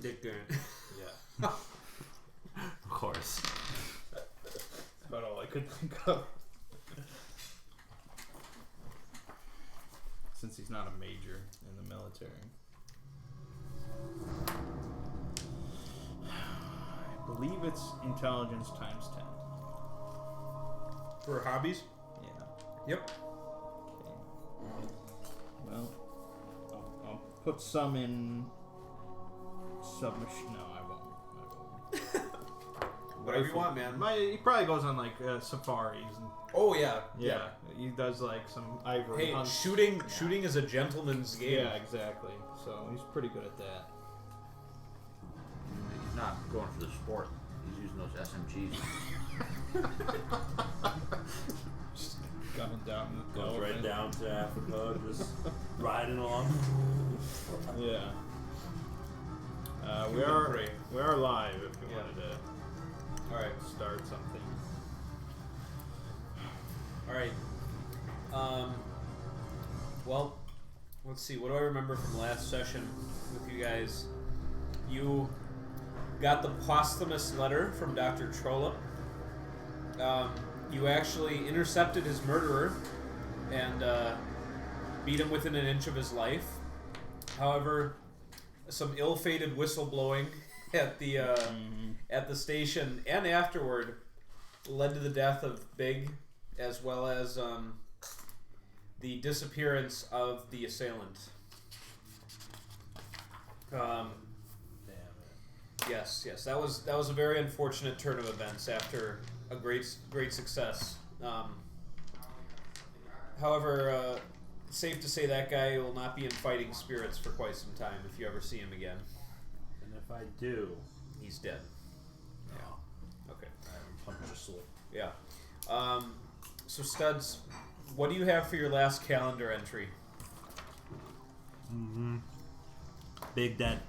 Dick Grant. Yeah. Of course. That's about all I could think of. Since he's not a major in the military. I believe it's intelligence times 10. For hobbies? Yeah. Yep. Okay. Well, I'll put some in submission. No, I won't. Whatever you want, man. He probably goes on like safaris. And, Oh yeah. he does like some ivory Hey, hunts. shooting is a gentleman's game. Yeah, exactly. So he's pretty good at that. He's not going for the sport. He's using those SMGs. Just gunning down the Goes right down to Africa, just riding along. Yeah. We are live if you wanted to. All right. Start something. All right. Well, let's see. What do I remember from last session with you guys? You got the posthumous letter from Dr. Trollope. You actually intercepted his murderer and beat him within an inch of his life. However, some ill-fated whistleblowing at the station and afterward led to the death of Big, as well as the disappearance of the assailant. Yes, that was a very unfortunate turn of events after a great success. However, safe to say that guy will not be in fighting spirits for quite some time if you ever see him again. And if I do, He's dead. yeah. Okay. Punch a soul. Yeah. So Studs, what do you have for your last calendar entry? Big dead.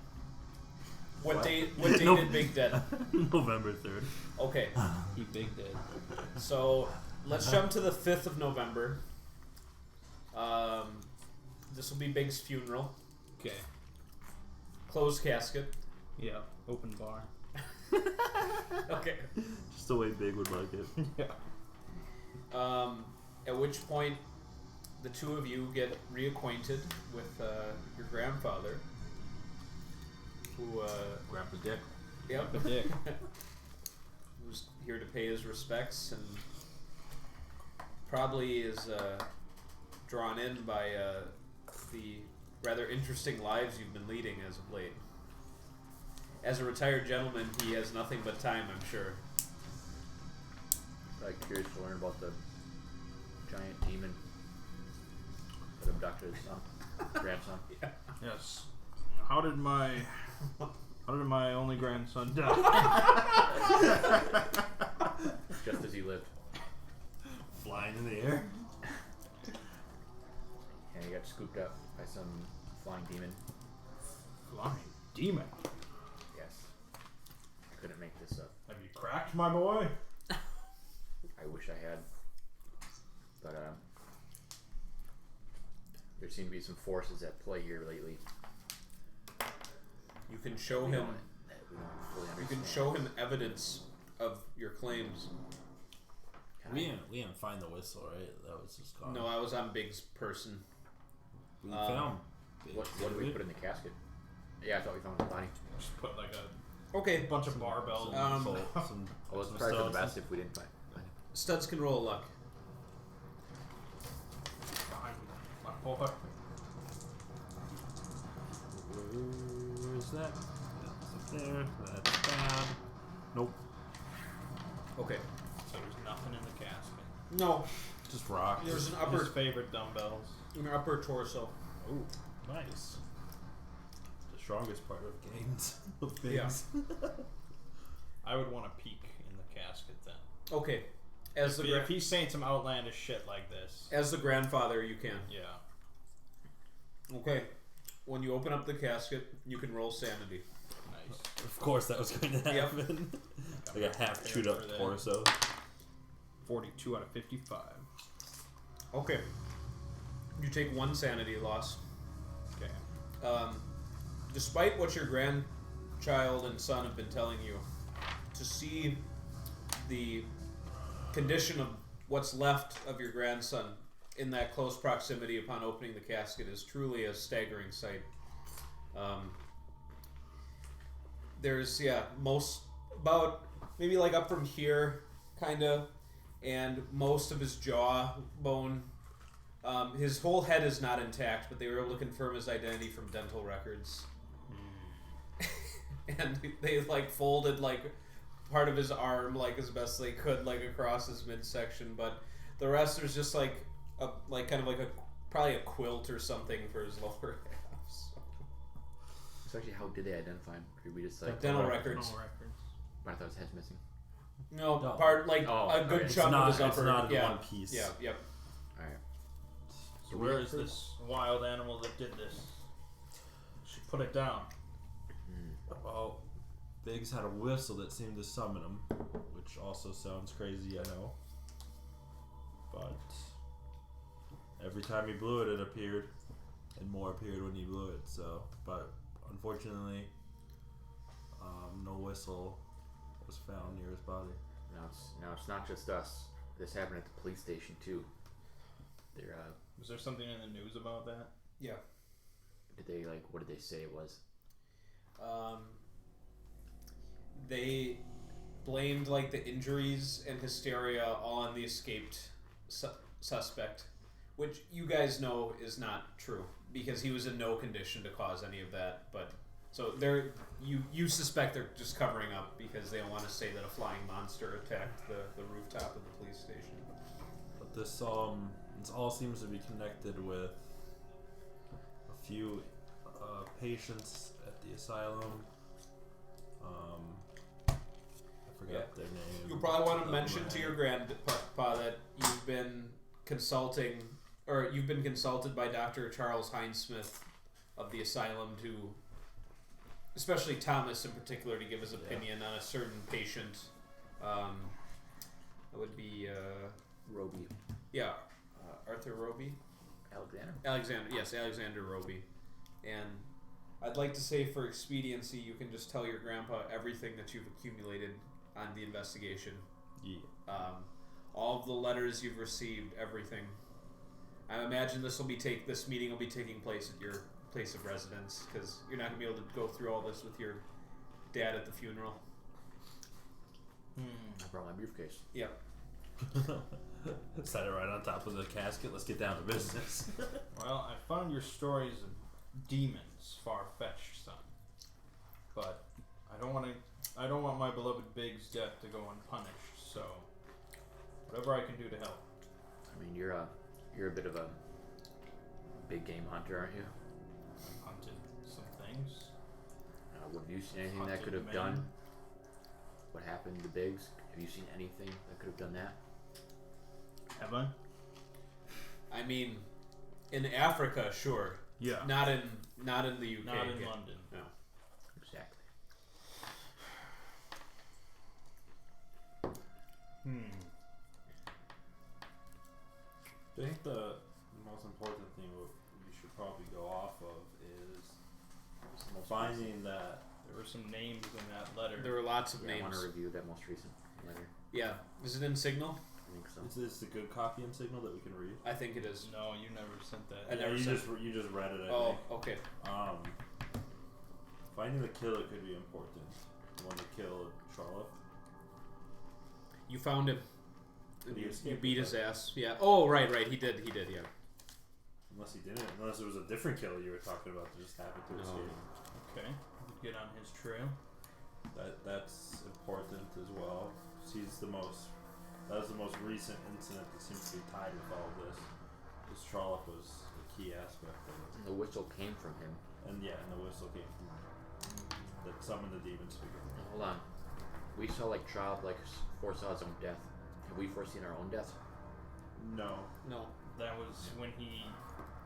What date did Big dead? November 3rd. Okay. He big dead. So let's jump to the 5th of November. This will be Big's funeral. Okay. Closed casket. Yeah. Open bar. Okay. Just the way Big would like it. Yeah. At which point, the two of you get reacquainted with your grandfather, who Grandpa Dick. yep, The dick. who's here to pay his respects and probably is drawn in by the rather interesting lives you've been leading as of late. As a retired gentleman, he has nothing but time, I'm sure. Probably curious to learn about the giant demon that abducted his son, grandson. Yeah. Yes. How did my only grandson die? Just as he lived. Flying in the air. And he got scooped up by some flying demon. Flying demon. Yes. I couldn't make this up. Have you cracked, my boy? I wish I had. But there seem to be some forces at play here lately. You can show We him. don't fully You understand. can show him evidence of your claims. We didn't find the whistle, right? That was just gone. No, I was on Big's person. We found Big. What did we put in the casket? Yeah, I thought we found the body. Just put like a Okay, bunch of barbells. Some Well, it's some probably for the stuff. best if we didn't find it. Studs can roll a luck. behind my boy. Where is that? That's up there. That's bad. Nope. Okay. So there's nothing in the casket. No, Just rocks. there's an His upper favorite dumbbells. torso. Ooh, nice. The strongest part of games. Of Yeah. things. I would want to peek in the casket then. Okay. As the If he's saying some outlandish shit like this. as the grandfather, you can. Yeah. Okay. When you open up the casket, you can roll sanity. Nice. Of course, that was going to Yep. happen. Like a half chewed up For that. torso. 42 out of 55. Okay. You take one sanity loss. Okay. Despite what your grandfather child and son have been telling you, to see the condition of what's left of your grandson in that close proximity upon opening the casket is truly a staggering sight. There's about maybe like up from here, kind of, and most of his jaw bone. His whole head is not intact, but they were able to confirm his identity from dental records. And they like folded like part of his arm like as best they could like across his midsection, but the rest was just like a probably a quilt or something for his lower half. So actually, how did they identify him? Or we just like dental records. But I thought his head's missing. No, No. part like a good right. chunk of his upper. It's not yeah, one piece. yeah, yep. All right. So where is this wild animal that did this? She put it down. Well, Biggs had a whistle that seemed to summon him, which also sounds crazy, I know. But every time he blew it, it appeared, and more appeared when he blew it. So, but unfortunately, no whistle was found near his body. Now it's not just us. This happened at the police station too. They're Was there something in the news about that? Yeah. What did they say it was? They blamed like the injuries and hysteria all on the escaped suspect, which you guys know is not true because he was in no condition to cause any of that. But so you suspect they're just covering up because they don't want to say that a flying monster attacked the rooftop of the police station. But this all seems to be connected with a few patients at the asylum. I forgot their name. You probably want to mention to your grandpa that you've been consulted by Dr. Charles Hinesmith of the asylum to, especially Thomas in particular, to give his opinion on a certain patient. That would be Roby. Yeah, Arthur Roby. Alexander Roby. And I'd like to say, for expediency, you can just tell your grandpa everything that you've accumulated on the investigation. Yeah. All of the letters you've received, everything. I imagine this meeting will be taking place at your place of residence because you're not gonna be able to go through all this with your dad at the funeral. I brought my briefcase. Yep. Set it right on top of the casket. Let's get down to business. Well, I found your stories of demons far-fetched, son. But I don't want my beloved Big's death to go unpunished. So whatever I can do to help. I mean, you're a bit of a big game hunter, aren't you? I've hunted some things. Have you seen anything that Hunted could have men. done what happened to Biggs? Have you seen anything that could have done that? Have I? I mean, in Africa, sure. Yeah. Not in the UK. Not in yeah. London. No. Exactly. I think the most important thing we should probably go off of is finding that There were some names in that letter. There were lots of I want names. to review that most recent letter. Yeah. Is it in Signal? I think so. is this a good copy and signal that we can read? I think it is. No, you never sent that. I never you sent- just read it. I Oh, think. okay. Finding the killer could be important. The one that killed Charlotte. You found him. Did he You escape beat with his that? ass. Yeah. Oh, right. He did, yeah. Unless he didn't. Unless it was a different killer you were talking about that just happened to No. escape. Okay, get on his trail. That's important as well. That was the most recent incident that seems to be tied with all of this. Because Charlotte was a key aspect of it. And the whistle came from him. And the whistle came from that summoned the demon speaker. Hold on. We saw Charlotte foresaw his own death. Have we foreseen our own death? No. No. That was when he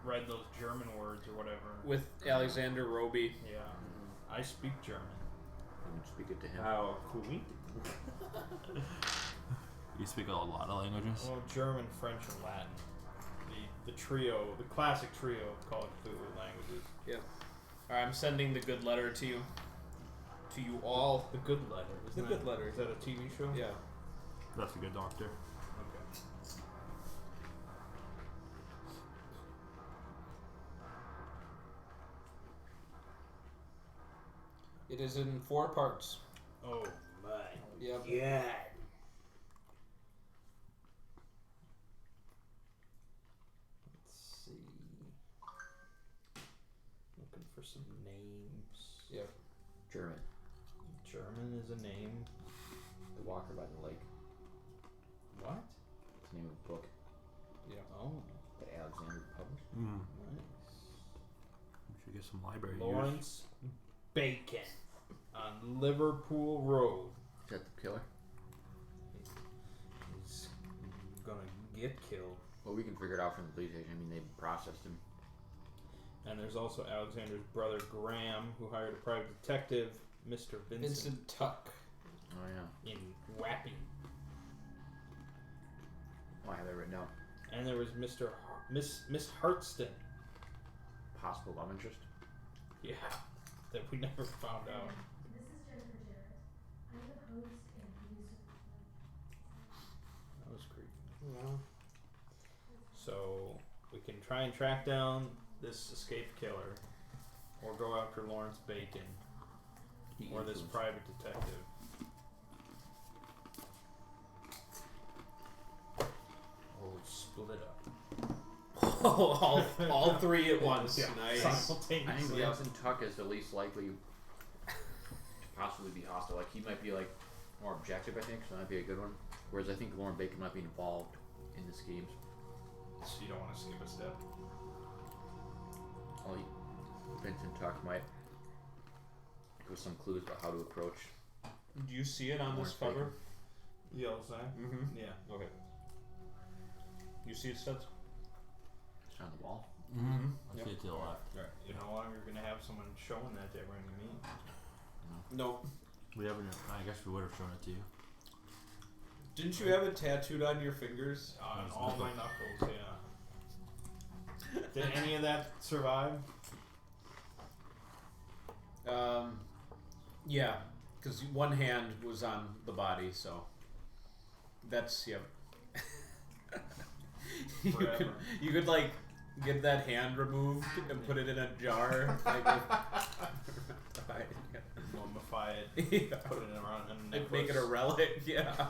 read those German words or whatever. With Alexander Roby. Yeah. I speak German. And speak it to him. How cool. You speak a lot of languages? Well, German, French, and Latin. The trio, the classic trio of Call of Cthulhu languages. Yeah. Alright, I'm sending the good letter to you. to you all. The Good Letter. The Good Letter. Is that a TV show? Yeah. That's a good doctor. Okay. It is in 4 parts. Oh my. Yep. Yeah. Let's see. Looking for some names. Yep. German. German is a name. The Walker by the Lake. What? It's the name of the book Yeah. Oh, that Alexander published. nice. We should get some library use. Lawrence Bacon on Liverpool Road. Is that the killer? He's gonna get killed. Well, we can figure it out from the police station. I mean, they processed him. And there's also Alexander's brother Graham, who hired a private detective, Mr. Vincent Tuck. Oh yeah. in Wapping. Oh, I have that written down. And there was Miss Hartston. Possible love interest. Yeah, that we never found out. This is Jennifer Jarrett. I'm the host and producer. That was creepy. Yeah. So we can try and track down this escaped killer, or go after Lawrence Bacon, or this private detective. Or we split up. all 3 at once. Yeah, Nice. I simultaneously. think Vincent Tuck is the least likely to possibly be hostile. Like, he might be like more objective, I think, so that might be a good one. Whereas I think Lauren Bacon might be involved in the schemes. So you don't want to skip a step. Oh, Vincent Tuck might give us some clues about how to approach. Do you see it on this Lawrence cover? The yellow sign? Mm-hmm. Yeah. Okay. You see it, Studs? It's on the wall. Mm-hmm. I Yep. see it to the left. Right. You know how long you're gonna have someone showing that to everyone you meet? No. We haven't. I guess we would have shown it to you. Didn't you have it tattooed on your fingers? On all my knuckles, yeah. Did any of that survive? Yeah, because one hand was on the body, so that's you Forever. could like get that hand removed and put it in a jar, like Mummify it, yeah. put it around a And necklace. make it a relic. Yeah.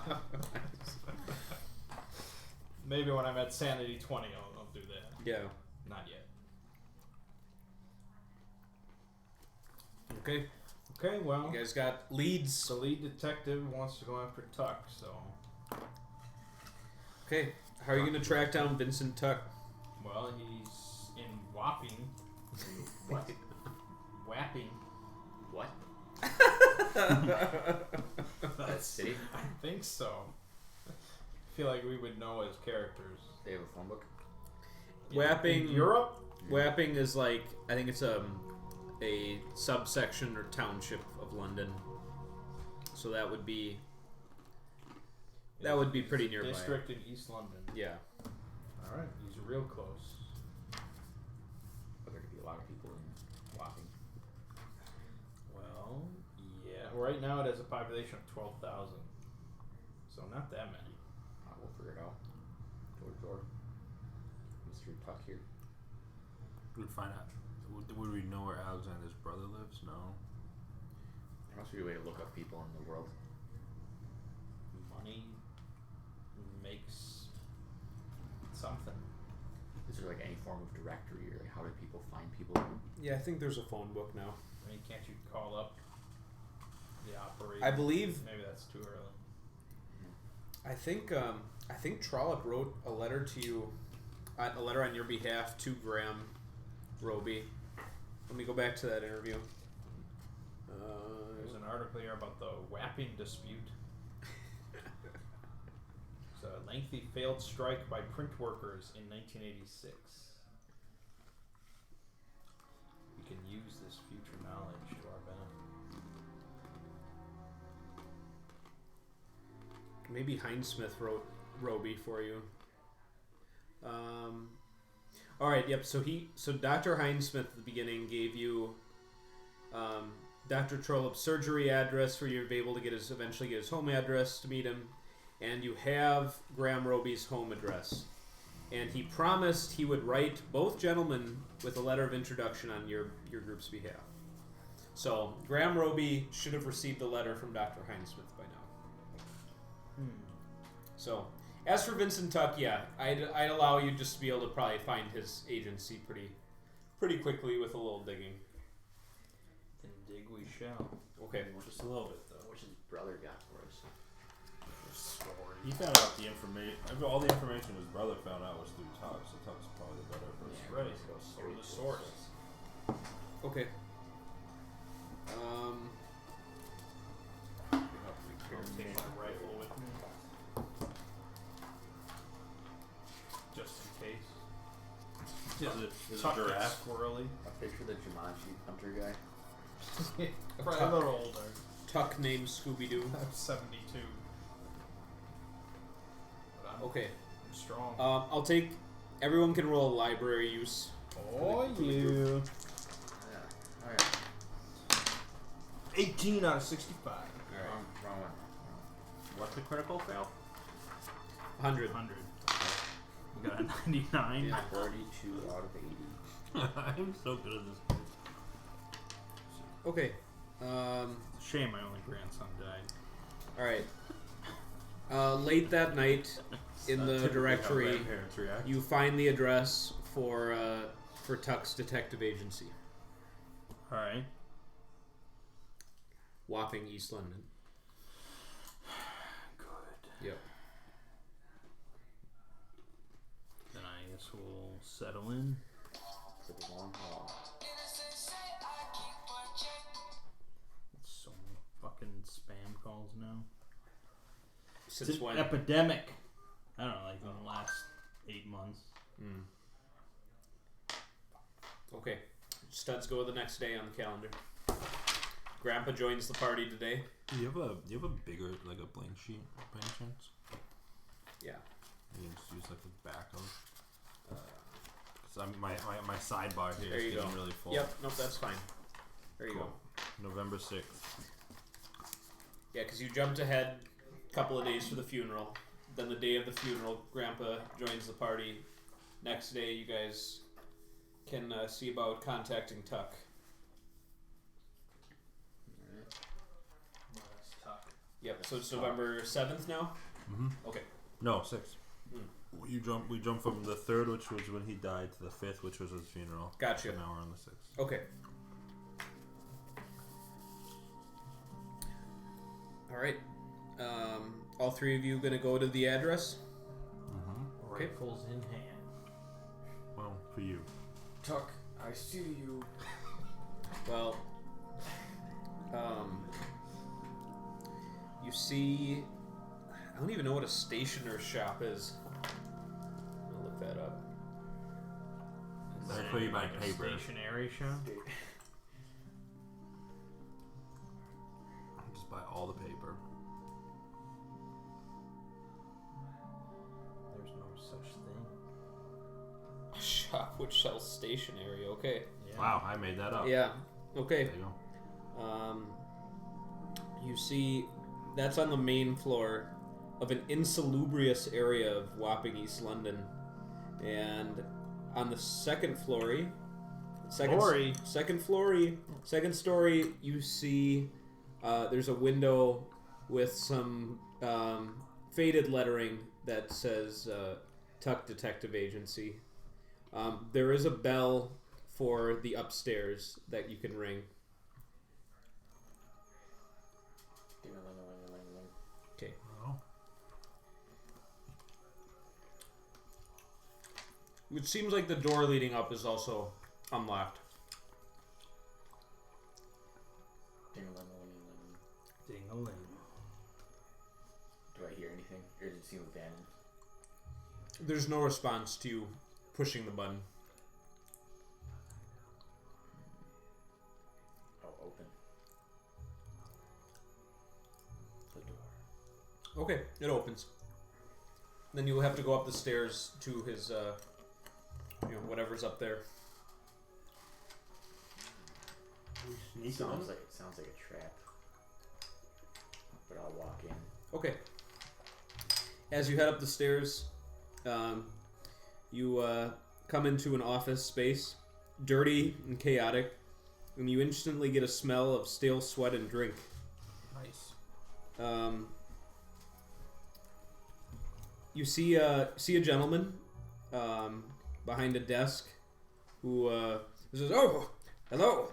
Maybe when I'm at Sanity 20, I'll do that. Yeah. Not yet. Okay. Okay, well, You guys got leads. the lead detective wants to go after Tuck, so Okay. How are you gonna track down Vincent Tuck? well, he's in Wapping. What? Wapping. What? That city? I think so. I feel like we would know as characters. They have a phone book? Wapping. In Europe? Wapping is like, I think it's a subsection or township of London. So that would be pretty nearby. District in East London. Yeah. Alright, he's real close. But there could be a lot of people in Wapping. Well, yeah. Right now it has a population of 12,000. So not that many. We'll figure it out. Door to door. Mr. Tuck here. We'd find out. Would we know where Alexander's brother lives? No. There must be a way to look up people in the world. Money makes something. Is there like any form of directory, or like how do people find people? Yeah, I think there's a phone book now. I mean, can't you call up the operator? I believe. Maybe that's too early. I think Trollope wrote a letter to you, a letter on your behalf to Graham Roby. Let me go back to that interview. There's an article here about the Wapping dispute. It's a lengthy failed strike by print workers in 1986. We can use this future knowledge to our benefit. Maybe Hinesmith wrote Roby for you. All right. Yep. So Dr. Hinesmith at the beginning gave you Dr. Trollope's surgery address, where you'll be able to eventually get his home address to meet him, and you have Graham Roby's home address. And he promised he would write both gentlemen with a letter of introduction on your group's behalf. So Graham Roby should have received a letter from Dr. Hinesmith by now. So as for Vincent Tuck, yeah, I'd allow you just to be able to probably find his agency pretty quickly with a little digging. Then dig we shall. Okay. Just a little bit though. What's his brother got for us? He found out the information. All the information his brother found out was through Tuck, so Tuck's probably the better person. Right. let's go So straight the to source. Okay. I'll take my rifle with me. Just in case. Is it Tuck a gets giraffe? squirrely. A picture of the Jumanji hunter guy. Probably a little older. Tuck named Scooby-Doo. I'm 72. But I'm Okay. strong. I'll take... Everyone can roll a library use. Oh, you. Yeah. Alright. 18 out of 65. Wrong one. What's the critical fail? 100. 100. We got a 99. Yeah, 42 out of 80. I'm so good at this game. Okay. Shame my only grandson died. Alright. Late that night, in the Typically how directory, grandparents react. you find the address for Tuck's detective agency. Alright. Wapping, East London. Good. Yep. Then I guess we'll settle in. For the long haul. So many fucking spam calls now. Since It's an when? epidemic. I don't know, like in the last 8 months. Okay. Studs go the next day on the calendar. Grandpa joins the party today. Do you have a bigger, like a blank sheet by any chance? Yeah. You can just use like the back of. Because my sidebar here There is you getting go. really full. Yep. Nope. That's fine. There you Cool. go. November 6th. Yeah, because you jumped ahead a couple of days for the funeral. Then the day of the funeral, Grandpa joins the party. Next day, you guys can see about contacting Tuck. Yep. So it's November 7th now. Mm-hmm. Okay. No, 6th. We jump from the 3rd, which was when he died, to the 5th, which was his funeral. Gotcha. So now we're on the 6th. Okay. All right. All three of you gonna go to the address? Mm-hmm. Okay. Rifles in hand. Well, for you. Tuck, I see you. Well, you see, I don't even know what a stationer's shop is. I'll look that up. That's where you buy Like a paper. stationery shop? Just buy all the paper. There's no such thing. A shop which sells stationery. Okay. Yeah. Wow, I made that up. Yeah. Okay. There you go. You see, that's on the main floor of an insalubrious area of Wapping, East London, and on the second story, you see there's a window with some faded lettering that says Tuck Detective Agency. There is a bell for the upstairs that you can ring. Okay. Oh. It seems like the door leading up is also unlocked. Ding-a-ling. Do I hear anything? Or does it seem abandoned? There's no response to you pushing the button. Oh, open. The door. Okay, it opens. Then you'll have to go up the stairs to his, whatever's up there. We see Sneaking Sounds in? like a trap. But I'll walk in. Okay. As you head up the stairs, you come into an office space, dirty and chaotic, and you instantly get a smell of stale sweat and drink. Nice. You see a gentleman behind a desk who says, "Oh, hello."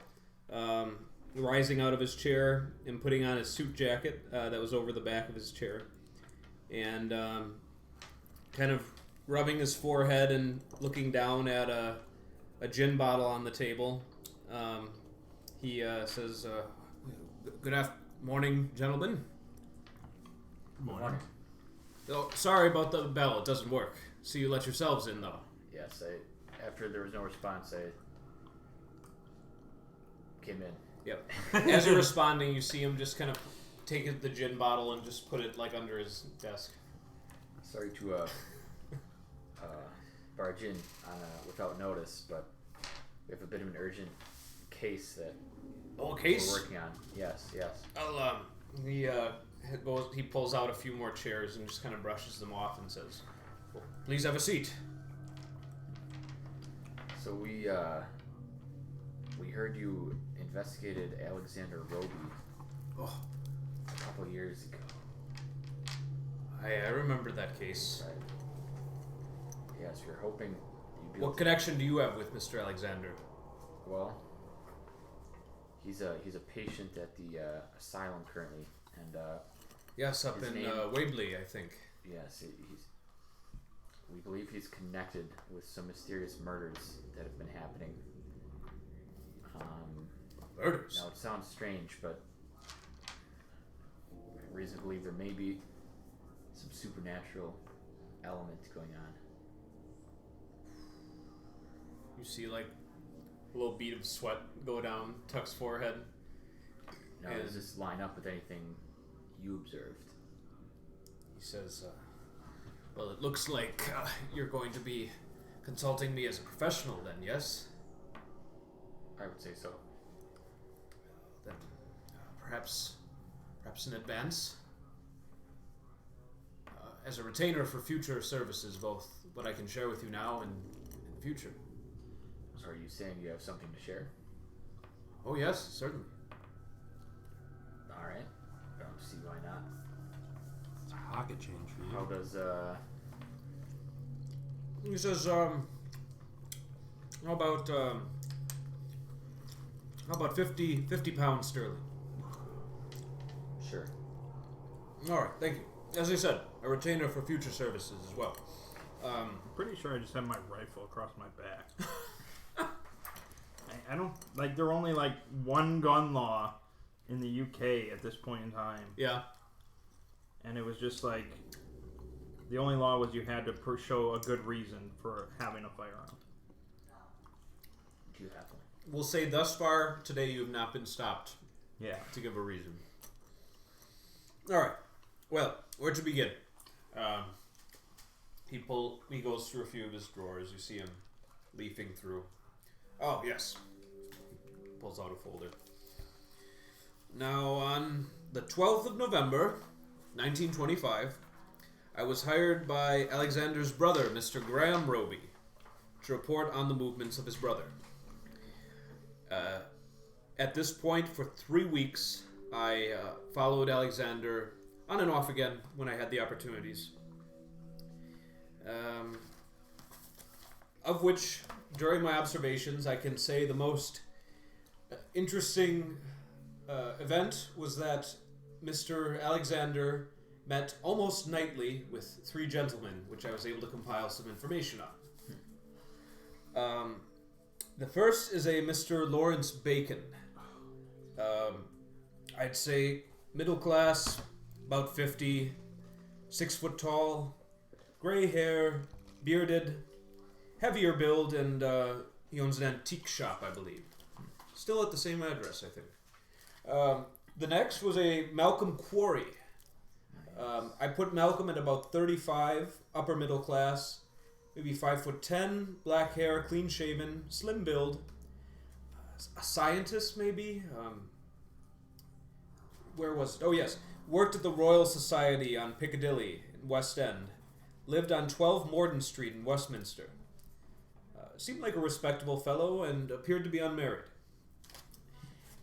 Rising out of his chair and putting on his suit jacket that was over the back of his chair, and kind of rubbing his forehead and looking down at a gin bottle on the table. He says, "Good morning, gentlemen. Morning. Oh, sorry about the bell. It doesn't work. So you let yourselves in, though." Yes, after there was no response, I came in. Yep. As you're responding, you see him just kind of take the gin bottle and just put it like under his desk. Sorry to barge in without notice, but we have a bit of an urgent case that Oh, a case? we're working on. Yes. I'll, he pulls out a few more chairs and just kind of brushes them off and says, well, "Please have a seat." So we heard you investigated Alexander Roby Oh, a couple years ago. I remember that case. Right. Yes, we were hoping you'd be able What to- connection do you have with Mr. Alexander? Well, he's a patient at the asylum currently, and Yes, up His in name- Wabley, I think. yes, we believe he's connected with some mysterious murders that have been happening. Murders? Now it sounds strange, but I reason to believe there may be some supernatural element going on. You see, like, a little bead of sweat go down Tuck's forehead. Now, And- does this line up with anything you observed? He says, well, it looks like you're going to be consulting me as a professional then, yes? I would say so. Then perhaps in advance. As a retainer for future services, both what I can share with you now and in the future. So are you saying you have something to share? Oh yes, certainly. Alright. I don't see why not. It's a pocket change for you. How does, He says, how about 50 pounds sterling? sure. Alright, thank you. As I said, a retainer for future services as well. I'm pretty sure I just have my rifle across my back. I don't like. There are only like one gun law in the UK at this point in time, Yeah. and it was just like the only law was you had to show a good reason for having a firearm. Do you have one? We'll say thus far today you have not been stopped Yeah. to give a reason. Alright. Well, where to begin? He goes through a few of his drawers. You see him leafing through. Oh, yes. Pulls out a folder. Now, on the 12th of November, 1925, I was hired by Alexander's brother, Mr. Graham Roby, to report on the movements of his brother. At this point, for 3 weeks, I followed Alexander on and off again when I had the opportunities. Of which, during my observations, I can say the most interesting event was that Mr. Alexander met almost nightly with 3 gentlemen, which I was able to compile some information on. The first is a Mr. Lawrence Bacon. I'd say middle class, about 50, 6 foot tall, gray hair, bearded, heavier build, and he owns an antique shop, I believe. Still at the same address, I think. The next was a Malcolm Quarry. I put Malcolm at about 35, upper middle class, maybe 5'10", black hair, clean shaven, slim build. a scientist, maybe. Where was it? Oh yes, worked at the Royal Society on Piccadilly in West End. Lived on 12 Morden Street in Westminster. Seemed like a respectable fellow and appeared to be unmarried.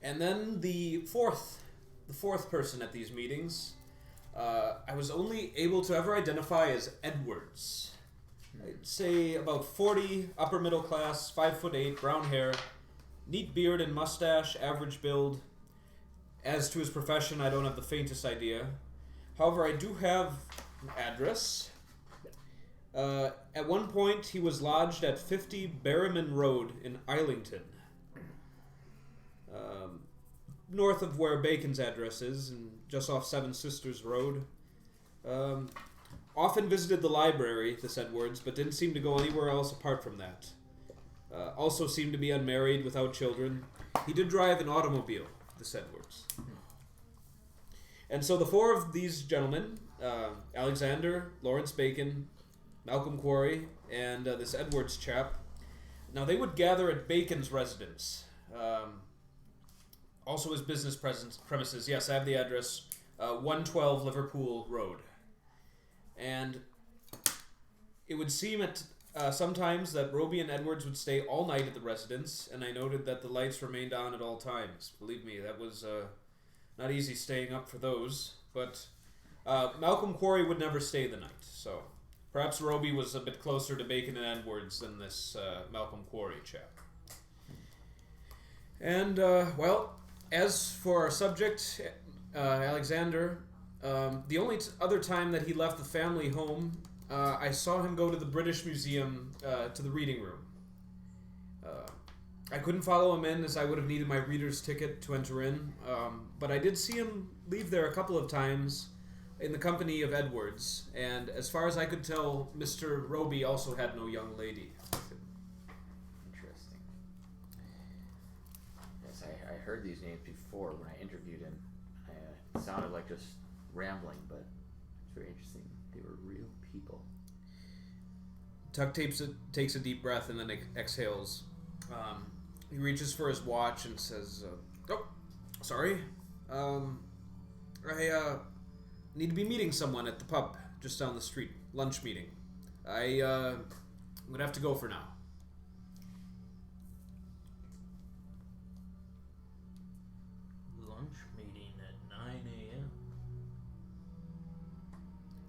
And then the fourth person at these meetings, I was only able to ever identify as Edwards. I'd say about 40, upper middle class, 5'8", brown hair, neat beard and mustache, average build. As to his profession, I don't have the faintest idea. However, I do have an address. At one point, he was lodged at 50 Berryman Road in Islington, north of where Bacon's address is, and just off Seven Sisters Road. Often visited the library, this Edwards, but didn't seem to go anywhere else apart from that. Also seemed to be unmarried, without children. He did drive an automobile, this Edwards. And so the four of these gentlemen, Alexander, Lawrence Bacon, Malcolm Quarry, and this Edwards chap, now they would gather at Bacon's residence. Also his business premises. Yes, I have the address. 112 Liverpool Road. And it would seem at sometimes that Roby and Edwards would stay all night at the residence, and I noted that the lights remained on at all times. Believe me, that was not easy staying up for those. But Malcolm Quarry would never stay the night, so perhaps Roby was a bit closer to Bacon and Edwards than this Malcolm Quarry chap. And, well, as for our subject, Alexander, the only other time that he left the family home, I saw him go to the British Museum, to the reading room. I couldn't follow him in as I would have needed my reader's ticket to enter in, but I did see him leave there a couple of times in the company of Edwards, and as far as I could tell, Mr. Roby also had no young lady. Interesting. Yes, I heard these names before when I interviewed him. It sounded like just rambling, but it's very interesting. They were real people. Tuck takes a deep breath and then exhales. He reaches for his watch and says, "Oh, sorry. I need to be meeting someone at the pub just down the street. Lunch meeting. I'm gonna have to go for now." Lunch meeting at 9 a.m.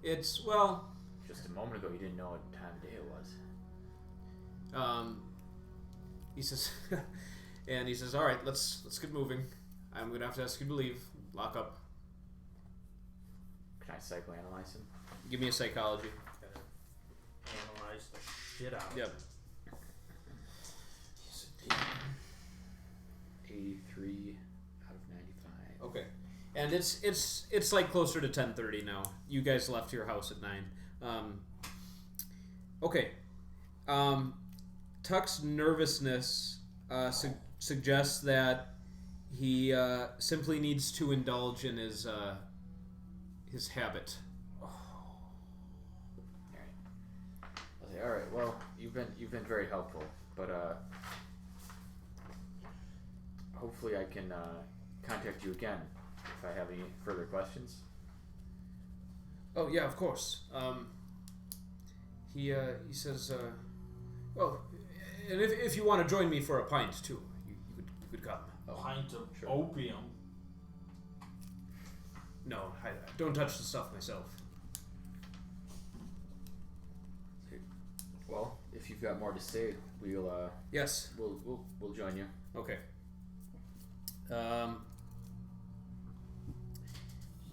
It's, well, Just a moment ago, you didn't know what time of day it was. he says, and he says, "All right, let's get moving. I'm gonna have to ask you to leave. Lock up. Can I psychoanalyze him? Give me a psychology." Gotta analyze the shit out of Yep. it. 83 out of 95. Okay. And it's like closer to 10:30 now. You guys left your house at 9. Okay. Tuck's nervousness suggests that he simply needs to indulge in his habit. All right. Well, you've been very helpful, but hopefully I can contact you again if I have any further questions. Oh yeah, of course. He says, well, and if you want to join me for a pint too, you could come. A pint of Sure. opium. No, I don't touch the stuff myself. Well, if you've got more to say, we'll Yes. we'll join you. Okay. The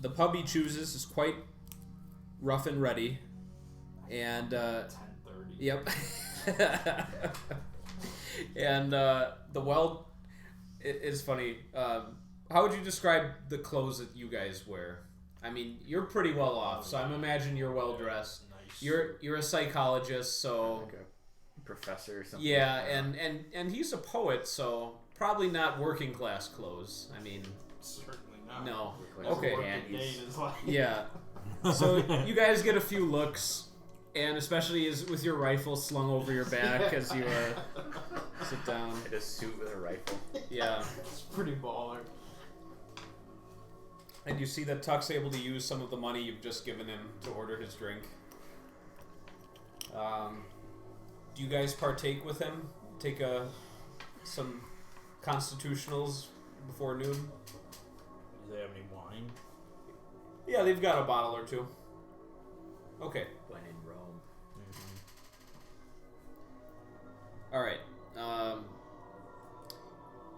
pub he chooses is quite rough and ready, and 10:30. yep. And it's funny. How would you describe the clothes that you guys wear? I mean, you're pretty well off, so I'm imagining you're well dressed. Nice. You're a psychologist, so Like a professor or something. yeah, and he's a poet, so probably not working class clothes. I mean, Certainly not. no. Like Okay. What the and date he's- is like. Yeah. So you guys get a few looks, and especially with your rifle slung over your back as you Sit down. In a suit with a rifle. Yeah. It's pretty baller. And you see that Tuck's able to use some of the money you've just given him to order his drink. Do you guys partake with him? Take some constitutionals before noon? Do they have any wine? Yeah, they've got a bottle or two. Okay. When in Rome. Alright.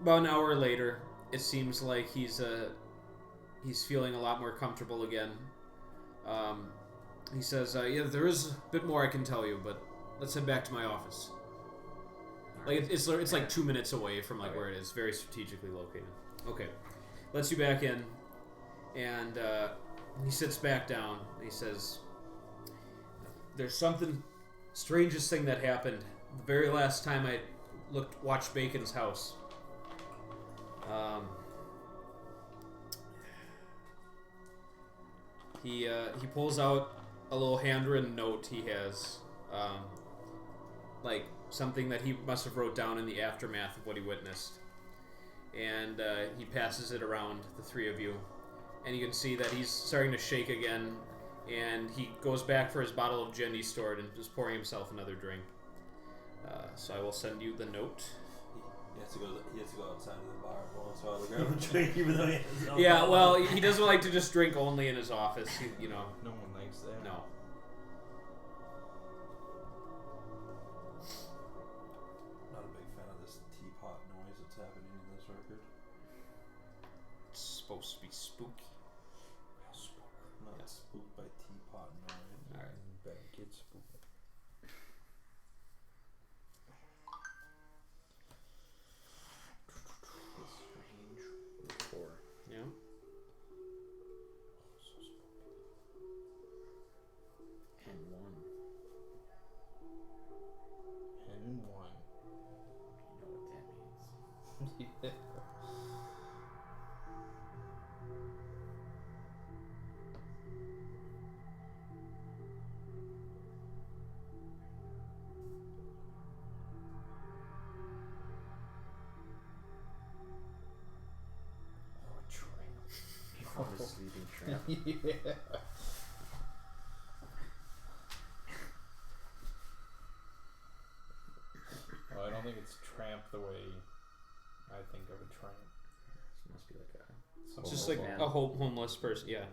About an hour later, it seems like he's feeling a lot more comfortable again. He says, yeah, there is a bit more I can tell you, but let's head back to my office. Like it's like 2 minutes away from like where it is, very strategically located. Okay, lets you back in, and he sits back down. And he says, "There's something strangest thing that happened the very last time I watched Bacon's house. He pulls out a little handwritten note he has, like something that he must have wrote down in the aftermath of what he witnessed. And he passes it around the three of you. And you can see that he's starting to shake again. And he goes back for his bottle of gin he stored and is pouring himself another drink. So I will send you the note. He has to go outside of the bar once in a while to grab a drink, even though he has no Yeah, bottle. well, he doesn't like to just drink only in his office. You know, No one likes that. no. Not a big fan of this teapot noise that's happening in this record. It's supposed to be spooky. Not spooked by teapot noise. Alright. Better get spooked. Strange rapport. Yeah. And one. And one. You know what that means. Yeah. Oh, tramp. You fall asleep in tramp. Yeah. Well, I don't think it's tramp the way I think of a tramp. This must be like a. It's just homeless like man. a homeless person. Yeah.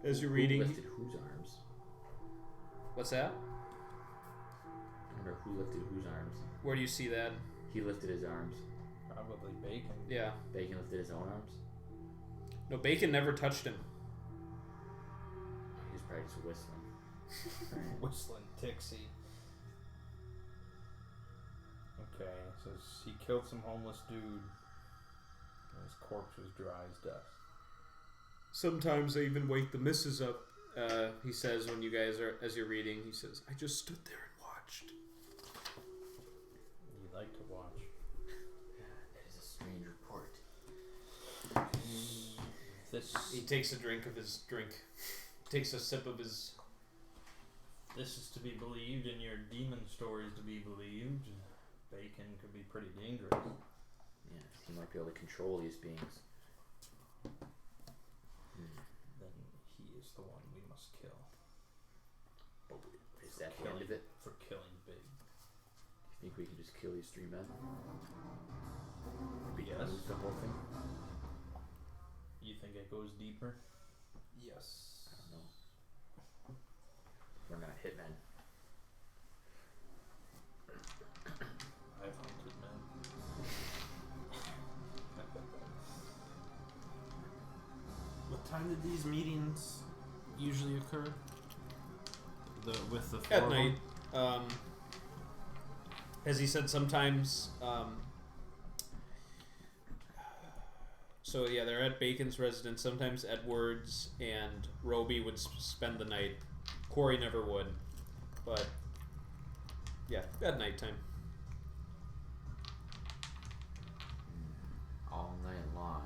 As you're reading. Who lifted whose arms? What's that? I wonder who lifted whose arms. Where do you see that? He lifted his arms. Probably bacon. Yeah. Bacon lifted his own arms. No, Bacon never touched him. He was probably just whistling. Whistling Tixie. Okay, so he killed some homeless dude. And his corpse was dry as dust. Sometimes I even wake the missus up. He says when you guys are, as you're reading, he says, "I just stood there and watched." You like to watch. That is a strange report. This He takes a drink of his drink. Takes a sip of his. this is to be believed, and your demon stories to be believed. Bacon could be pretty dangerous. Yeah, he might be able to control these beings. Then he is the one we must kill Is that the end of it? for killing Big. You think we can just kill these three men? Yes. Lose the whole thing? You think it goes deeper? Yes. I don't know. We're not hitmen. I've hunted men. What time did these meetings usually occur? With the four At of night. them? As he said, sometimes. So yeah, they're at Bacon's residence. Sometimes Edwards and Roby would spend the night. Corey never would, but yeah, at nighttime. All night long.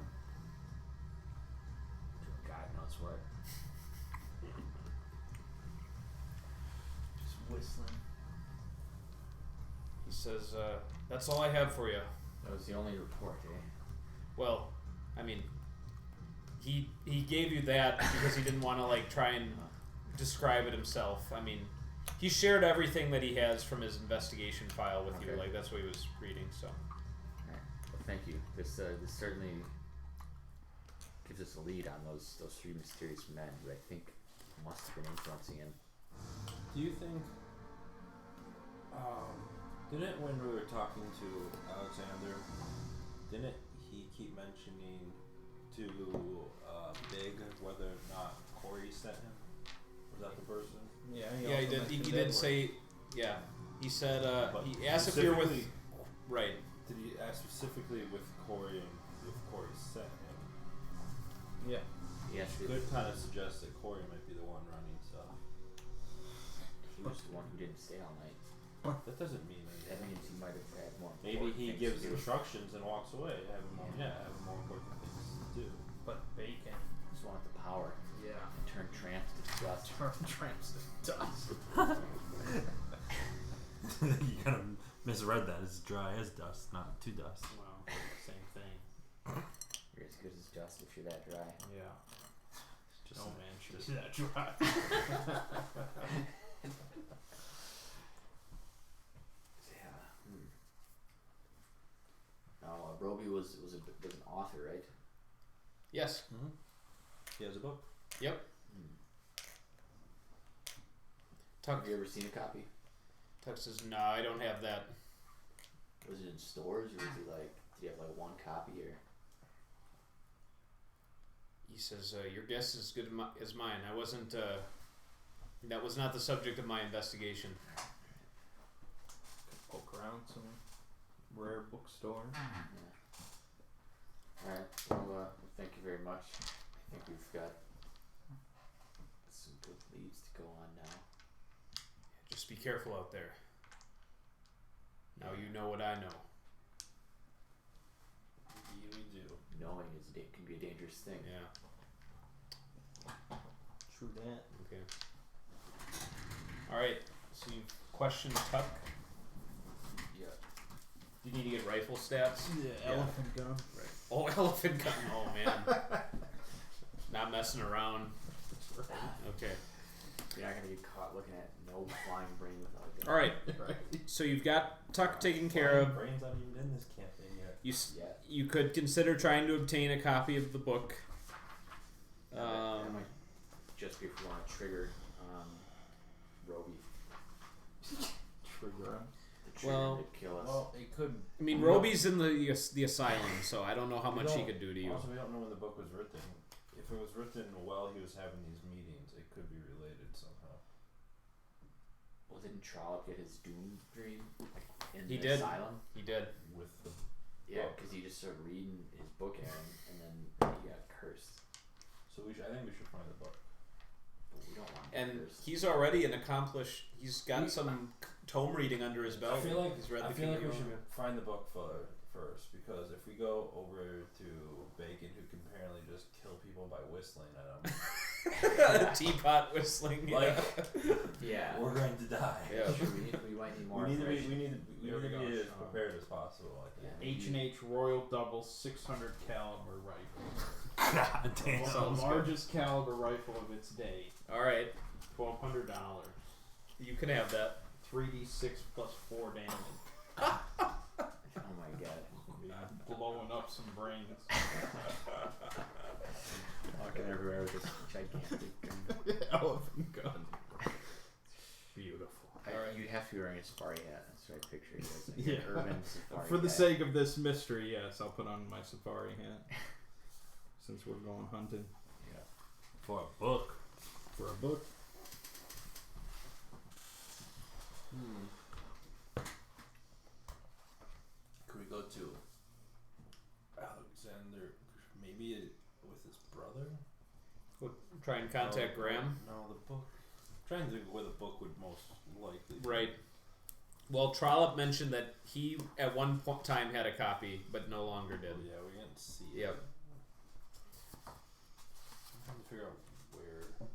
whistling. He says, "That's all I have for you." That was the only report, eh? Well, I mean, he gave you that because he didn't want to like try and describe it himself. I mean, he shared everything that he has from his investigation file with you. Okay. Like that's what he was reading. So Alright. Well, thank you. This certainly gives us a lead on those three mysterious men who I think must have been influencing him. Do you think? Didn't when we were talking to Alexander, didn't he keep mentioning to Big whether or not Corey sent him? Was that the person? Yeah, yeah, he did. He did say, yeah. He said he asked if you're with. Right. Did he ask specifically with Corey and if Corey sent him? Yeah. Yes, Could kind of suggest that Corey might be the one running stuff. he was the one who didn't stay all night. That doesn't mean That anything. means he might have had more. Maybe important he things gives to do. instructions and walks away. Have more important things to do. But bacon. Just wanted the power Yeah. and turn tramps to dust. Turn tramps to dust. You kind of misread that. It's dry as dust, not to dust. Well, same thing. You're as good as dust if you're that dry. Yeah. Just No man should just- be that dry. Yeah. Now, Roby was an author, right? Yes. Mm-hmm. He has a book. Yep. Tuck. Have you ever seen a copy? Tuck says, "No, I don't have that." Was it in stores, or was it like? Did you have like one copy, or? He says, "Your guess is as good as mine. I wasn't. That was not the subject of my investigation." Poke around some rare bookstore. Yeah. Alright, well, thank you very much. I think we've got some good leads to go on now. Just be careful out there. Now you know what I know. Indeed we do. Knowing can be a dangerous thing. Yeah. True that. Okay. All right. So you questioned Tuck. Yeah. Do you need to get rifle stats? Yeah, elephant gun. Right. Oh, elephant gun. Oh man. Not messing around. Okay. You're not gonna get caught looking at no flying brain without a gun. All right. Right. So you've got Tuck taken care of. Brain's not even in this campaign yet. Yeah. You could consider trying to obtain a copy of the book. That might just be if we want to trigger Roby. Trigger him. The trigger Well- to kill us. Well, it could. I mean, Roby's in the asylum, so I don't know how much he could do to you. Also, we don't know when the book was written. If it was written while he was having these meetings, it could be related somehow. Well, didn't Trollope get his doom dream in He the did. asylum? He did. With the Yeah, book. because he just started reading his book, Aaron, and then he got cursed. So I think we should find the book. But we don't want him And cursed. he's already an accomplished. He's got some tome reading under his belt. He's read the I feel like King we of should Rome. find the book first, because if we go over to Bacon, who can apparently just kill people by whistling at him, Teapot whistling. like Yeah. we're going to die. Yeah. Sure, we might need more We need to information. be There we go, as Sean. prepared as possible. I think. Yeah. H&H Royal Double 600 caliber rifle. God damn. The largest caliber rifle of its day. All right, $1,200. you can have that. 3d6 plus 4 damage. Oh my god. Be blowing up some brains. Walking everywhere with this gigantic gun. Elephant gun. Beautiful. Alright. You have to be wearing a safari hat. That's what I picture you as. Like Yeah. an urban safari For the hat. sake of this mystery, yes, I'll put on my safari hat. Since we're going hunting. For a book. For a book. Could we go to Alexander? Maybe with his brother. Try and contact Graham. No, the book. Trying to think where the book would most likely be. Right. Well, Trollope mentioned that he at one time had a copy, but no longer did. Yeah, we didn't see it. Yep. I'm trying to figure out where.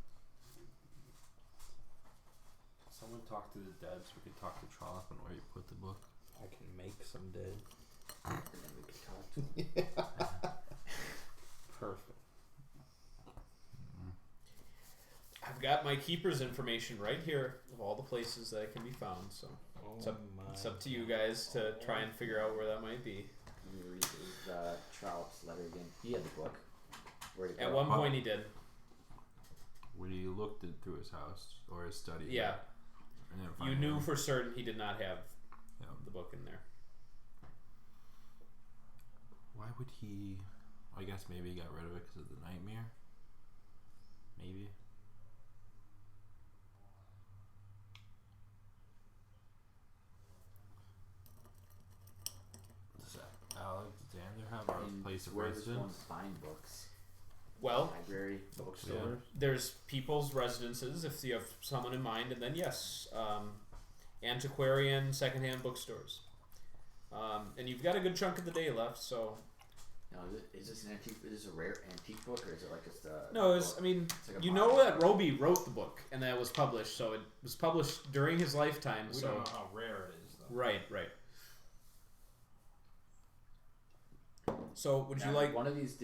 Someone talk to the dead so we can talk to Trollope on where you put the book. I can make some dead. And then we can talk to Perfect. I've got my keeper's information right here of all the places that it can be found. So it's up to you guys to try and figure out where that might be. Let me read Trollope's letter again. He had the book. Where'd it At go? one point, he did. When you looked through his house or his study. Yeah, And then you knew for certain he did not have Yeah. the book in there. Why would he? I guess maybe he got rid of it because of the nightmare. Maybe. Does Alexander have our And place of where does one residence? find books? Well, Library, bookstore. there's people's residences if you have someone in mind, and then yes, antiquarian, secondhand bookstores. And you've got a good chunk of the day left, so Now, is this an antique? Is this a rare antique book, or is it like just a? no. It's, book? I mean, It's like a you modern know that book. Roby wrote the book, and that was published. So it was published during his lifetime. We so don't know how rare it is, though. right. So would you Now, like? Did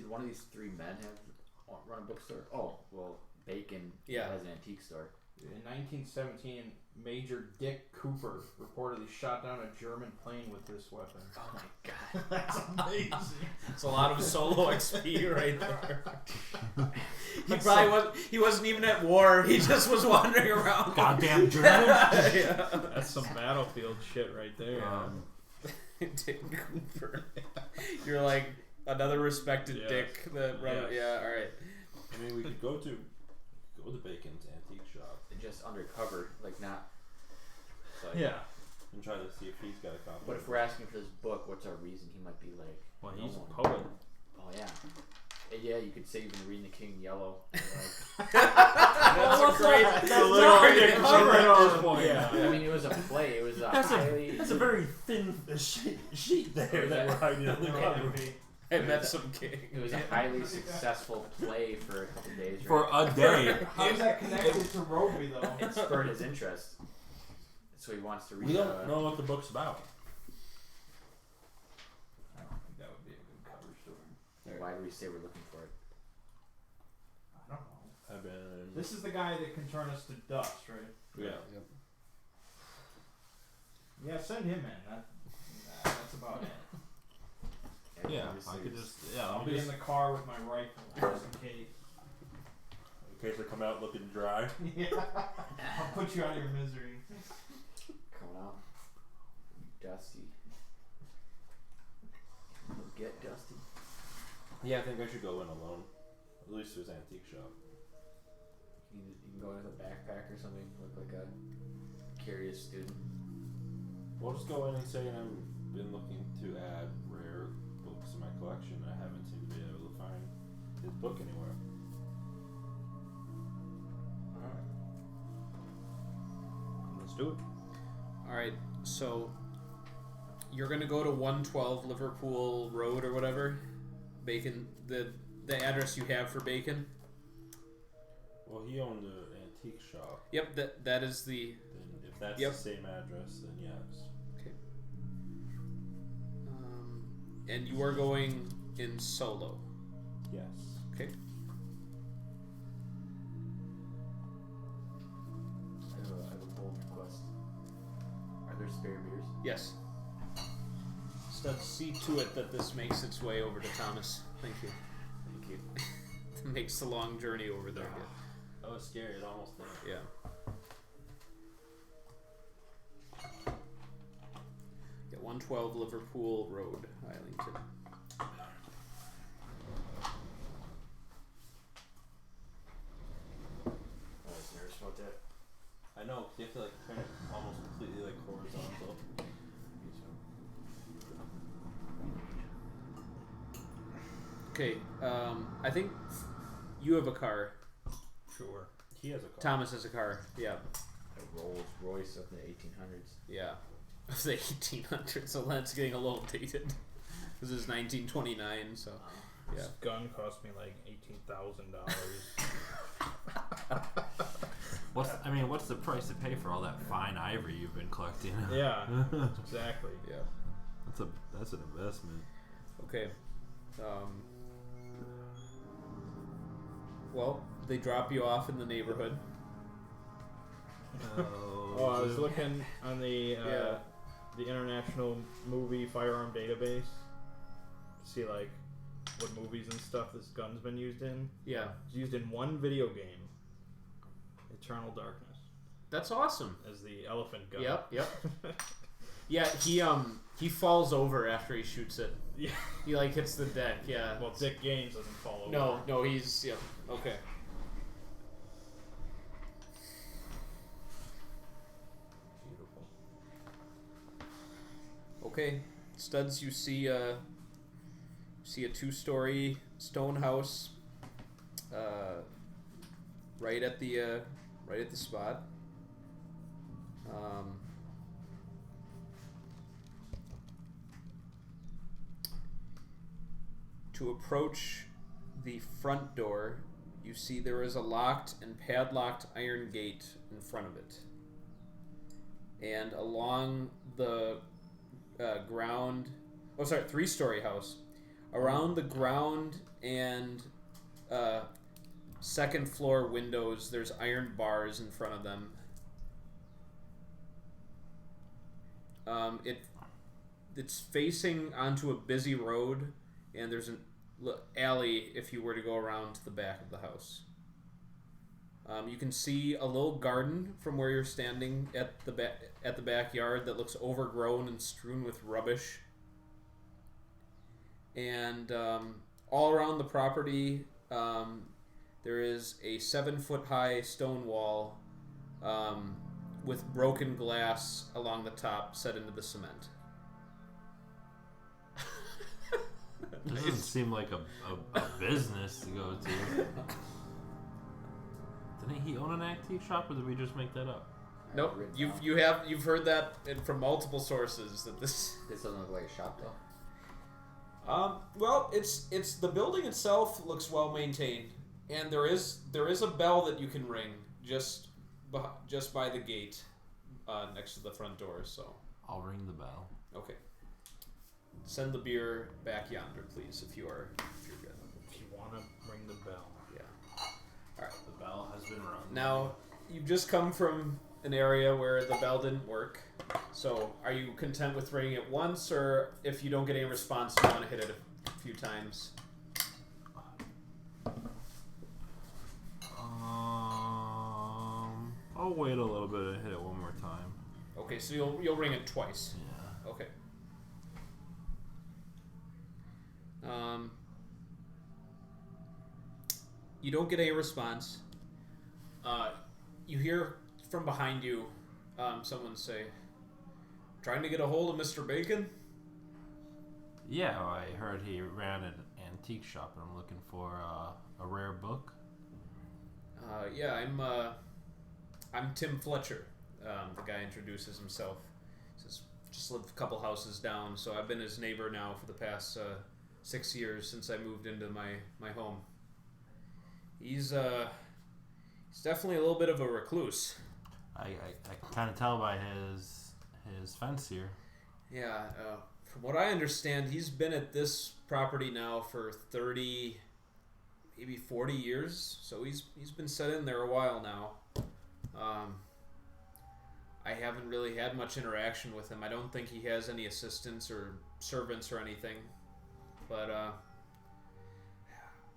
one of these three men have run a bookstore? Oh, well, Bacon Yeah. has an antique store. In 1917, Major Dick Cooper reportedly shot down a German plane with this weapon. Oh my god. That's amazing. It's a lot of solo XP right there. He probably wasn't even at war. He just was wandering around. Goddamn Germans! Yeah. That's some battlefield shit right there. Dick Cooper. You're like another respected Yes. dick that Yes. yeah, alright. I mean, we could go to Bacon's antique shop Just undercover, like not. Like, Yeah. and try to see if he's got a copy. But if we're asking for this book, what's our reason? He might be like. Well, no he's a one. poet. Oh yeah. Yeah, you could say you've been reading The King in Yellow. And like, That's a great. That's a not great a cover cover. at this point. Yeah. I mean, it was a play. It was a highly. That's a very thin sheet there that we're hiding on the cover. I met some king. It was a highly successful play for a couple days. Right? For a day. How's that connected to Roby, though? It spurred his interest, so he wants to read. We don't know what the book's about. I don't think that would be a good cover story. Why do we say we're looking for it? I don't know. I've been. This is the guy that can turn us to dust, right? Yeah. Yeah, send him in. That's about it. Yeah, obviously I could it's- just. Yeah, I'll let be me in just. the car with my rifle, just in case. In case I come out looking dry. Yeah. I'll put you out of your misery. Coming out, Dusty. Get Dusty. Yeah, I think I should go in alone. At least to his antique shop. You can go in with a backpack or something. Look like a curious student. We'll just go in and say I've been looking to add rare books in my collection. I haven't seemed to be able to find his book anywhere. Alright. Let's do it. Alright, so you're gonna go to 112 Liverpool Road or whatever. Bacon, the address you have for Bacon. Well, he owned an antique shop. Yep, that is the. Then if that's Yep. the same address, then yes. And you are going in solo. Yes. Okay. I have a bold request. Are there spare beers? Yes. Just see to it that this makes its way over to Thomas. Thank you. Thank you. Makes the long journey over there. That was scary. It almost did. Yeah. Yeah, 112 Liverpool Road, Islington. I was nervous about that. I know. 'Cause you have to like turn it almost completely like horizontal. Okay, I think you have a car. Sure. He has a car. Thomas has a car. Yeah. A Rolls Royce of the 1800s. Yeah. Of the 1800s, so that's getting a little dated. This is 1929, so yeah. This gun cost me like $18,000. What's the price to pay for all that fine ivory you've been collecting? Yeah, exactly. Yeah. That's an investment. Okay. Well, they drop you off in the neighborhood. Oh, I was looking on the International Movie Firearm Database to see like what movies and stuff this gun's been used in. Yeah. It's used in one video game, Eternal Darkness, That's awesome. as the elephant gun. Yep. Yeah, he falls over after he shoots it. Yeah. He like hits the deck. Yeah. Well, Dick Gaines doesn't fall over. No, he's okay. Beautiful. Okay, Studs, you see a 2-story stone house, right at the spot. To approach the front door, you see there is a locked and padlocked iron gate in front of it. And along the ground, 3-story house. Around the ground and second floor windows, there's iron bars in front of them. It's facing onto a busy road, and there's an alley if you were to go around to the back of the house. You can see a little garden from where you're standing at the backyard that looks overgrown and strewn with rubbish. And all around the property, there is a 7-foot-high stone wall with broken glass along the top set into the cement. Doesn't seem like a business to go to. Didn't he own an antique shop, or did we just make that up? Nope, you've heard that from multiple sources that this. This doesn't look like a shop though. Well, it's the building itself looks well maintained, and there is a bell that you can ring just by the gate, next to the front door. So I'll ring the bell. okay. Send the beer back yonder, please, if you're good. If you want to ring the bell. Yeah. All right. The bell has been rung. Now, you've just come from an area where the bell didn't work. So, are you content with ringing it once, or if you don't get any response, you want to hit it a few times? I'll wait a little bit and hit it one more time. Okay, so you'll ring it twice. Yeah. Okay. You don't get any response. You hear from behind you someone say, "Trying to get a hold of Mr. Bacon?" Yeah, I heard he ran an antique shop, and I'm looking for a rare book. Yeah, I'm Tim Fletcher. The guy introduces himself. Says, just live a couple houses down, so I've been his neighbor now for the past 6 years since I moved into my home. He's definitely a little bit of a recluse. I can kind of tell by his fence here. Yeah, from what I understand, he's been at this property now for 30, maybe 40 years. So he's been set in there a while now. I haven't really had much interaction with him. I don't think he has any assistants or servants or anything. But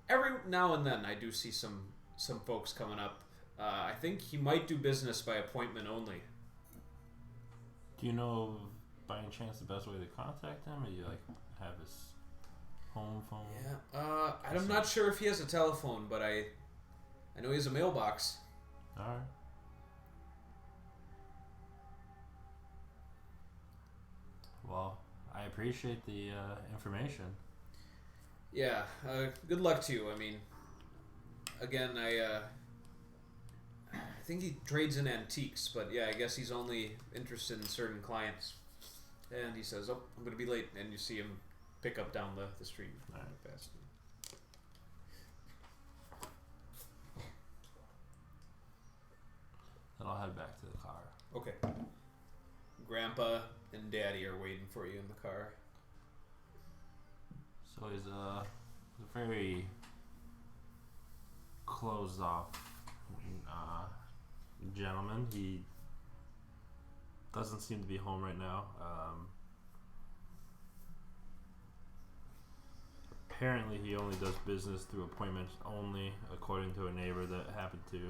every now and then I do see some folks coming up. I think he might do business by appointment only. Do you know, by any chance, the best way to contact him? Or do you have his home phone? Yeah, I'm not sure if he has a telephone, but I know he has a mailbox. All right. Well, I appreciate the information. Yeah, good luck to you. I mean, again, I think he trades in antiques, but yeah, I guess he's only interested in certain clients. And he says, "Oh, I'm going to be late," and you see him pick up down the street. All right. Past. Then I'll head back to the car. Okay. Grandpa and Daddy are waiting for you in the car. So he's a very closed off gentleman. He doesn't seem to be home right now. Apparently he only does business through appointments only, according to a neighbor that happened to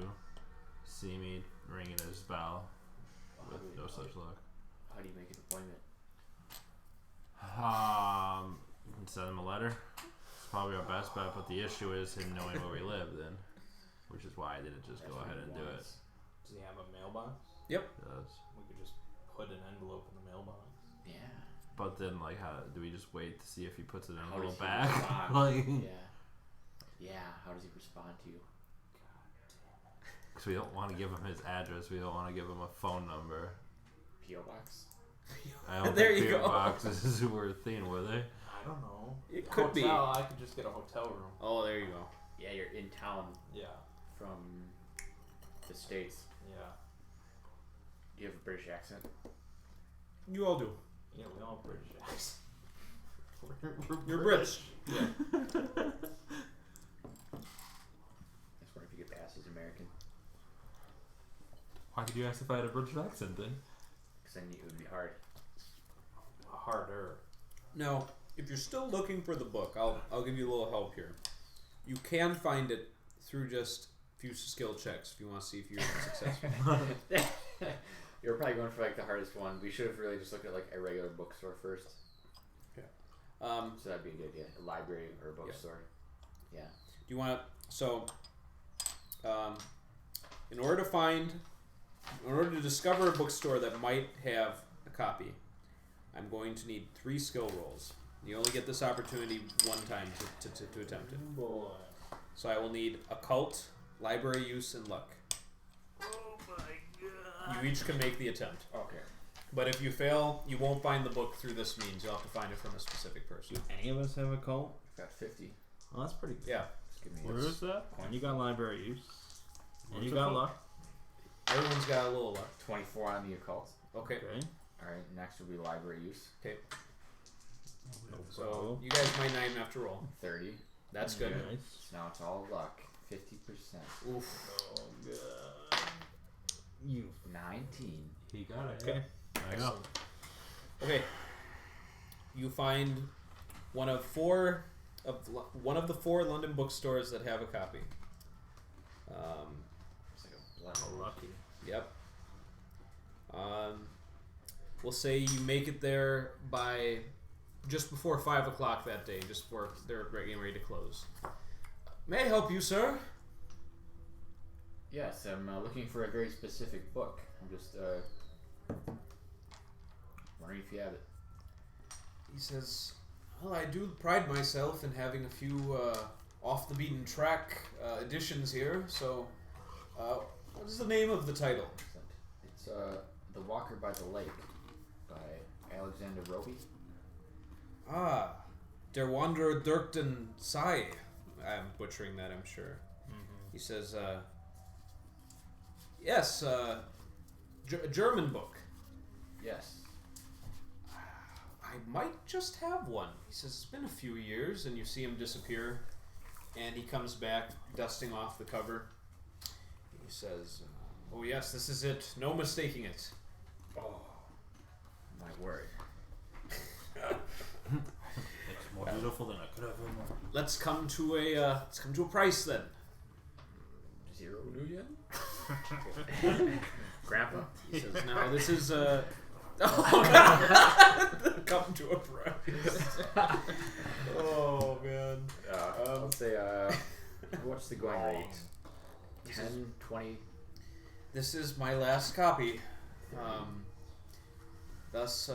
see me ringing his bell with no such luck. How do you make an appointment? You can send him a letter. It's probably our best bet, but the issue is him knowing where we live then, which is why I didn't just go ahead and do it. Does he have a mailbox? Yep. Does. We could just put an envelope in the mailbox. Yeah. But then, like, how do we just wait to see if he puts it in a How little does he bag? respond? Like, Yeah. How does he respond to you? because we don't want to give him his address. We don't want to give him a phone number. P.O. box. I don't There think you PO go. boxes were a thing, were they? I don't know. It could be. Hotel, I could just get a hotel room. Oh, there you go. Yeah, you're in town Yeah. from the States. Yeah. Do you have a British accent? You all do. Yeah, we all have British accents. You're British. Yeah. I just wonder if you get passed as American. Why did you ask if I had a British accent then? Because then it would be hard. Harder. Now, if you're still looking for the book, I'll give you a little help here. You can find it through just a few skill checks if you want to see if you're successful. You're probably going for like the hardest one. We should have really just looked at like a regular bookstore first. So that'd be a good idea. A library or a bookstore. Yeah. Do you want to? So, in order to discover a bookstore that might have a copy, I'm going to need 3 skill rolls. You only get this opportunity one time to attempt it. Boy. So I will need occult, library use, and luck. Oh my god. You each can make the attempt. Okay. But if you fail, you won't find the book through this means. You'll have to find it from a specific person. Any of us have a cult? I've got 50. Well, that's pretty good. Yeah. Just give me Where is that? And you got library use. And What's you it got called? luck. Everyone's got a little luck. 24 on the occult. Okay. Okay. Alright, next will be library use. So you guys might not even have to roll. 30. That's good. Nice. So now it's all luck. 50%. Oof. Oh, God. You. 19. He got it. Okay. I know. Okay. You find one of the 4 London bookstores that have a copy. It's like a blood. Oh, lucky. Yep. We'll say you make it there by just before 5 o'clock that day, just before they're getting ready to close. May I help you, sir? Yes, I'm looking for a very specific book. I'm just wondering if you have it. He says, well, I do pride myself in having a few off the beaten track editions here, so what is the name of the title? It's The Walker by the Lake by Alexander Roby. Ah, Der Wanderer Dirkten Sai. I'm butchering that, I'm sure. Mm-hmm. He says, yes, a German book. Yes. I might just have one. He says, it's been a few years, and you see him disappear, and he comes back, dusting off the cover. He says, oh yes, this is it. No mistaking it. Oh, my word. It's more beautiful than I could have imagined. Let's come to a price then. 0 new yen? Grandpa. He says, now this is oh god, come to a price. Oh man. I'll say, what's the going rate? 10, 20. This is my last copy. Thus,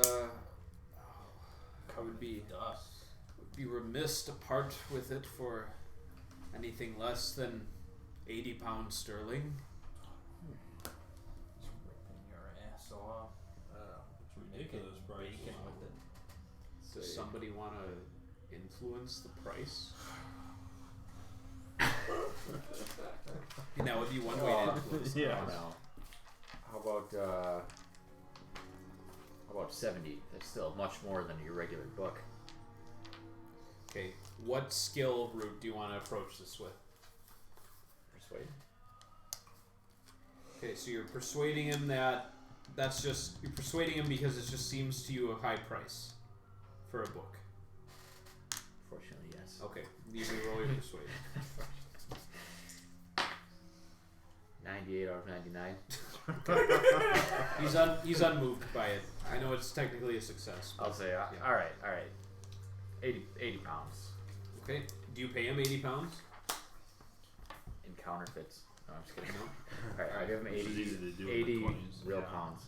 I would be remiss to part with it for anything less than £80 sterling. It's ripping your ass off. It's ridiculous price. Bacon with it. Does somebody want to influence the price? And that would be one way to influence. Yeah. Oh, no. How about 70? That's still much more than your regular book. Okay, what skill route do you want to approach this with? Persuade. Okay, so you're persuading him you're persuading him because it just seems to you a high price for a book. Fortunately, yes. Okay, you can roll your persuade. 98 out of 99. He's unmoved by it. I know it's technically a success. I'll say, yeah. alright. 80 pounds. Okay, do you pay him 80 pounds? In counterfeits. No, I'm just kidding. No? Alright, I'll give him Which is 80, easy to do in the 80 20s. real Yeah. pounds.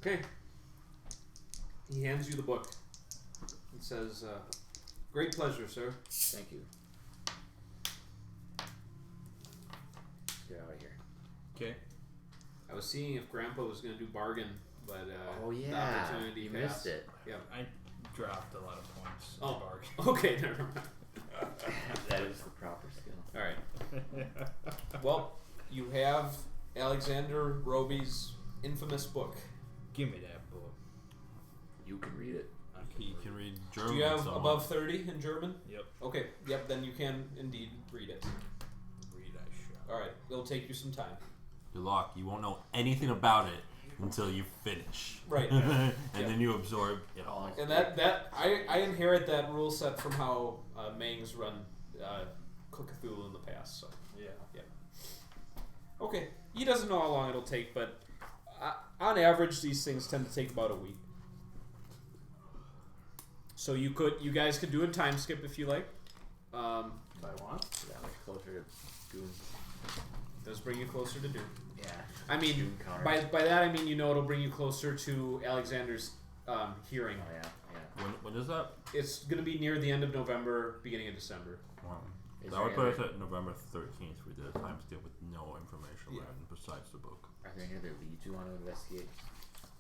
Okay. He hands you the book. It says, great pleasure, sir. Thank you. Get out of here. Okay. I was seeing if Grandpa was going to do bargain, but Oh the yeah, opportunity you passed. missed it. Yeah. I dropped a lot of points. in Oh. bargain. Okay, never mind. That is the proper skill. All right. Well, you have Alexander Roby's infamous book. Give me that book. You can read it. He can read German. Do you have somewhat. above 30 in German? Yep. Okay. Yep. Then you can indeed read it. Read I shall. All right. It'll take you some time. Good luck. You won't know anything about it until you finish. Right. and Yeah. then you absorb it all. And that I inherit that rule set from how Mangs run Cthulhu in the past. So Yeah. okay, he doesn't know how long it'll take, but on average, these things tend to take about a week. So you guys could do a time skip if you like. If I want. That much closer to Doom. Does bring you closer to Doom. Yeah. I mean, Doom counter. by that I mean it'll bring you closer to Alexander's hearing. Oh yeah. When is that? It's gonna be near the end of November, beginning of December. Wow. Is That would there put us any at November 13th. We did a time skip with no information Yeah. learned besides the book. Are there any other leads you want to investigate?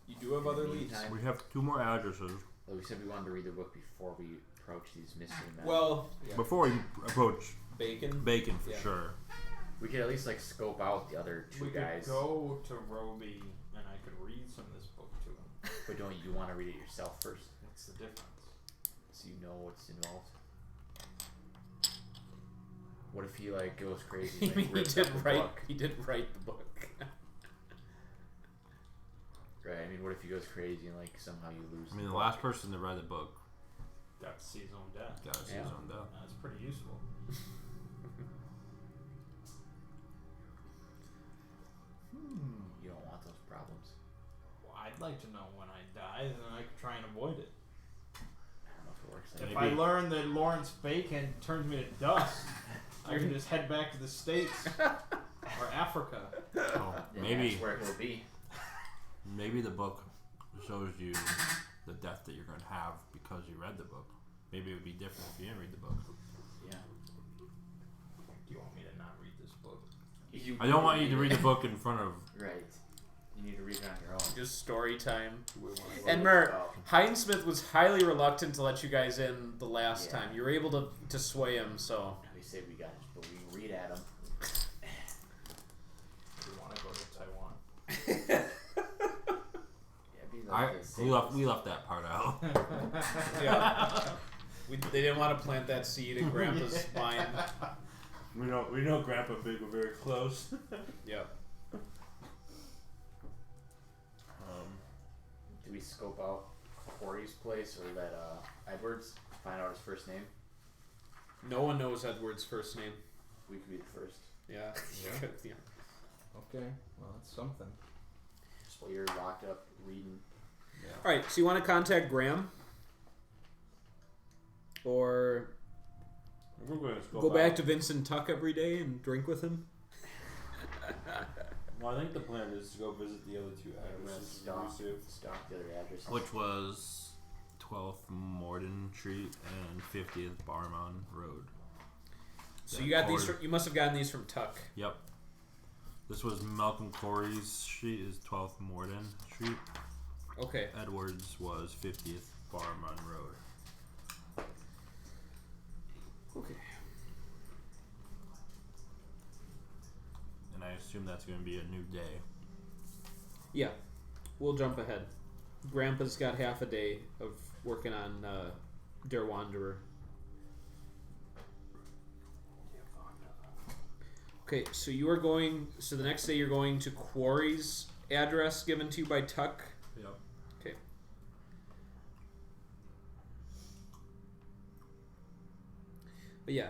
You do have other leads. Meantime- We have 2 more addresses. Well, we said we wanted to read the book before we approach these mystery men. Well, yeah. Before we approach Bacon. Bacon for Yeah. sure. we could at least like scope out the other two We guys. could go to Roby and I could read some of this book to him. But don't you want to read it yourself first, What's the difference? so you know what's involved? What if he like goes crazy? You And, mean like, rips up the book? he did write the book. Right. I mean, what if he goes crazy and like somehow you lose? I mean, the book? last person to read the book Got to see his own death. got his Yeah. own death. That's pretty useful. You don't want those problems. Well, I'd like to know when I die, then I could try and avoid it. I don't know if it works. If Like I learn that Lawrence Bacon turns me to dust, I can just head back to the States or Africa. Oh, then maybe that's where he'll be. maybe the book shows you the death that you're going to have because you read the book. Maybe it would be different if you didn't read the book. Yeah. Do you want me to not read this book? I don't want you to read the book in front of. Right. You need to read it on your own. Just story time. We want to And Hindesmith was highly reluctant to let you guys in the last Yeah. time. You were able to sway him, so We say we got it, but we can read at him. we want to go to Taiwan. Yeah, be like the We left that part out. yeah. They didn't want to plant that seed in Grandpa's mind. We know Grandpa Big were very close. Yeah. Do we scope out Corey's place or that Edwards? Find out his first name. No one knows Edward's first name. We could be the first. Yeah. Yeah. Yeah. Okay, well that's something. Just while you're locked up reading. All right. So you want to contact Graham, or We're going to go back to Vincent Tuck every day and drink with him? Well, I think the plan is to go visit the other 2 We're gonna addresses. stalk the other addresses. Which was 12th Morden Street and 50th Barmon Road. So Yeah, you got Corey. these. You must have gotten these from Tuck. Yep. This was Malcolm Corey's street is 12th Morden Street. Okay. Edwards was 50th Barmon Road. Okay. And I assume that's going to be a new day. Yeah, we'll jump ahead. Grandpa's got half a day of working on Der Wanderer. Okay, so you are going. So the next day you're going to Quarry's address given to you by Tuck. Yep. Okay. But yeah,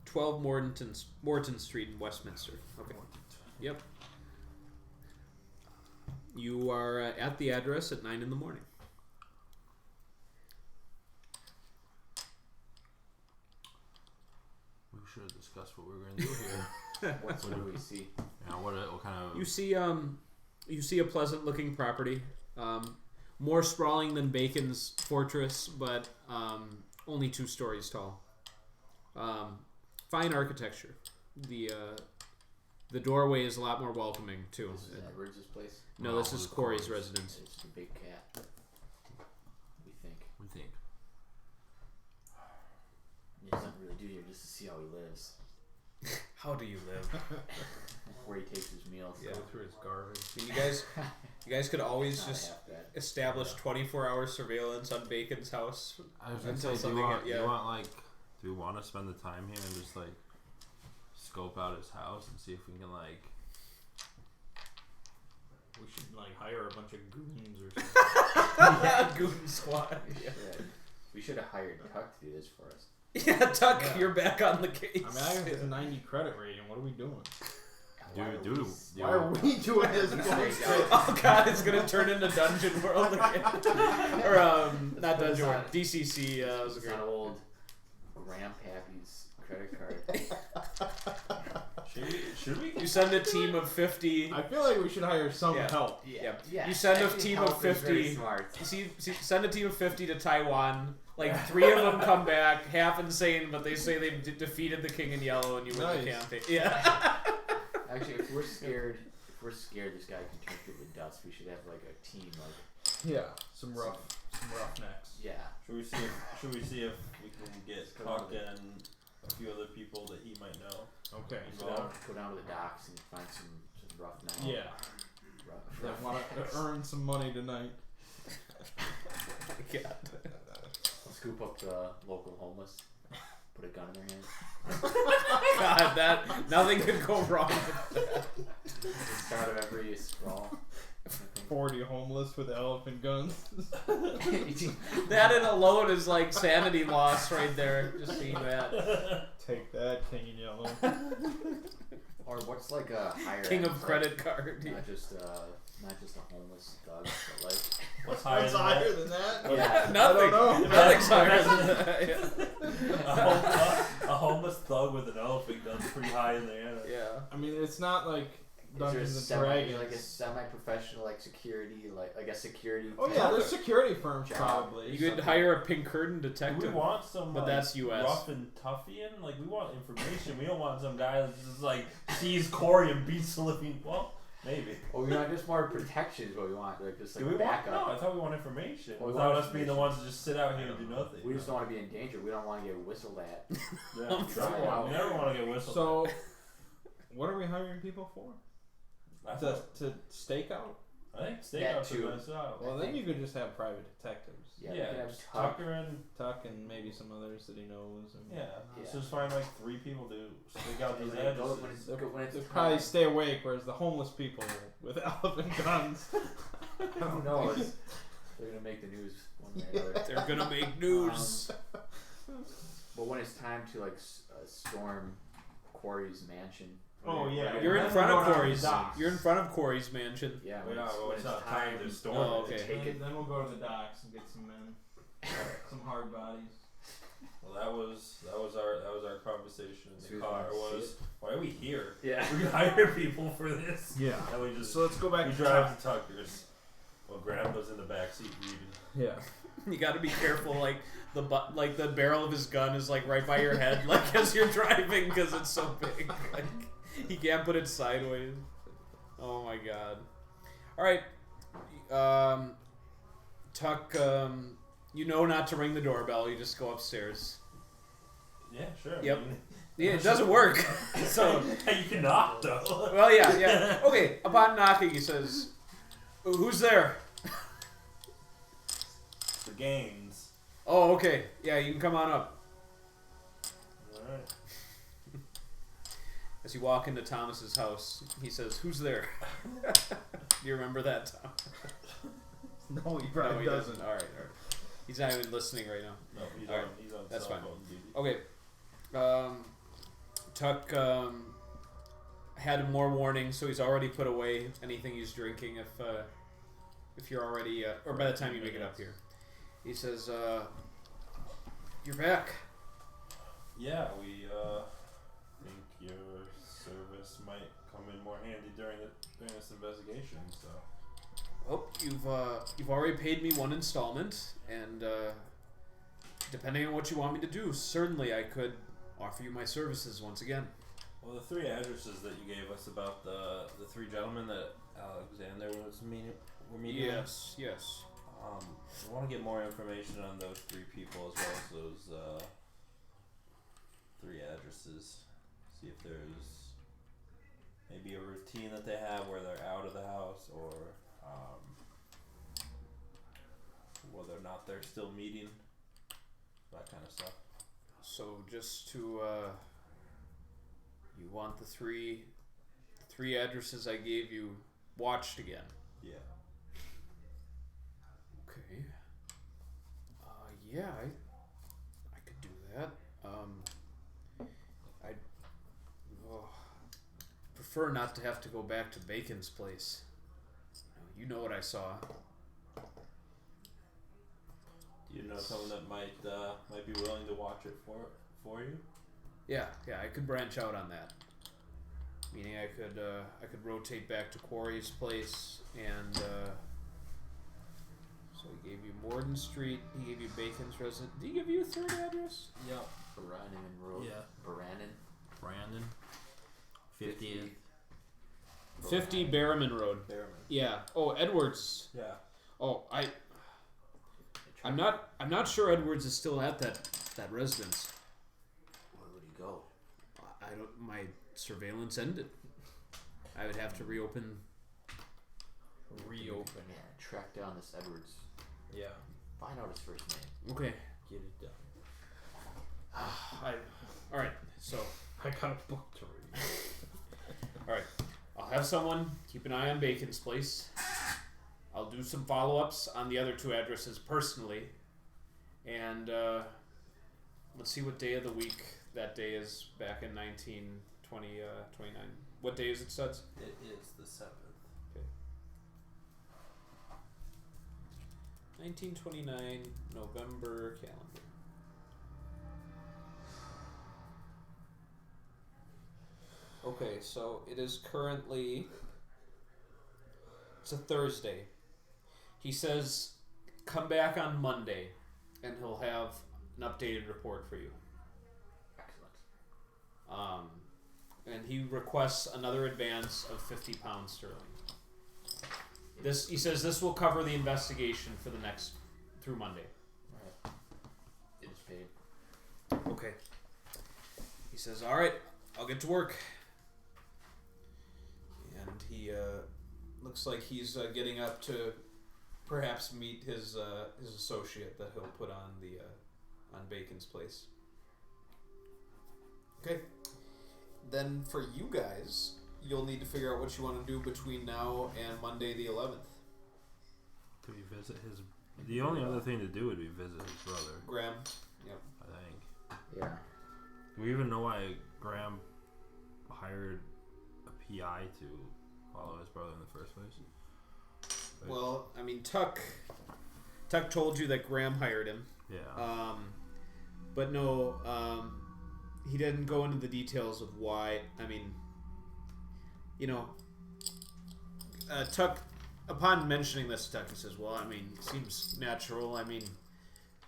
12 Morton Street in Westminster. Okay. Yep. You are at the address at 9 in the morning. We should have discussed what we were going to do here. What do we see? Yeah, what kind of... You see a pleasant looking property. More sprawling than Bacon's fortress, but only 2 stories tall. Fine architecture. The doorway is a lot more welcoming too. This is Edwards' place? No, this is Corey's residence. It's a big cat. We think. He doesn't really do here just to see how he lives. How do you live? Where he takes his meals. Yeah. Go through his garbage. You guys could always Not just half bad. establish 24-hour surveillance on Bacon's house. I was going to Until say, do something we want to spend the time here and just, like, scope out his house and see if we can, like... We should like hire a bunch of goons or something. Goon squad. Yeah. We should have hired Tuck to do this for us. Yeah, Tuck, Yeah. you're back on the case. I mean, I have a 90 credit rating. What are we doing? Why are we doing this? Oh god, it's gonna turn into Dungeon World again. Or not Dungeon World, DCC. Was It's great. not old Grandpappy's credit card. Should we? You send a team of 50. I feel like we should hire some Yeah. help. Yeah. You send a actually team of help is very 50. Smart. Send a team of 50 to Taiwan. Like 3 of them come back, half insane, but they say they've defeated the King in Yellow, and you win the Nice. campaign. Yeah. Actually, if we're scared this guy can turn people to dust, we should have like a team. Like, Yeah, some rough necks. yeah. Should we see if we can get CoC and a few other people that he might know? Okay. Go down to the docks and find some rough night. Yeah. That want to earn some money tonight. God. Scoop up the local homeless. Put a gun in their hands. God, that nothing could go wrong with that. The start of every sprawl. 40 homeless with elephant guns. That in alone is like sanity loss right there. Just seeing that. Take that, King in Yellow. Or what's like a higher King end, of credit card. Yeah. not just a homeless thug, but like What's higher than that? than that? yeah. Nothing. I don't know. Nothing's higher than that. Yeah. A homeless thug with an elephant gun's pretty high in there. Yeah. I mean, it's not like Is there Dungeons and Dragons. like a semi-professional like security, like a security? Oh yeah, there's security firms Job. probably. You could hire a pink curtain Do detective. we want some But like, that's US. rough and toughian? Like we want information. We don't want some guy that just like sees Corey and beats the living. Well, maybe. Well, we want just more protection is what we want, like just like Do we want? backup. No, I thought we want information. Well, we Without want us being the ones to just sit out here and do nothing. We just don't want to be in danger. We don't want to get whistled at. Yeah, Try it out. we never want to get whistled. So, what are we hiring people for? at. To stake out? I think That stakeout too. should mess out. Well, then you could just have private detectives. Yeah, we Yeah, can have just Tuck. Tucker and Tuck and maybe some others that he knows. And yeah. Yeah. So just find like 3 people to stake out And these when it goes- when addresses. it's- when it's They'll time- probably stay awake, whereas the homeless people with elephant guns. Who knows? They're gonna make the news one way or another. They're gonna make news. But when it's time to like storm Quarry's mansion. Oh, yeah. right? You're in Then front we'll of go down Corey's. the docks. You're in front of Corey's mansion. Yeah, We're when not, it's, well, when it's it's not time time to storm Oh, it. okay. to take it. Then we'll go to the docks and get some men, some hard bodies. Well, that was our conversation in So the you car. wanna see Was why are we here? Yeah. We hire people for this. Yeah. And we just So let's go back we to drive to Tucker's. Well, Grandpa's in the backseat reading. Yeah. You got to be careful. Like the barrel of his gun is like right by your head, like as you're driving, because it's so big. Like he can't put it sideways. Oh my god. All right, Tuck. You know not to ring the doorbell. You just go upstairs. Yeah, sure. Yep. I mean, Yeah, it doesn't work. So, you can knock though. well, yeah. Okay, upon knocking, he says, "Who's there?" The gains. Oh, okay. Yeah, you can come on up. Alright. As you walk into Thomas's house, he says, "Who's there?" Do you remember that, Tom? No, he No, probably he doesn't. doesn't. All right. He's not even listening right now. No, he's Alright, he's on that's cell fine. phone duty. Okay. Tuck had more warning, so he's already put away anything he's drinking. If you're already, or by the time you make it up here, he says, "You're back." Yeah, we think your service might come in more handy during this investigation. So. Well, you've already paid me one installment, and depending on what you want me to do, certainly I could offer you my services once again. Well, the 3 addresses that you gave us about the 3 gentlemen that Alexander were meeting. Yes. I want to get more information on those 3 people as well as those 3 addresses. See if there's maybe a routine that they have where they're out of the house, or whether or not they're still meeting. That kind of stuff. So just to, you want the three addresses I gave you watched again? Yeah. Okay. Yeah, I could do that. I'd prefer not to have to go back to Bacon's place. You know what I saw. Do you know someone that might be willing to watch it for you? Yeah, I could branch out on that. Meaning I could rotate back to Quarry's place, and so he gave you Morden Street, he gave you Bacon's residence. Did he give you a 3rd address? Yep. Brannon Road. Yeah. Brandon. 50th. 50 Barrowman Road. Bearman. Yeah. Oh, Edwards. Yeah. Oh, I'm not sure Edwards is still at that residence. Where would he go? I don't. My surveillance ended. I would have to reopen. Yeah, track down this Edwards. Yeah. Find out his first name. Okay. Get it done. All right. So, I got a book to read. all right. I'll have someone keep an eye on Bacon's place. I'll do some follow-ups on the other 2 addresses personally, and let's see what day of the week that day is back in 29. What day is it, Studs? It is the 7th. Okay. 1929 November calendar. Okay, so it is currently. It's a Thursday. He says, come back on Monday, and he'll have an updated report for you. Excellent. And he requests another advance of £50 sterling. This, he says, this will cover the investigation for the next through Monday. Right. It is paid. Okay. He says, all right, I'll get to work. And he looks like he's getting up to perhaps meet his associate that he'll put on the on Bacon's place. Okay. Then for you guys, you'll need to figure out what you want to do between now and Monday the 11th. Do we visit his? The only other thing to do would be visit his brother. Graham. Yep. I think. Yeah. Do we even know why Graham hired a PI to follow his brother in the first place? Like, Well, I mean, Tuck told you that Graham hired him. yeah. But no, he didn't go into the details of why. I mean, you know, Tuck, upon mentioning this to Tuck, he says, well, I mean, it seems natural. I mean,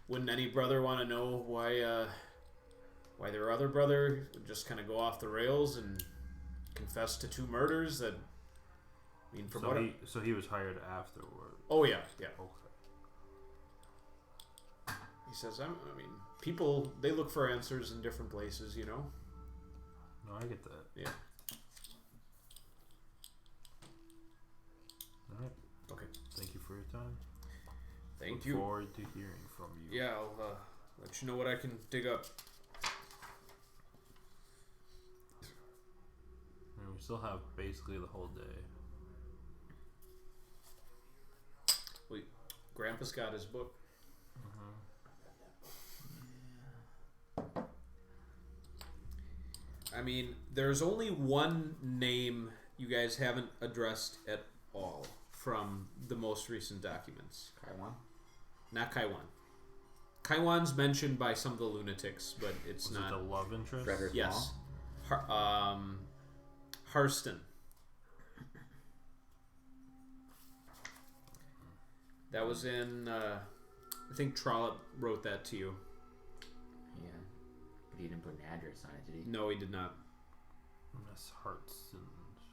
wouldn't any brother want to know why their other brother would just kind of go off the rails and confess to 2 murders that, I mean, from what... So he was hired afterward. Oh, yeah. Okay. He says, I mean, people, they look for answers in different places, you know? No, I get that. Yeah. All right. Okay. Thank you for your time. Thank Look you. forward to hearing from you. Yeah, I'll let you know what I can dig up. And we still have basically the whole day. Wait, Grandpa's got his book. I mean, there's only one name you guys haven't addressed at all from the most recent documents. Taiwan. Not Kaiwan. Kaiwan's mentioned by some of the lunatics, but it's Was not. it the love interest? Frederick Yes. Law. Harston. That was in, I think Trollope wrote that to you. Yeah. But he didn't put an address on it, did he? No, he did not. Miss Hearts and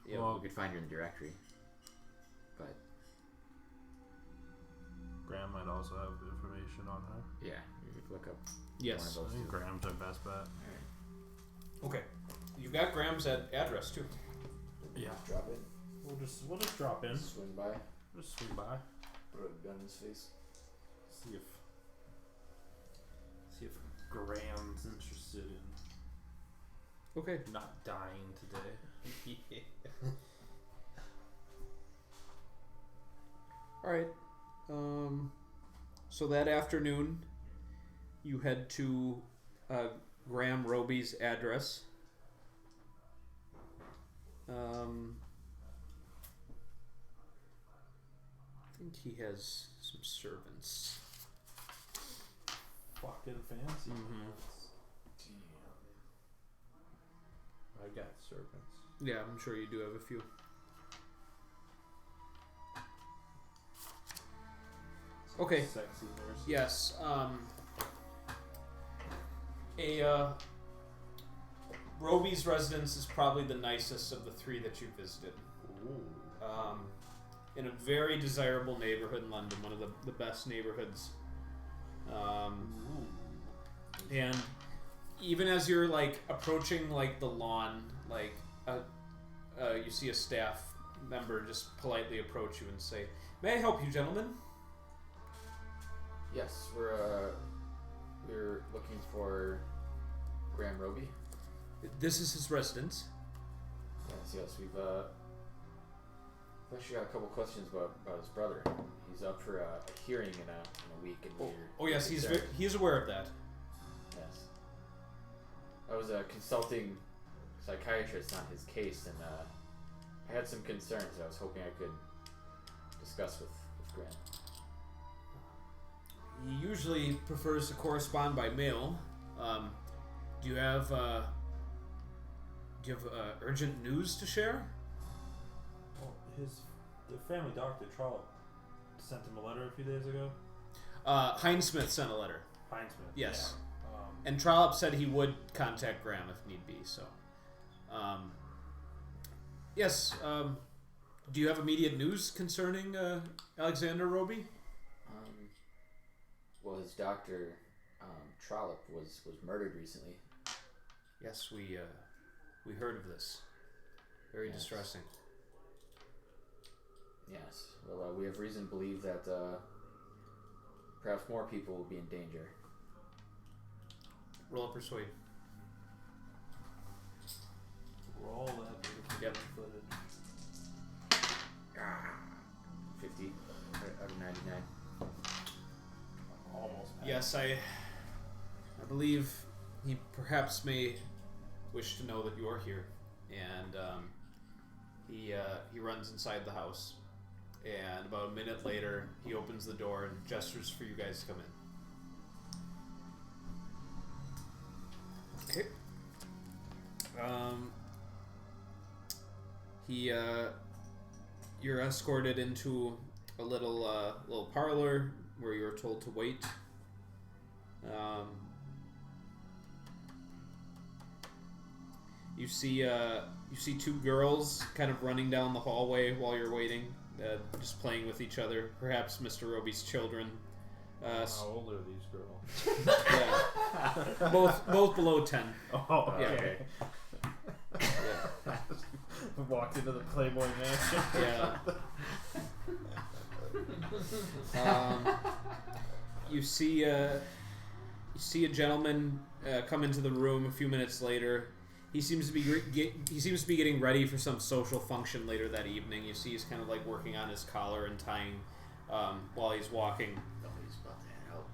Yeah, Well, we could find her in the directory. But, Graham might also have information on her. yeah, you could look up Yes. one I of those think two. Graham's our best bet. Alright. Okay. You got Graham's address, too. Yeah. Drop it. We'll just drop in. Swing by. Just swing by. Throw a gun in his face. See if Graham's interested in Okay. not dying today. Alright. So that afternoon, you head to Graham Roby's address. I think he has some servants. Fucking fancy. Mm-hmm. I got servants. Yeah, I'm sure you do have a few. Okay. Sexy nurse. Yes. Roby's residence is probably the nicest of the three that you visited. Ooh. In a very desirable neighborhood in London, one of the best neighborhoods. And even as you're like approaching like the lawn, like you see a staff member just politely approach you and say, "May I help you, gentlemen?" Yes, we're looking for Graham Roby. This is his residence. Yes, we've actually got a couple questions about his brother. He's up for a hearing in a week, and Oh yes, he's concerned. he's aware of that. Yes. I was a consulting psychiatrist on his case, and I had some concerns that I was hoping I could discuss with Graham. He usually prefers to correspond by mail. Do you have urgent news to share? Well, the family doctor, Trollope, sent him a letter a few days ago. Hinesmith sent a letter. Hinesmith. Yes. Yeah. And Trollope said he would contact Graham if need be. So, yes. Do you have immediate news concerning Alexander Roby? Well, his doctor, Trollope, was murdered recently. Yes, we heard of this. Very Yes. distressing. Yes. Well, we have reason to believe that perhaps more people will be in danger. Roll a persuade. Roll that. Yep. Footed. 50 out of 99. Almost. Yes, I believe he perhaps may wish to know that you are here, and he runs inside the house, and about a minute later he opens the door and gestures for you guys to come in. Okay. You're escorted into a little parlor where you're told to wait. You see two girls kind of running down the hallway while you're waiting, just playing with each other. Perhaps Mr. Roby's children. How old are these girls? Yeah. both below 10. Oh, Yeah. okay. Yeah. Walked into the Playboy Mansion. Yeah. You see a gentleman come into the room a few minutes later. He seems to be getting ready for some social function later that evening. You see he's kind of like working on his collar and tying while he's walking. Oh, he's about to head out.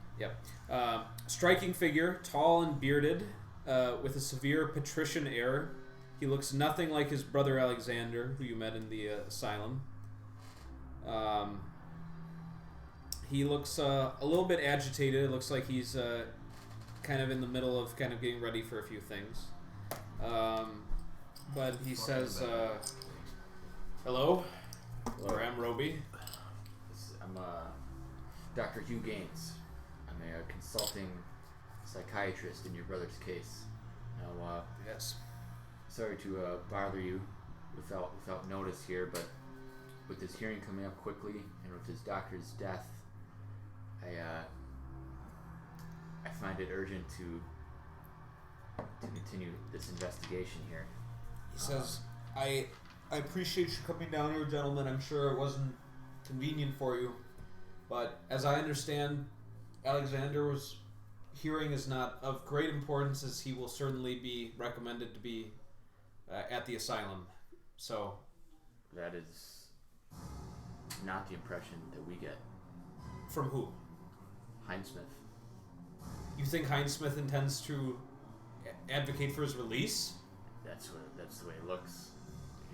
Yep. Striking figure, tall and bearded, with a severe patrician air. He looks nothing like his brother Alexander, who you met in the asylum. He looks a little bit agitated. It looks like he's kind of in the middle of kind of getting ready for a few things. But he says, hello, Graham Roby. I'm Dr. Hugh Gaines. I'm a consulting psychiatrist in your brother's case. Now, Yes. sorry to bother you without notice here, but with this hearing coming up quickly and with his doctor's death, I find it urgent to continue this investigation here. He says, I appreciate you coming down here, gentlemen. I'm sure it wasn't convenient for you, but as I understand, Alexander's hearing is not of great importance, as he will certainly be recommended to be at the asylum. So That is not the impression that we get. from who? Heinzsmith. You think Heinzsmith intends to advocate for his release? That's the way it looks.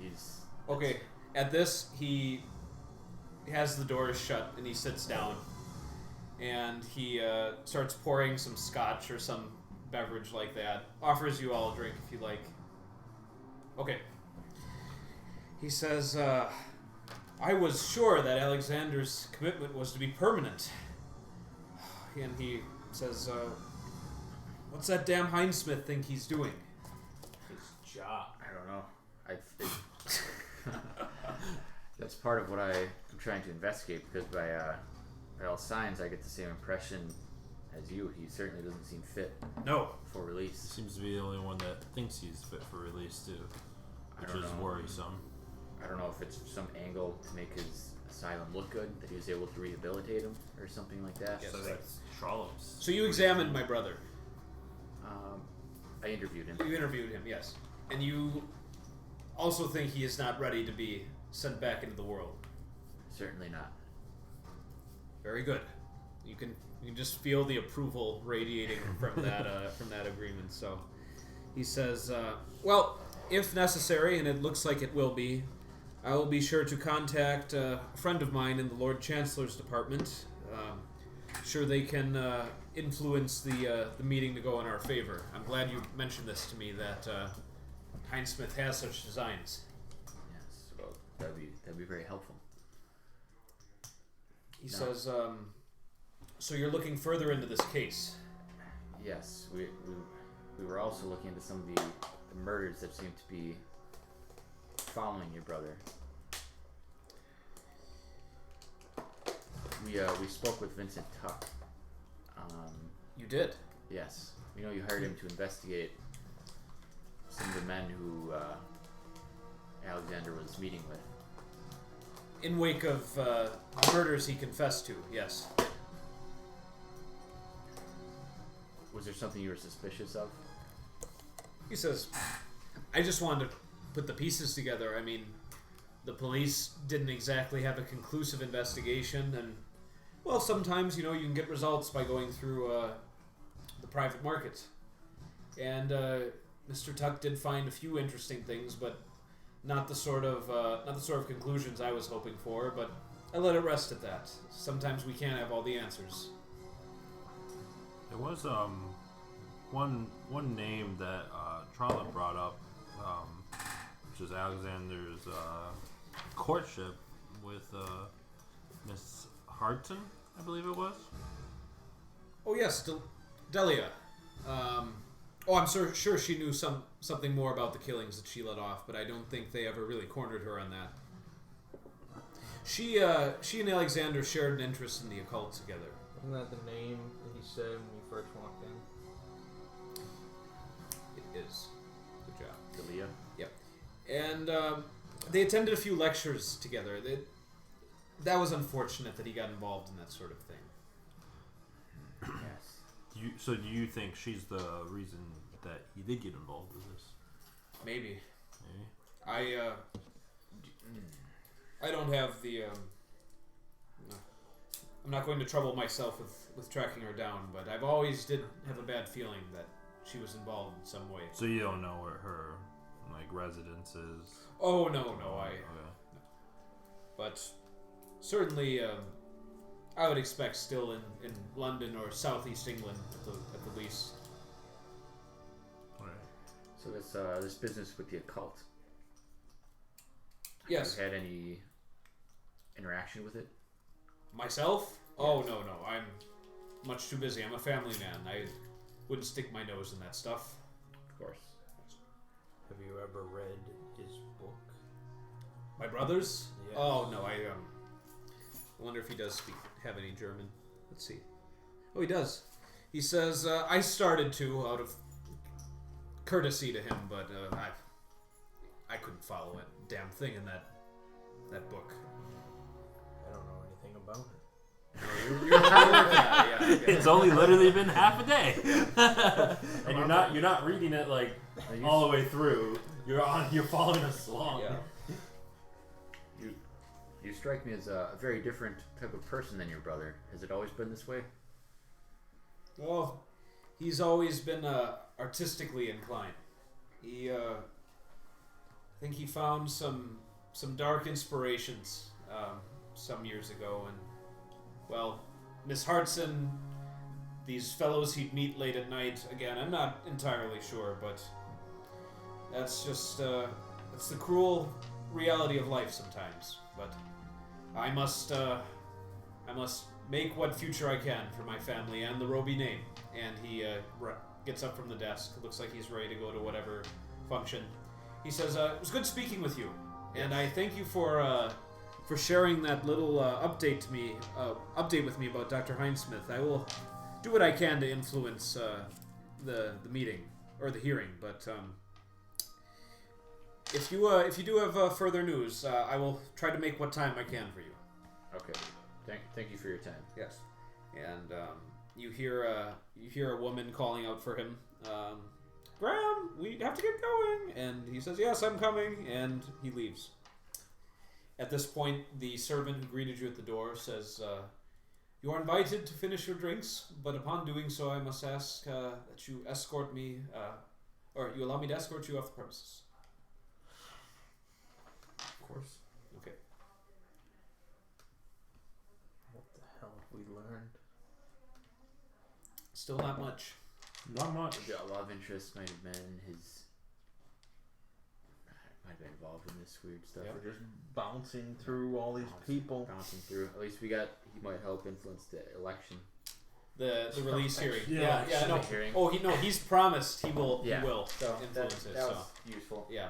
He's Okay, at this, he has the doors shut and he sits down and he starts pouring some scotch or some beverage like that. Offers you all a drink if you like. Okay. He says, I was sure that Alexander's commitment was to be permanent. And he says, what's that damn Heinzsmith think he's doing? His job. I don't know. That's part of what I'm trying to investigate, because by all signs I get the same impression as you. He certainly doesn't seem fit No. for release. Seems to be the only one that thinks he's fit for release too, which don't is know. worrisome. I don't know if it's some angle to make his asylum look good, that he was able to rehabilitate him or something like that. Yes. So that's Trollops. So you examined my brother. I interviewed him. You interviewed him, yes. And you also think he is not ready to be sent back into the world. Certainly not. Very good. You can just feel the approval radiating from that agreement. So he says, well, if necessary, and it looks like it will be, I will be sure to contact a friend of mine in the Lord Chancellor's department. Sure they can influence the meeting to go in our favor. I'm glad you mentioned this to me, that Heinzsmith has such designs. Yes. Well, that'd be very helpful. He No. says, so you're looking further into this case. Yes. We were also looking into some of the murders that seem to be following your brother. We spoke with Vincent Tuck. You did. Yes. We know you hired him to investigate some of the men who Alexander was meeting with. In wake of murders he confessed to, yes. Was there something you were suspicious of? He says, I just wanted to put the pieces together. I mean, the police didn't exactly have a conclusive investigation, and, well, sometimes, you can get results by going through the private market. And Mr. Tuck did find a few interesting things, but not the sort of conclusions I was hoping for, but I let it rest at that. Sometimes we can't have all the answers. There was one name that Trollope brought up, which is Alexander's courtship with Miss Harton, I believe it was. Oh yes, Delia. I'm sure she knew something more about the killings that she let off, but I don't think they ever really cornered her on that. She and Alexander shared an interest in the occult together. Wasn't that the name that he said when you first walked in? It is. Good job. Dalia. And they attended a few lectures together. That was unfortunate that he got involved in that sort of thing. Yes. Do you think she's the reason that he did get involved with this? Maybe. Maybe. I don't have the. No. I'm not going to trouble myself with tracking her down, but I've always did have a bad feeling that she was involved in some way. So you don't know where her residence is? Oh no, Okay. But certainly, I would expect still in London or southeast England at the least. Right. So this business with the occult. Yes. Have you had any interaction with it? Myself? Oh no, I'm much too busy. I'm a family man. I wouldn't stick my nose in that stuff. Of course. Have you ever read his book? My brothers? Yes. Oh no, I wonder if he does have any German. Let's see. Oh, he does. He says I started to out of courtesy to him, but I couldn't follow a damn thing in that book. I don't know anything about it. It's only literally been half a day, and you're not reading it like all the way through. You're following us along. Yeah. You strike me as a very different type of person than your brother. Has it always been this way? Well, he's always been artistically inclined. He, I think he found some dark inspirations some years ago, and well, Miss Hartson, these fellows he'd meet late at night. Again, I'm not entirely sure, but that's just that's the cruel reality of life sometimes. But I must make what future I can for my family and the Roby name. And he gets up from the desk. It looks like he's ready to go to whatever function. He says, "It was good speaking with you, and I thank you for sharing that little update with me about Dr. Hinesmith. I will do what I can to influence the meeting or the hearing. But if you do have further news, I will try to make what time I can for you." Okay. Thank you for your time. Yes. And you hear a woman calling out for him. "Graham, we have to get going." And he says, "Yes, I'm coming," and he leaves. At this point, the servant who greeted you at the door says, "You are invited to finish your drinks, but upon doing so, I must ask that you escort me, or you allow me to escort you off the premises." Of course. Okay. What the hell have we learned? Still not much. Not much. A love interest might have been his. Might have been involved in this weird stuff. Yep. We're just bouncing through all these people. Bouncing through. At least he might help influence the election. The release hearing. Yeah, No. Hearing. Oh, he's promised he will. Yeah. He will So influence it. that So was useful. yeah.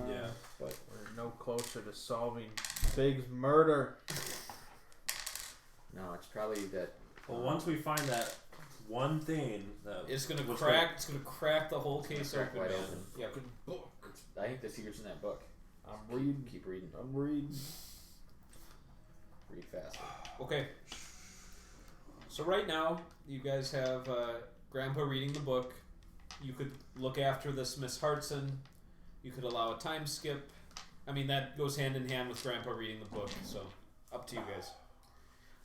Yeah. But We're no closer to solving Big's murder. no, it's probably that. Well, once we find that one thing that It's gonna was crack. It's gonna crack the whole case Crack open, wide man. open. Yeah. I think the secret's in that book. I'm reading. Keep reading. I'm reading. Read fast. Okay. So right now, you guys have Grandpa reading the book. You could look after this Miss Hartson. You could allow a time skip. I mean, that goes hand in hand with Grandpa reading the book. So, up to you guys.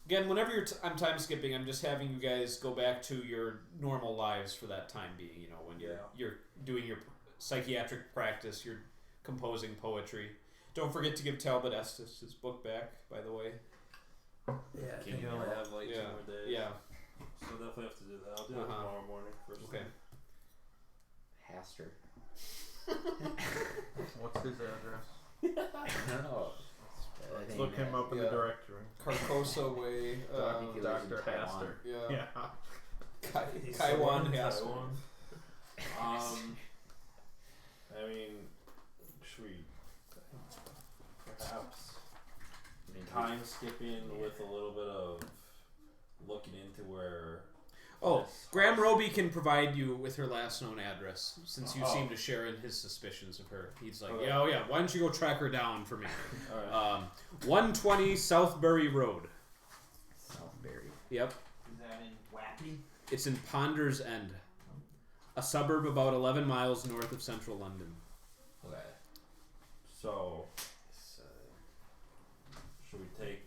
Again, whenever I'm time skipping, I'm just having you guys go back to your normal lives for that time being. You know, when you're doing your psychiatric practice, you're composing poetry. Don't forget to give Talbot Estes his book back, by the way. Yeah, I think I only have like 2 more days. Yeah. So definitely have to do that. I'll do it tomorrow morning first. Okay. Haster. What's his address? I don't know. Let's look him up in the directory. Carcosa Way. I think he lives in Dr. Taiwan. Haster. Yeah. He's Kaiwan from Haster. Taiwan. I mean, should we perhaps time skipping with a little bit of looking into where Oh, Yes. Graham Roby can provide you with her last known address, since you Oh. seem to share in his suspicions of her. He's like, Okay. yeah, oh yeah, why don't you go track her down for me? Alright. 120 Southbury Road. Southbury. Yep. Is that in Wappy? It's in Ponders End, a suburb about 11 miles north of central London. Okay. So, So, should we take...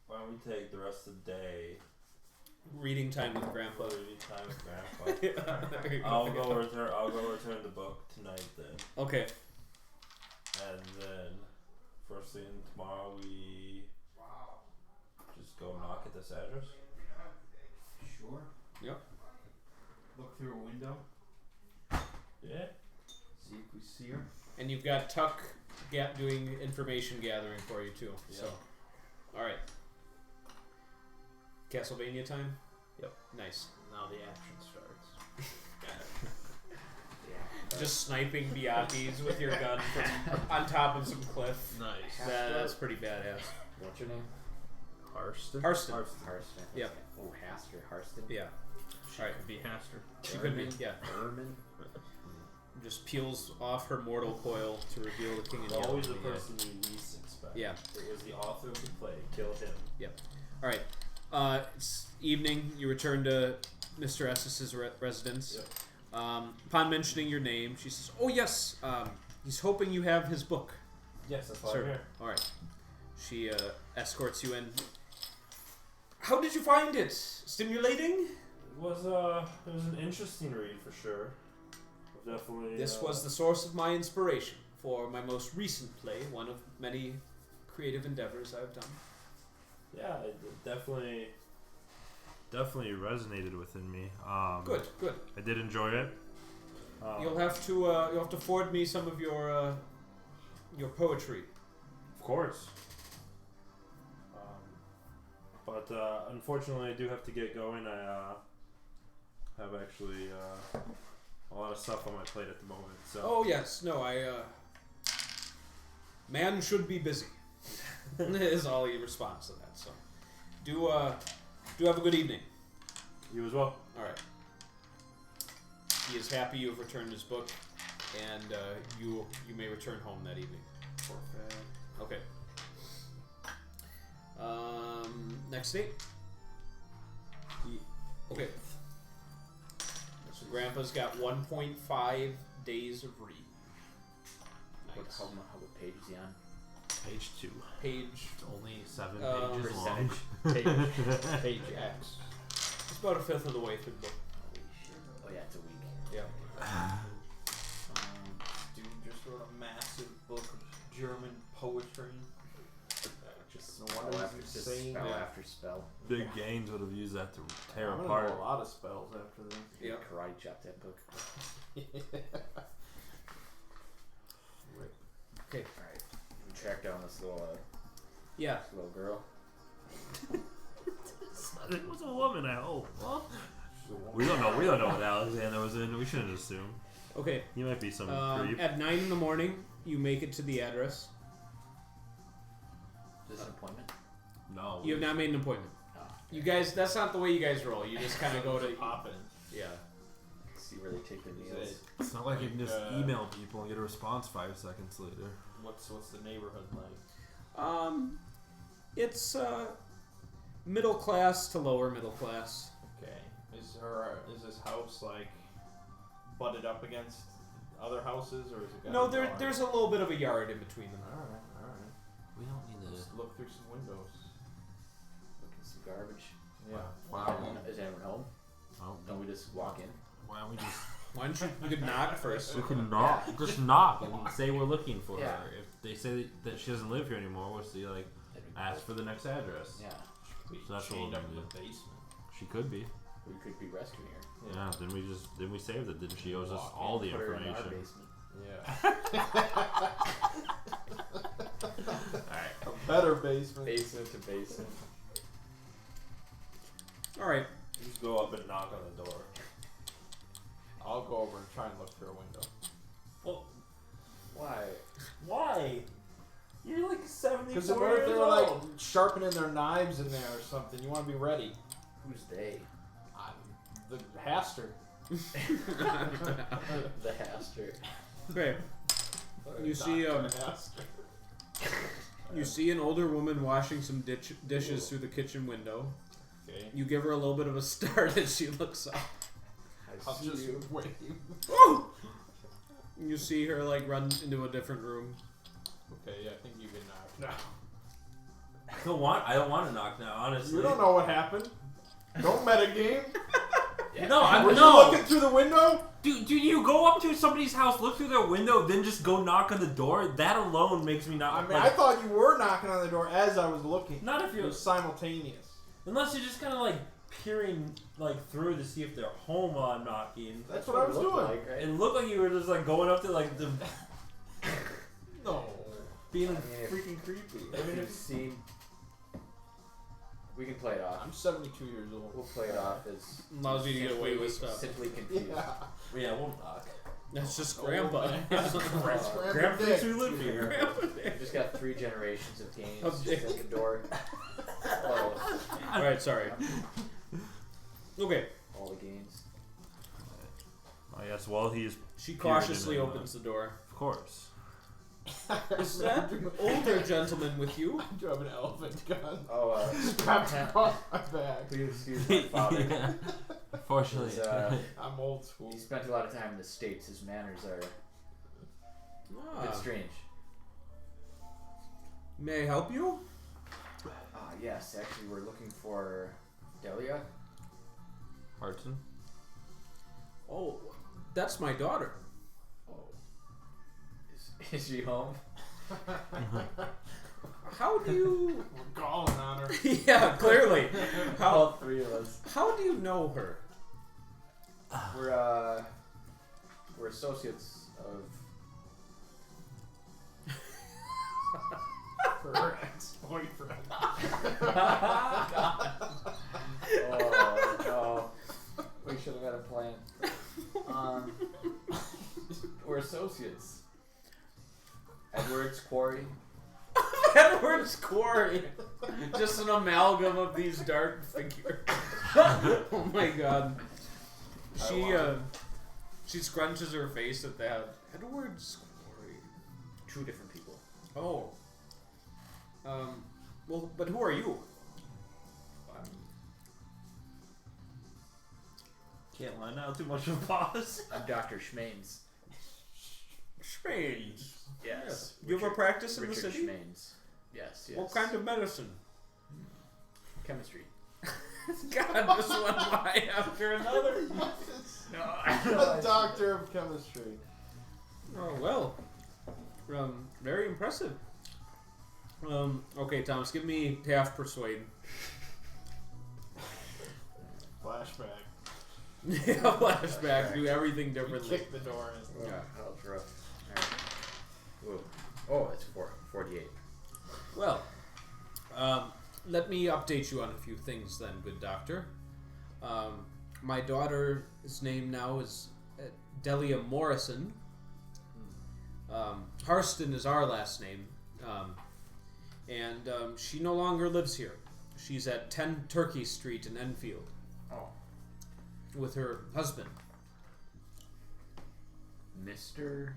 Why don't we take the rest of the day... Reading time with Grandpa. Reading time with Grandpa. There you go. I'll go return the book tonight then. Okay. And then, first thing tomorrow, we just go knock at this address. Sure. Yep. Look through a window. Yeah. See if we see her. And you've got Tuck doing information gathering for you too. Yeah. So, all right. Castlevania time. Yep. Nice. Now the action starts. yeah. Just sniping byakhees with your gun from on top of some cliff. Nice. That's pretty badass. What's your name? Harston. Harston. Harston. Yep. Oh, Haster. Harston. Yeah. She Alright. could be Haster. She could be. Yeah. Ermin. Just peels off her mortal coil to reveal the king in yellow. Always the Yeah. person you least expect. Yeah. It was the author of the play. Kill him. All right. It's evening. You return to Mr. Essex's residence. Yep. Upon mentioning your name, she says, "Oh yes, he's hoping you have his book." Yes, that's why Sir. I'm here. All right. She escorts you in. How did you find it? Stimulating? It was an interesting read for sure. Definitely. This was the source of my inspiration for my most recent play, one of many creative endeavors I've done. Yeah, it definitely resonated within me. Good. I did enjoy it. You'll have to forward me some of your poetry. Of course. But unfortunately, I do have to get going. I have actually a lot of stuff on my plate at the moment. So. Oh yes, no, man should be busy. Is all he responds to that. So, do have a good evening. You as well. All right. He is happy you have returned his book, and you may return home that evening. Okay. Next date. Okay. So Grandpa's got 1.5 days of read. Nice. How page is he on? Page 2. Page. It's only 7 pages pages long. Percentage. Page X. It's about a fifth of the way through the book. Holy shit. Oh yeah, it's a week. Yeah. Dude just wrote a massive book of German poetry. Just No spell wonder after he's just insane. spell Yeah. after spell. Big Gaines would have used that to tear I'm gonna apart. know a lot of spells after this. Yep. Karate chop that book. Okay. Alright. We track down this Yeah. little girl. It was a woman, I hope. Well, we don't know what Alexander was in. We shouldn't assume. Okay. He might be some creep. At 9 in the morning, you make it to the address. Is this an appointment? No. You have not made an appointment. Oh. You guys, that's not the way you guys roll. You just kind of go to. Poppin'. Yeah. See where they take their meals. It's not like you can just Like, email people and get a response 5 seconds later. What's the neighborhood like? It's middle class to lower middle class. Okay. Is this house like butted up against other houses, or is it got No, a yard? there's a little bit of a yard in between them. Alright. We don't need Just look through some windows. Look at some garbage. Yeah. Wow. Is anyone home? Oh, Don't we just walk in? why don't we just... Why don't you could knock first? We can knock. Just knock and say we're looking for Yeah. her. If they say that she doesn't live here anymore, we'll see, like, ask for the next address. Yeah. Be So that's what chained we'll up in do. the basement. She could be. We could be rescuing her. Yeah, then we saved it. Then she owes us Walk in, all the Put her in our information. basement. Yeah. Alright. A better basement. Basement to basement. All right. Just go up and knock on the door. I'll go over and try and look through a window. Why? Why? You're like 74 Because years what if they're like old. sharpening their knives in there or something? You want to be ready. Who's they? The Haster. The Haster. Okay. You see, Haster. you see an older woman washing some dishes through the kitchen window. Okay. You give her a little bit of a start as she looks up. I I'll see just you. wait. You see her like run into a different room. Okay, yeah, I think you can knock now. I don't want to knock now, honestly. You don't know what happened. Don't metagame. Yeah. No, Were no. you looking through the window? Do you go up to somebody's house, look through their window, then just go knock on the door? That alone makes me not. I mean, like, I thought you were knocking on the door as I was looking. not if It you're was simultaneous. unless you're just kind of like peering like through to see if they're home while I'm knocking. That's what I was it looked doing. like, right? It looked like you were just like going up to like the No. being I mean, if- freaking creepy. If you've seen, we can play it off. I'm 72 years old. We'll play it off as Allows you to get away with stuff. simply confused. Yeah. Yeah, we'll knock. That's just Grandpa. Grandpa thinks we live here. We've just got 3 generations of games Of just at the door. Oh, Alright, sorry. Okay. all the games. Oh yes, well he's She Period cautiously in the- opens the door. of course. Is that older gentleman with you? I do have an elephant gun. Oh, Strapped across my back. please excuse my father. Yeah. Fortunately, He's, I'm old school. he spent a lot of time in the States. His manners are a bit Ah, strange. may I help you? Yes, actually, we're looking for Delia. Hartson. Oh, that's my daughter. Oh. Is she home? How do you... We're calling on her. yeah, clearly. All How 3 of us. how do you know her? We're associates of. Her ex-boyfriend. Oh no. We should have had a plan. We're associates. Edward's Quarry. Edward's Quarry. Just an amalgam of these dark figures. Oh my god. She scrunches her face at that. Edward's Quarry. 2 different people. Oh. Well, but who are you? can't line out too much of a boss. I'm Dr. Schmaines. Schmaines. Yes. You ever practice in the Richard city? Schmaines. Yes, yes. What kind of medicine? Chemistry. God, just one lie after another. A doctor of chemistry. Oh well. Very impressive. Okay, Thomas, give me half persuade. Flashback. Yeah, flashback. Do everything You differently. kick the door in. Yeah, that was rough. Alright. Ooh. Oh, it's 48. Well, let me update you on a few things then, good doctor. My daughter's name now is Delia Morrison. Harston is our last name. And she no longer lives here. She's at 10 Turkey Street in Enfield. Oh. With her husband. Mr.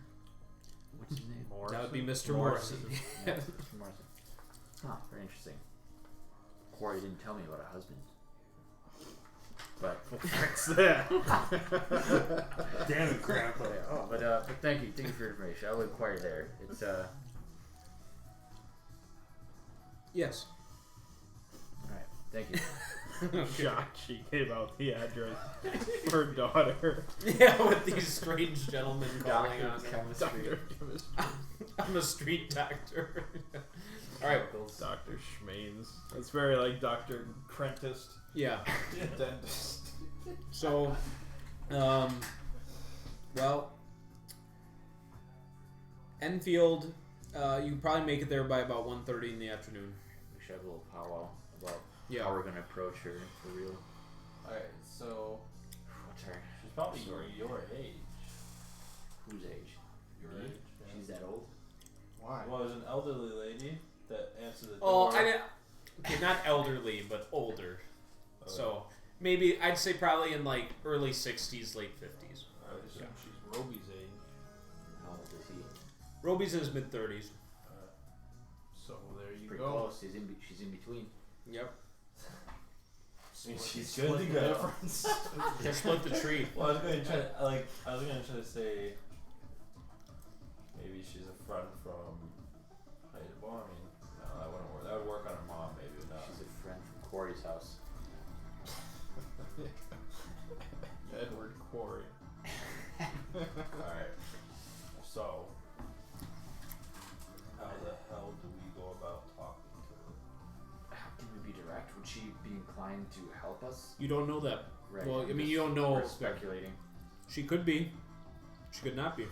What's his name? That would be Mr. Morrison. Yeah, Mr. Morrison. Huh, very interesting. Corey didn't tell me about a husband. But Fix that. Damn it, Grandpa. but thank you for your information. I'll inquire there. It's Yes. alright, thank you. Shocked she gave out the address for her daughter. Yeah, with these strange gentlemen calling Doctor on of her. chemistry. Doctor of chemistry. I'm a street doctor. Alright. Dr. Schmaines. That's very like Dr. Crentist. Yeah. Dentist. So, well, Enfield, you probably make it there by about 1:30 in the afternoon. We should have a little powwow about Yeah. how we're gonna approach her for real. Alright, so What's her? She's probably your age. Whose age? Your Me? age. Yeah. She's that old? Why? Well, there's an elderly lady that answered the Oh, door. I didn't. Okay, not elderly, but older. Oh, So maybe I'd say probably in like early 60s, late 50s. I would assume she's Roby's age. How old is he? Roby's in his mid 30s. So there you Pretty go. close. She's in between. Yep. I mean, she's Split good to the go. difference. They split the tree. Well, I was going to try to say maybe she's a friend from. Well, I mean, no, that wouldn't work. That would work on her mom, maybe. No. She's a friend from Corey's house. Edward Quarry. Alright. So, how the hell do we go about talking to her? How can we be direct? Would she be inclined to help us? You don't know that. Right. Well, I'm I mean, just- you don't know. We're speculating. She could be. She could not be.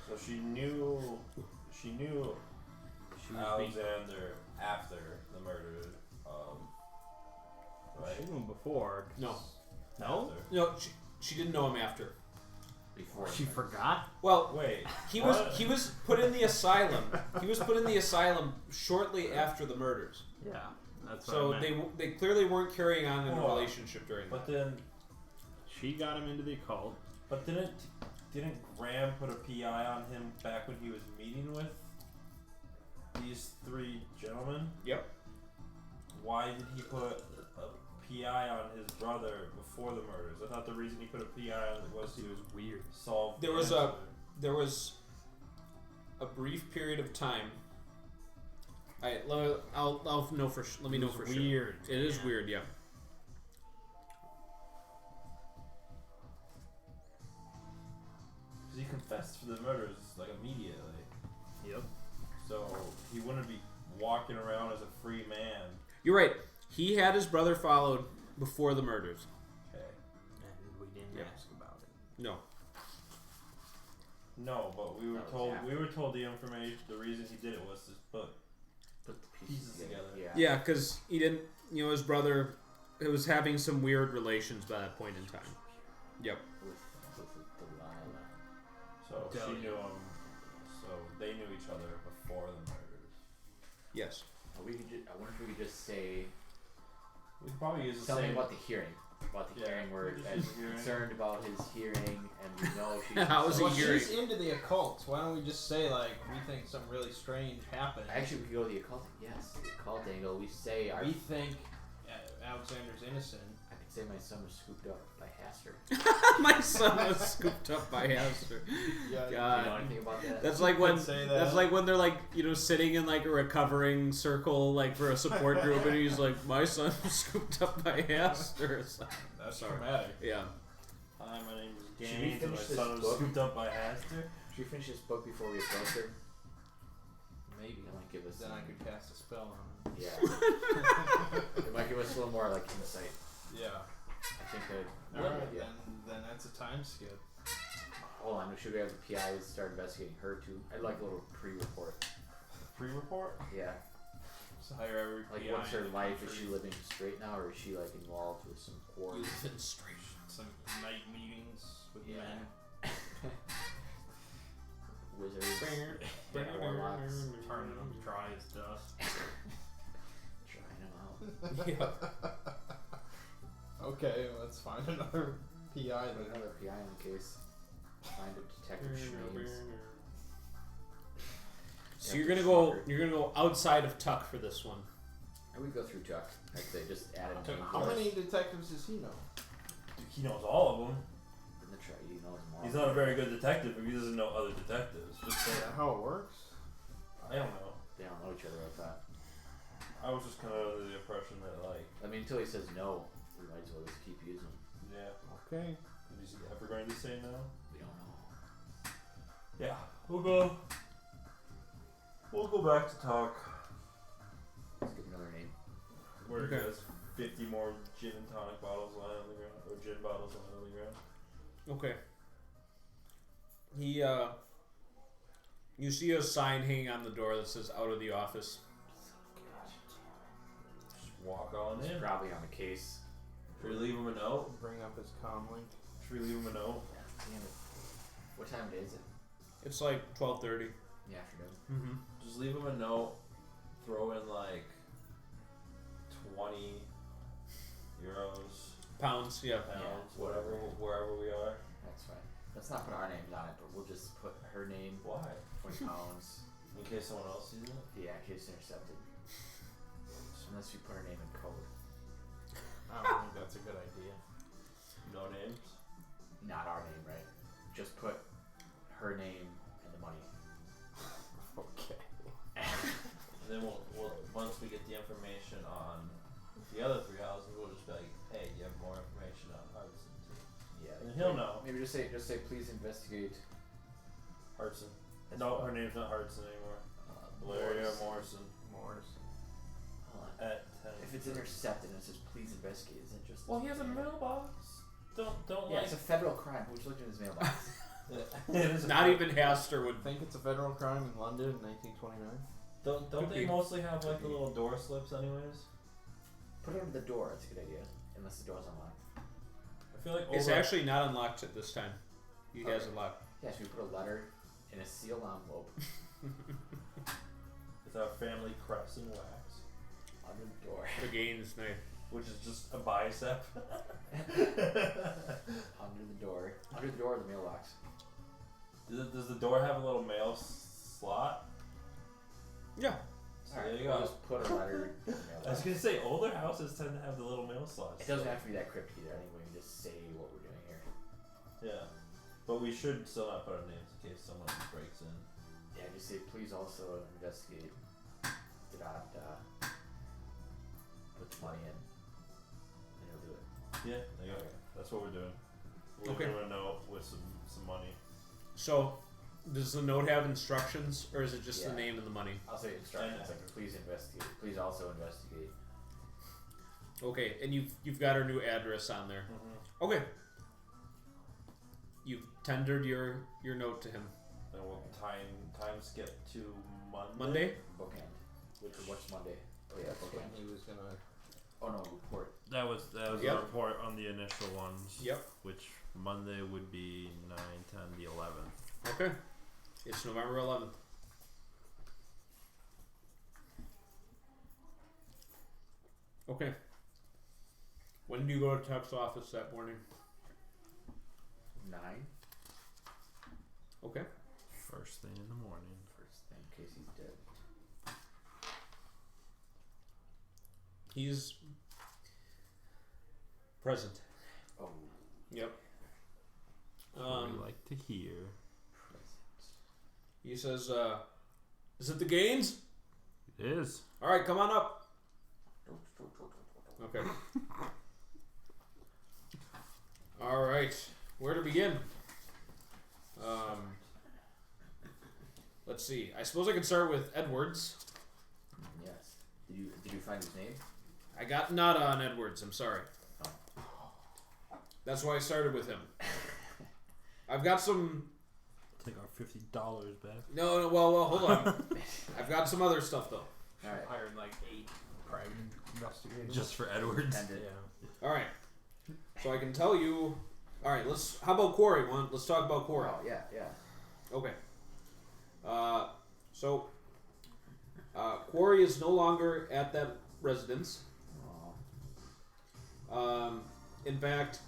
So she knew Alexander after the murder, right? She knew him before. No. No? After. No, she didn't know him after. Before She forgot? Well, Wait. he what? was put in the asylum. He was put in the asylum shortly after the murders. Yeah. That's So they clearly weren't carrying on in a Well, relationship during But that. then, She got him into the occult. but didn't Graham put a PI on him back when he was meeting with these three gentlemen? Yep. Why did he put a PI on his brother before the murders? I thought the reason he put a PI on it was to weird. solve. There the was answer. There was a brief period of time. I'll know for let me know for sure. Weird. It is weird, yeah. Because he confessed for the murders like immediately. Yep. So he wouldn't be walking around as a free man. You're right. He had his brother followed before the murders. Okay. And we didn't Yep. ask about it. No. No, but we were That was told after. the information. The reason he did it was to put. Put the Pieces together. Yeah. Yeah, because he didn't. His brother was having some weird relations by that point in time. Yep. With Delilah. So she Delia. knew him. So they knew each other before the murders. Yes. I wonder if we could just say We could probably use the something same. about the hearing. About the Yeah, hearing where just Ed's use the hearing. concerned about his hearing and we know she's How is he Well, hearing? she's into the occult. Why don't we just say, like, we think something really strange happened? Actually we could go the occult. Yes, the occult angle. We say our we think Alexander's innocent. I could say my son was scooped up by Haster. My son was scooped up by Haster. Yeah. Do you God. know anything about that? That's like when say that's that. like when they're like sitting in like a recovering circle like for a support group and he's like my son was scooped up by Haster. It's like, That's sorry. traumatic. Yeah. Hi, my name is Should we Gaines, and my finish this son was book? scooped up by Haster. Should we finish this book before we approach her? Maybe it might give us. Then I could cast a spell on him. Yeah. It might give us a little more like insight. Yeah. I think that. Alright, Yeah. then that's a time skip. Hold on. Should we have the PIs start investigating her too? I'd like a little pre-report. Pre-report? Yeah. So hire every Like, PI what's her in the life? Is country. she living straight now, or is she like involved with some quarrels? Some night meetings with Yeah. men. Wizards, Yeah, warlocks, turning them dry as dust. trying them out. Okay, let's find another PI then. Another PI in the case. Find a detective Schmeens. So you're gonna go outside of Tuck for this one. And we go through Chuck. I'd say just add a name. How to us. many detectives does he know? He knows all of them. In the try, he knows more. He's not a very good detective if he doesn't know other detectives. Just Is saying. that how it works? I don't know. They don't know each other, I thought. I was just kind of under the impression that, like, I mean, until he says no, we might as well just keep using him. yeah. Okay. Is he ever going to say no? We don't know. Yeah. We'll go back to talk. Let's give another name. Where Okay. he has 50 more gin and tonic bottles lying on the ground, or gin bottles lying on the ground. Okay. You see a sign hanging on the door that says "Out of the office." Just walk on He's in. probably on the case. Should we leave him a note? Bring up his comm link. Should we leave him a note? Damn it. What time of day is it? It's like 12:30. in the afternoon. Mm-hmm. Just leave him a note. Throw in like 20 euros, Pounds, yeah. pounds, Yeah. whatever, wherever we are. That's fine. Let's not put our names on it, but we'll just put her name, Why? 20 pounds. In case someone else sees it. Yeah, in case intercepted. Unless you put her name in code. I don't think that's a good idea. No names. Not our name, right? Just put her name and the money. Okay. And then we'll once we get the information on the other 3 houses, we'll just be like, hey, you have more information on Hudson too. Yeah. And he'll know. Maybe just say please investigate. Hudson. That's No, fine. her name's not Hudson anymore. Valeria Morrison. Hold on. At 10. If it's intercepted and it says please investigate, isn't it just? Well, he has a mailbox. Don't Yeah, like. it's a federal crime. Who's looking in his mailbox? It is a Not federal- even Haster would. I think it's a federal crime in London in 1929. Don't Could they be. mostly have like the little door slips anyways? Put it under the door. That's a good idea. Unless the door's unlocked. I feel like It's over- actually not unlocked at this time. He has it locked. Yeah, so we put a letter in a sealed envelope It's our family crest and wax, under the door. The gains knife. which is just a bicep. Under the door. Under the door of the mailbox. Does the door have a little mail slot? Yeah. So Alright, there you we'll go. just put a letter in the I was mailbox. gonna say older houses tend to have the little mail slots. It doesn't have to be that cryptic either. I think we can just say what we're doing here. Yeah, but we should still not put our names in case someone breaks in. Yeah, just say please also investigate. Put the money in. And he'll do it. Yeah, there you go. That's what we're doing. We're Okay. doing a note with some money. So, does the note have instructions, or is it just the Yeah. name and the money? I'll say instructions like please investigate. Please also investigate. Okay, and you've got our new address on there. Mm-hmm. Okay. You've tendered your note to him. Then we'll time skip to Monday. Monday? Bookend. What's Monday? Oh yeah, bookend. He was gonna. Oh no, report. That was Yep. the report on the initial ones. Yep. Which Monday would be 9, 10, the 11th. Okay. It's November 11th. Okay. When do you go to Tuck's office that morning? 9. Okay. First thing in the morning. First thing, in case he's dead. He's present. Oh, Yep. What we like to hear. present. He says, is it the Gaines? It is. Alright, come on up. Okay. Alright. Where to begin? Let's see. I suppose I could start with Edwards. Yes. Did you find his name? I got nada on Edwards, I'm sorry. That's why I started with him. I've got some... Take our $50 back. No, well, hold on. I've got some other stuff, though. Alright. Hired like 8 private investigators. Just for Edwards. End it. Yeah. Alright. So I can tell you... Alright, how about Quarry? Let's talk about Quarry. Oh yeah, yeah. Okay. Quarry is no longer at that residence. Oh. In fact,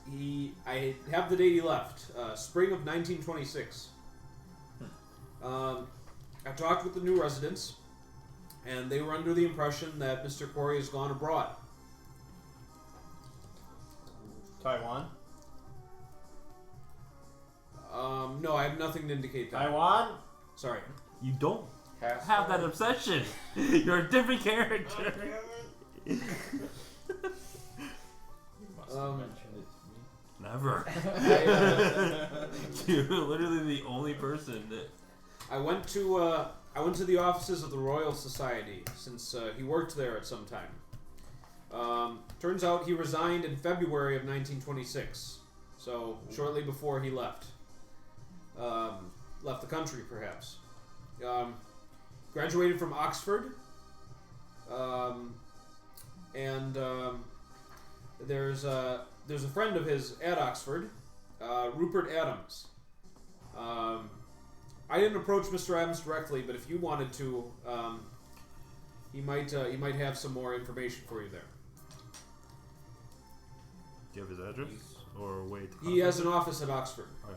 I have the date he left. Spring of 1926. I talked with the new residents, and they were under the impression that Mr. Quarry has gone abroad. Taiwan. No, I have nothing to indicate that. Taiwan. Sorry. You don't Pass have that forward. obsession. You're a different character. You must have Um, mentioned it to me. Never. I, You're literally the only person that. I went to the offices of the Royal Society since he worked there at some time. Turns out he resigned in February of 1926, so shortly before he left the country, perhaps. Graduated from Oxford, and there's a friend of his at Oxford, Rupert Adams. I didn't approach Mr. Adams directly, but if you wanted to, he might have some more information for you there. Do you have his address or a way to? He has an office at Oxford. Okay.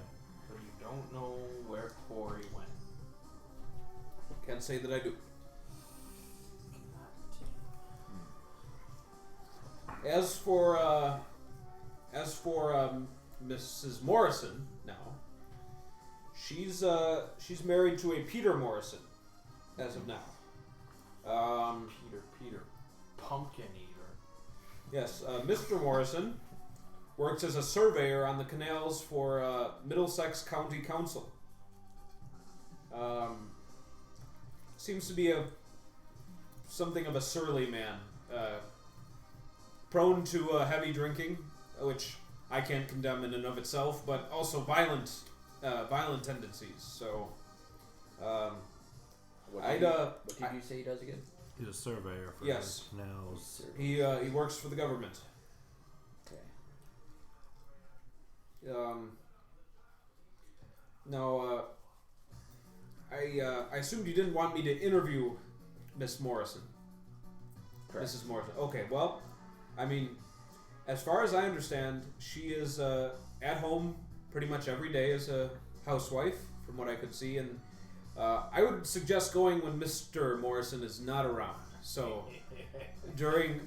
But you don't know where Corey went. Can't say that I do. As for Mrs. Morrison, now she's married to a Peter Morrison, as of now. Peter, pumpkin eater. Yes, Mr. Morrison works as a surveyor on the canals for Middlesex County Council. Seems to be something of a surly man, prone to heavy drinking, which I can't condemn in and of itself, but also violent tendencies. So, What did you say he does again? He's a surveyor for Yes. the canals. he works for the government. Okay. Now, I assumed you didn't want me to interview Miss Morrison. Correct. Mrs. Morrison. Okay, well, I mean, as far as I understand, she is at home pretty much every day as a housewife, from what I could see, and I would suggest going when Mr. Morrison is not around. So during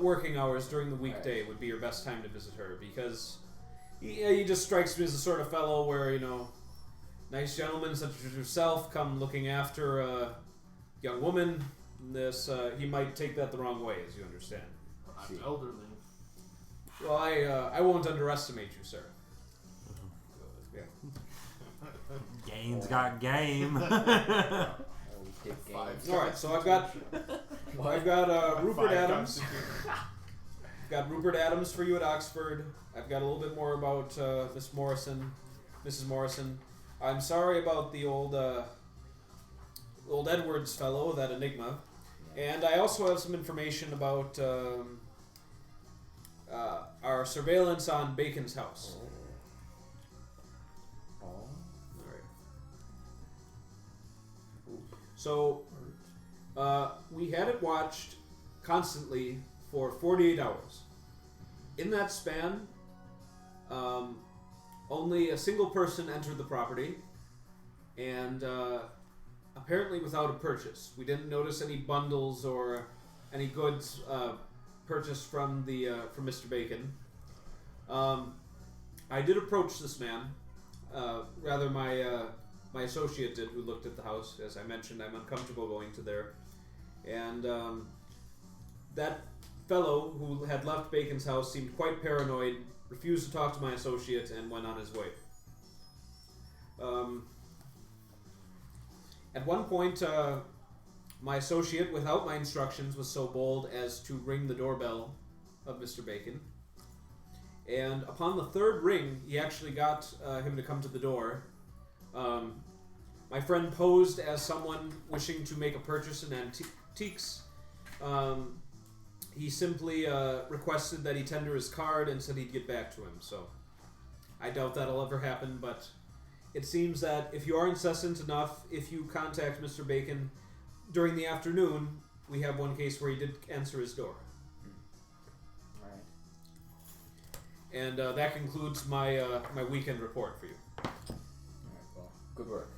working hours during the weekday would be your best time to visit her, because he just strikes me as the sort of fellow where, nice gentlemen such as yourself come looking after a young woman. He might take that the wrong way, as you understand. I'm elderly. Well, I won't underestimate you, sir. Yeah. Game's got game. All right, so I've got Rupert Adams. I've got Rupert Adams for you at Oxford. I've got a little bit more about Mrs. Morrison. I'm sorry about the old Edwards fellow, that enigma, and I also have some information about our surveillance on Bacon's house. All right. So we had it watched constantly for 48 hours. In that span, only a single person entered the property, and apparently without a purchase. We didn't notice any bundles or any goods purchased from Mr. Bacon. I did approach this man. Rather, my associate did, who looked at the house. As I mentioned, I'm uncomfortable going to there. And that fellow who had left Bacon's house seemed quite paranoid, refused to talk to my associate, and went on his way. At one point, my associate, without my instructions, was so bold as to ring the doorbell of Mr. Bacon. And upon the third ring, he actually got him to come to the door. My friend posed as someone wishing to make a purchase in antiques. He simply requested that he tender his card and said he'd get back to him. So I doubt that'll ever happen, but it seems that if you are incessant enough, if you contact Mr. Bacon during the afternoon, we have one case where he did answer his door. Alright. And that concludes my my weekend report for you. Alright, well, good work.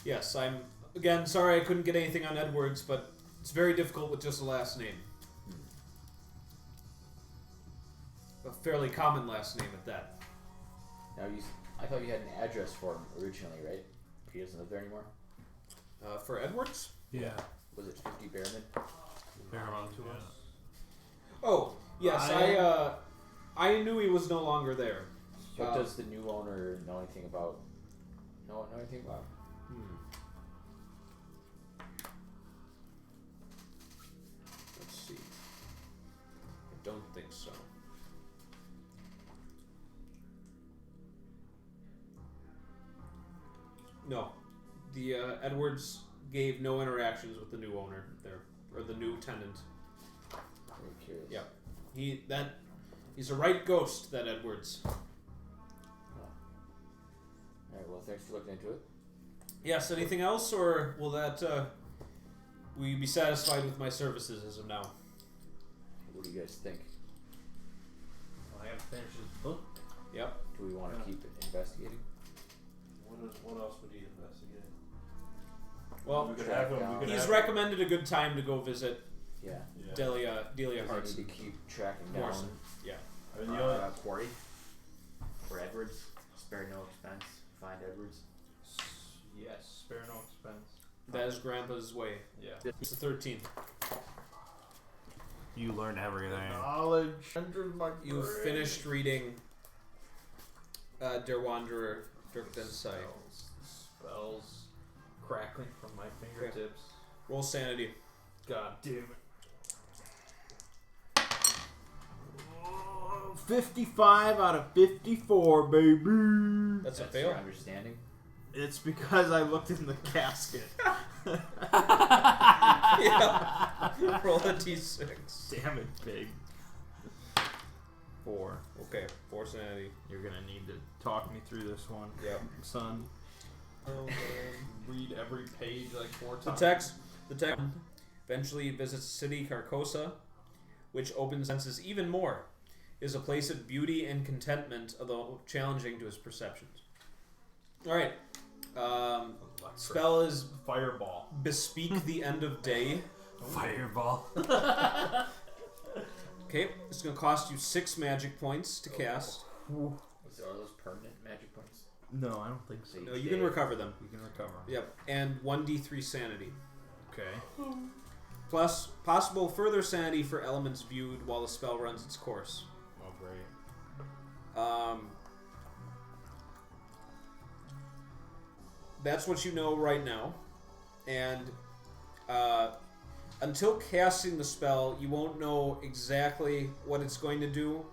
Yes, I'm, again, sorry I couldn't get anything on Edwards, but it's very difficult with just a last name. A fairly common last name at that. Now, I thought you had an address for him originally, right? He doesn't live there anymore? For Edwards? Yeah. Was it 50 Bearman? Paramount To us. Oh, yes, I knew he was no longer there. What does the new owner know anything about? Know anything about? Let's see. I don't think so. No. The Edwards gave no interactions with the new owner there, or the new tenant. Very curious. Yeah. He's a right ghost, that Edwards. Alright, well, thanks for looking into it. Yes, anything else, or will that will you be satisfied with my services as of now? What do you guys think? Well, I gotta finish this book. Yep. Do we want to keep investigating? What else would he investigate? Well, we could have him. We could he's have recommended a good time to go visit Yeah. Yeah. Delia Does he Hartson. need to keep tracking down Morrison. Yeah. I mean, the only, Quarry for Edwards? Spare no expense. Find Edwards. Yes, spare no expense. That is Grandpa's way. Yeah. It's the 13th. You learn everything. Knowledge enters my You brain. finished reading Der Wanderer, Dirk Sight. Spells crackling from my fingertips. Roll sanity. God damn it. Oh, 55 out of 54, baby. That's a That's fail. your understanding. It's because I looked in the casket. Yeah. Roll a d6. Damn it, babe. 4. Okay, 4 sanity. You're gonna need to talk me through this one, Yep. son. Read every page like 4 The times. text eventually visits city Carcosa, which opens senses even more. Is a place of beauty and contentment, although challenging to his perceptions. All right. Spell is Fireball. bespeak the end of day. Fireball. Okay, it's gonna cost you 6 magic points to cast. Are those permanent magic points? No, I don't think so. No, you can recover them. You can recover. Yep, and 1d3 sanity. Okay. Plus, possible further sanity for elements viewed while the spell runs its course. Oh, great. That's what you know right now. And until casting the spell, you won't know exactly what it's going to do.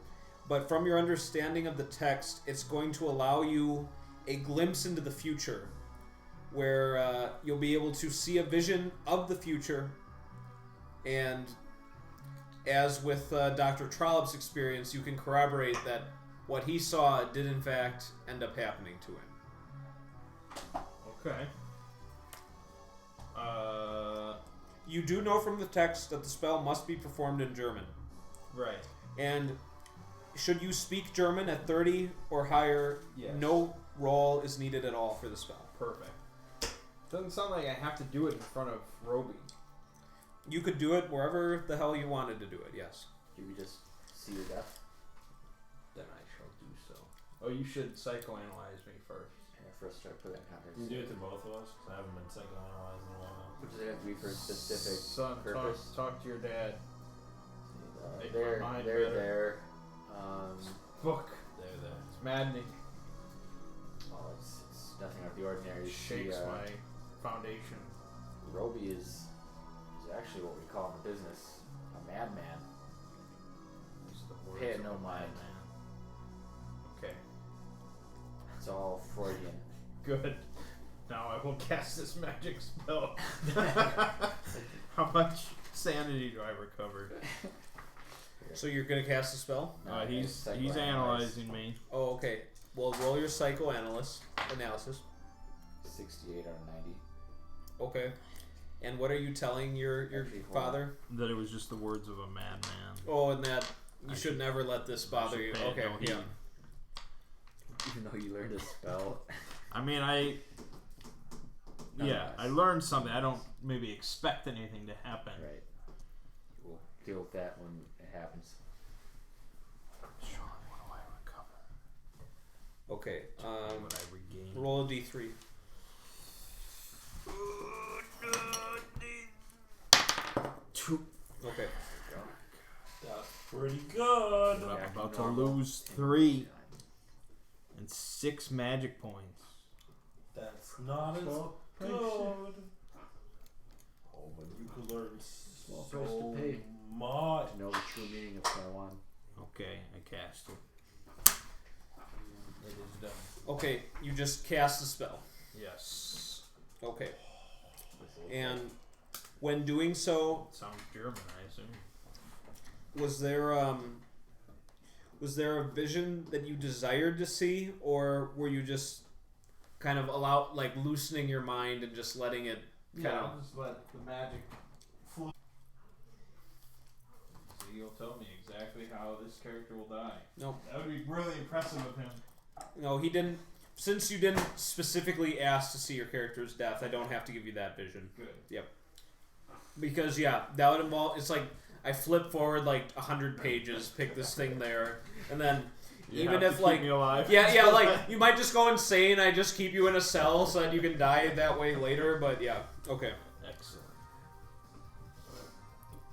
But from your understanding of the text, it's going to allow you a glimpse into the future, where you'll be able to see a vision of the future. And as with Dr. Trollop's experience, you can corroborate that what he saw did in fact end up happening to him. Okay. You do know from the text that the spell must be performed in German. Right. And should you speak German at 30 or higher, Yes. no roll is needed at all for the spell. Perfect. Doesn't sound like I have to do it in front of Roby. You could do it wherever the hell you wanted to do it, yes. Do we just see your death? Then I shall do so. Oh, you should psychoanalyze me first. And first try to put that in can context. you do it to both of us? Because I haven't been psychoanalyzed in a while. Does it have to be for a specific Son, purpose? talk to your dad. Make my They're mind there. better. Fuck. There. It's maddening. Well, it's nothing out of the ordinary. It shakes my foundation. Roby is actually what we call in the business a madman. These are the words Pay it of no a mind. madman. Okay. It's all Freudian. Good. Now I will cast this magic spell. How much sanity do I recover? So you're going to cast a spell? No, He's psychoanalyze. analyzing me. Oh, okay. Well, roll your psychoanalysis analysis. 68 out of 90. Okay. And what are you telling your Actually, hold on. father? That it was just the words of a madman. Oh, and that you I should never let this bother should you. pay it Okay, no heed. yeah. Even though you learned a spell. I mean, I learned something. I don't maybe expect anything to happen. Right. We'll deal with that when it happens. Sean, what do I recover? Okay. What I regain? Roll a d3. Two. Okay. That's pretty good. I'm Back about to to normal. lose 3 and 6 magic points. That's not as good. Oh, but you could learn Small so price to pay. much. To know the true meaning of Taiwan. Okay, I cast it. It is done. Okay, you just cast the spell. Yes. Okay. And when doing so, It sounds German, I assume. was there a vision that you desired to see, or were you just kind of loosening your mind and just letting it kind of. I'll just let the magic flow. So you'll tell me exactly how this character will die. Nope. That would be really impressive of him. No, he didn't. Since you didn't specifically ask to see your character's death, I don't have to give you that vision. Good. Yep. Because that would involve. It's like I flip forward 100 pages, pick this thing there, and then even if keep me alive. yeah, you might just go insane. I just keep you in a cell so that you can die that way later. But yeah, okay. Excellent.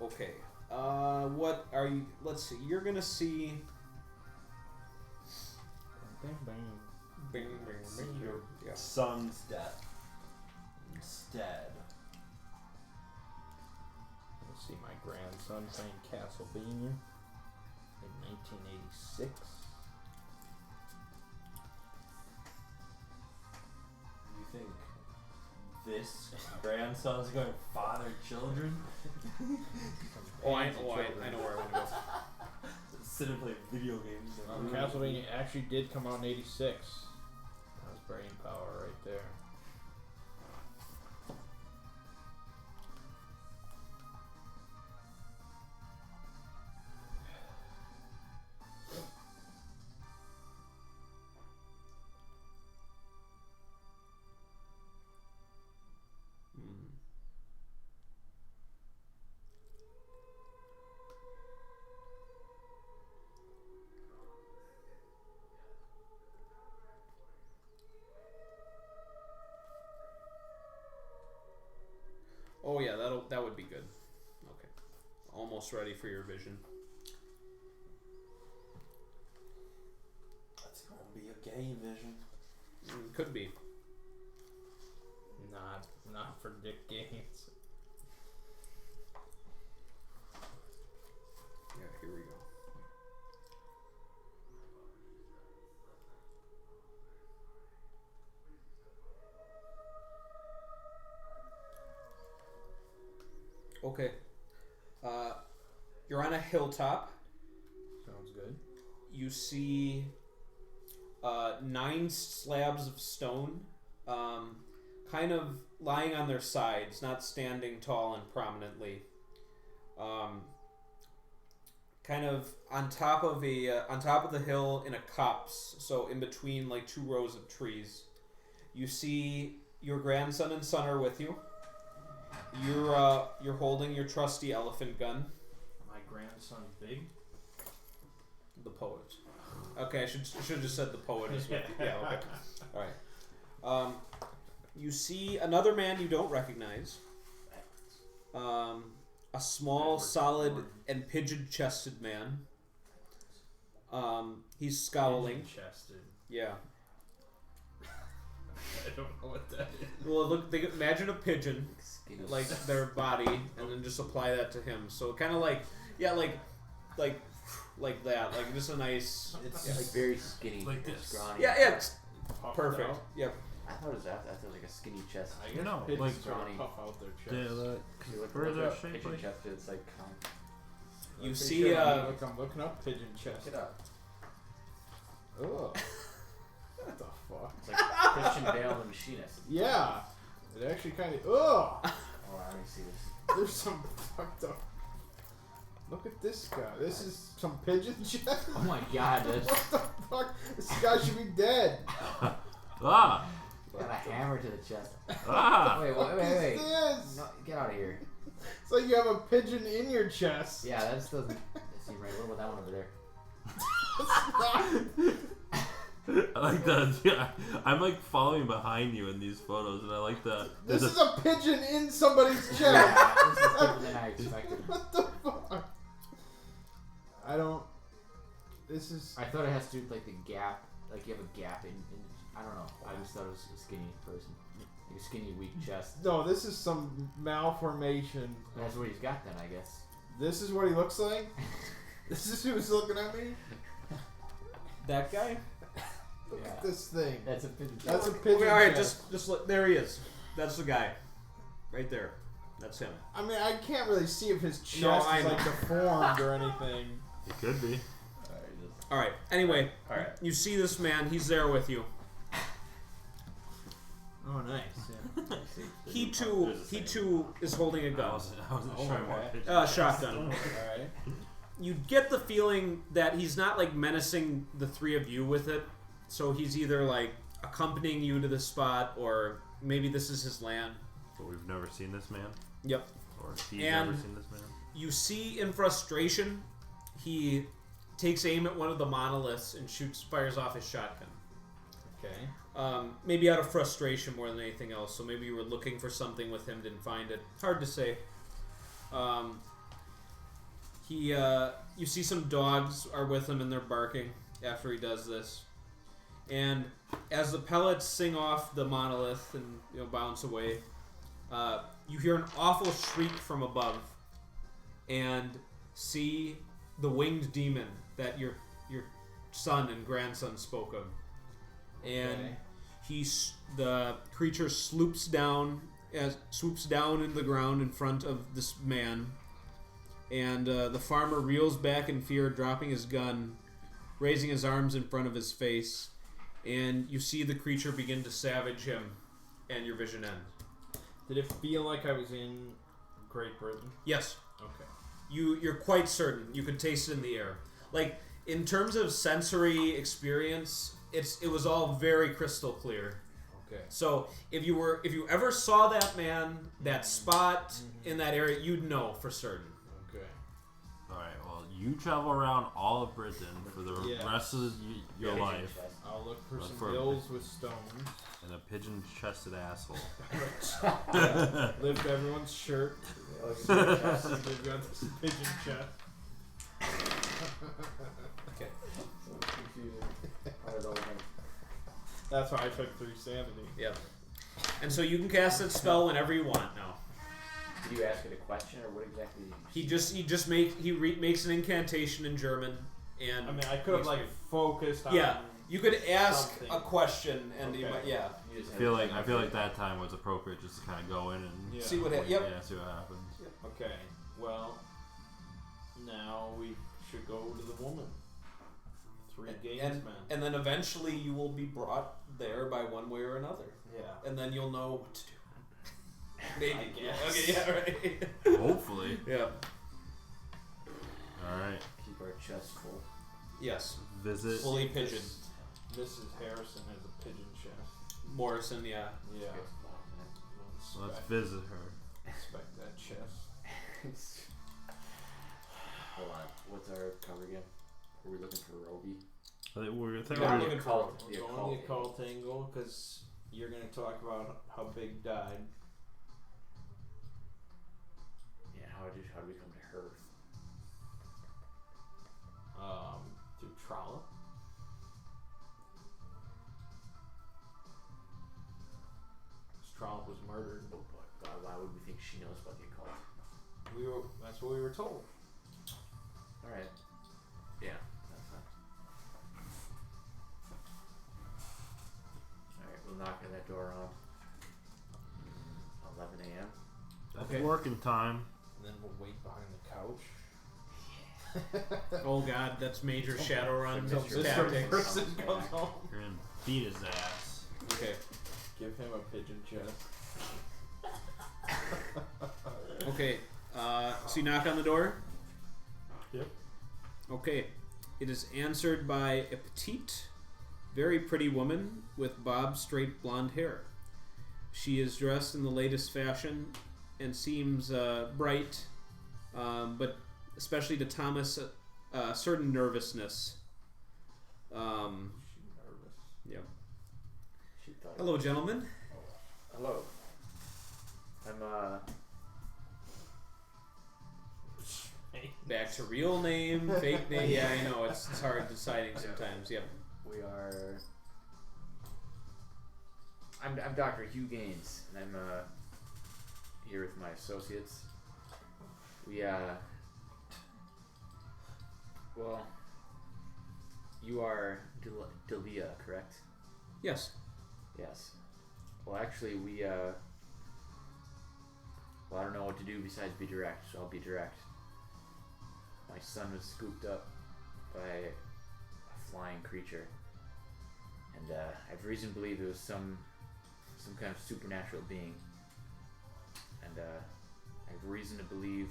Okay. What are you? Let's see. You're gonna see. Bang, bang. Bing, bing, bing. Your Yeah. son's death instead. Let's see my grandson playing Castlevania in 1986. You think this grandson's going to father children? I know where I want to go. Sit and play video games. Castlevania actually did come out in 86. That was brain power right there. Oh yeah, that would be good. Okay, almost ready for your vision. That's gonna be a gay vision. Could be. Not for Dick Gaines. Yeah, here we go. Okay. You're on a hilltop. Sounds good. You see 9 slabs of stone, kind of lying on their sides, not standing tall and prominently. Kind of on top of the hill in a copse, so in between 2 rows of trees. You see your grandson and son are with you. You're holding your trusty elephant gun. My grandson big. The poet. Okay, I should have just said the poet is with you. Yeah, okay. All right. You see another man you don't recognize. A small, solid, and pigeon-chested man. He's scowling. Pigeon-chested. Yeah. I don't know what that is. Well, imagine a pigeon, Skinny. their body, and then just apply that to him. So kind of like that, just a nice. It's yeah. very skinny, Like and this. scrawny. Yeah, it's Puffed perfect. out. Yep. I thought it was like a skinny chest. I guess No, pigeons like sort of scrawny. puff out their Yeah, chests. that You look further up shape pigeon like chested, it's like You I'm see, pretty sure I'm looking up pigeon chest. Look it up. Ugh. What the fuck? It's like Christian Bale the Machinist. Yeah. It actually kind of. Ugh. Oh, let me see this. There's some fucked up. Look at this guy. This is some pigeon chest. Oh my god, What that's the fuck? This guy should be dead. Ah! got a hammer to the chest. Ah! Wait. What is this? No, get out of here. It's like you have a pigeon in your chest. Yeah, that just doesn't seem right. What about that one over there? I like that. Yeah, I'm like following behind you in these photos, and I like that. This is a pigeon in somebody's chest. Yeah, this is different than I expected. What the fuck? I don't. This is. I thought it has to do with like the gap, like you have a gap in I don't know. I just thought it was a skinny person, like a skinny, weak chest. No, this is some malformation. That's what he's got then, I guess. This is what he looks like? This is who's looking at me? that guy. Look Yeah. at this thing. That's a pigeon. That's a chest. pigeon Okay, all right, chest. just look. There he is. That's the guy, right there. That's him. I mean, I can't really see if his chest No, is I know. like deformed or anything. It could be. All right. Anyway, All right. you see this man. He's there with you. Oh, nice. Yeah. He too is holding a I gun. wasn't Oh, sure what okay. pigeon Shotgun. All right. You get the feeling that he's not like menacing the three of you with it, so he's either like accompanying you to the spot, or maybe this is his land. But we've never seen this man. Yep. Or he's And- never seen this man. You see, in frustration, he takes aim at one of the monoliths and fires off his shotgun. Okay. Maybe out of frustration more than anything else. So maybe you were looking for something with him, didn't find it. Hard to say. You see some dogs are with him and they're barking after he does this. And as the pellets sing off the monolith and bounce away, you hear an awful shriek from above, and see the winged demon that your son and grandson spoke of. And Okay. the creature swoops down into the ground in front of this man, and the farmer reels back in fear, dropping his gun, raising his arms in front of his face, and you see the creature begin to savage him, and your vision ends. Did it feel like I was in Great Britain? Yes, Okay. you're quite certain. You could taste it in the air. Like, in terms of sensory experience, it was all very crystal clear. Okay. So if you ever saw that man, that spot in that area, you'd know for certain. Okay. Alright, well, you travel around all of Britain for the Yeah. rest of your Yeah, life. I'll look for Look some for- hills with stones. And a pigeon-chested asshole. Lift everyone's shirt. They've got this pigeon chest. Okay. So confusing. How did all that- That's why I took 3 sanity. Yeah. And so you can cast that spell whenever you want now. Did you ask it a question or what exactly? He makes an incantation in German, and I mean, I could have like focused on. yeah. You could ask something. a question, and you Okay. might, yeah. You just I had feel it like that time was appropriate just to kind of go in and Yeah. See what yeah, yep. see what happens. Okay. Well, now we should go to the woman. 3 games, man. And then eventually you will be brought there by one way or another, Yeah. and then you'll know what to do. Maybe. I guess. Okay. Yeah. Right. Hopefully. Yeah. Alright. Keep our chest full. Yes. Visit. Fully pigeon. Mrs. Harrison has a pigeon chest. Morrison. Yeah. Yeah. So let's Inspect, visit her. inspect that chest. Hold on. What's our cover again? Are we looking for Roby? I think we're Yeah, thinking we're we- looking for occult. We're going the occult angle because you're going to talk about how Big died. Yeah. How did we come to her? Through Trollop. Trollop was murdered. Oh boy. Why would we think she knows about the occult? That's what we were told. All right. Yeah. That's fine. All right. We'll knock on that door around 11 a.m. That's Okay. working time. And then we'll wait behind the couch. Oh God, that's major Shadowrun Mr. tactics. Person comes home. You're gonna beat his ass. Okay. Give him a pigeon chest. Okay. So you knock on the door. Yep. Okay. It is answered by a petite, very pretty woman with bob straight blonde hair. She is dressed in the latest fashion and seems bright, but especially to Thomas, a certain nervousness. She's nervous. Yep. She thought. Hello, gentlemen. Hello. I'm Back to real name, fake name. Yeah, I know it's hard deciding sometimes. Yep. We are. I'm Dr. Hugh Gaines, and I'm here with my associates. We well, you are Delia, correct? Yes. Yes. Well, actually, we well, I don't know what to do besides be direct, so I'll be direct. My son was scooped up by a flying creature, and I have reason to believe it was some some kind of supernatural being, and I have reason to believe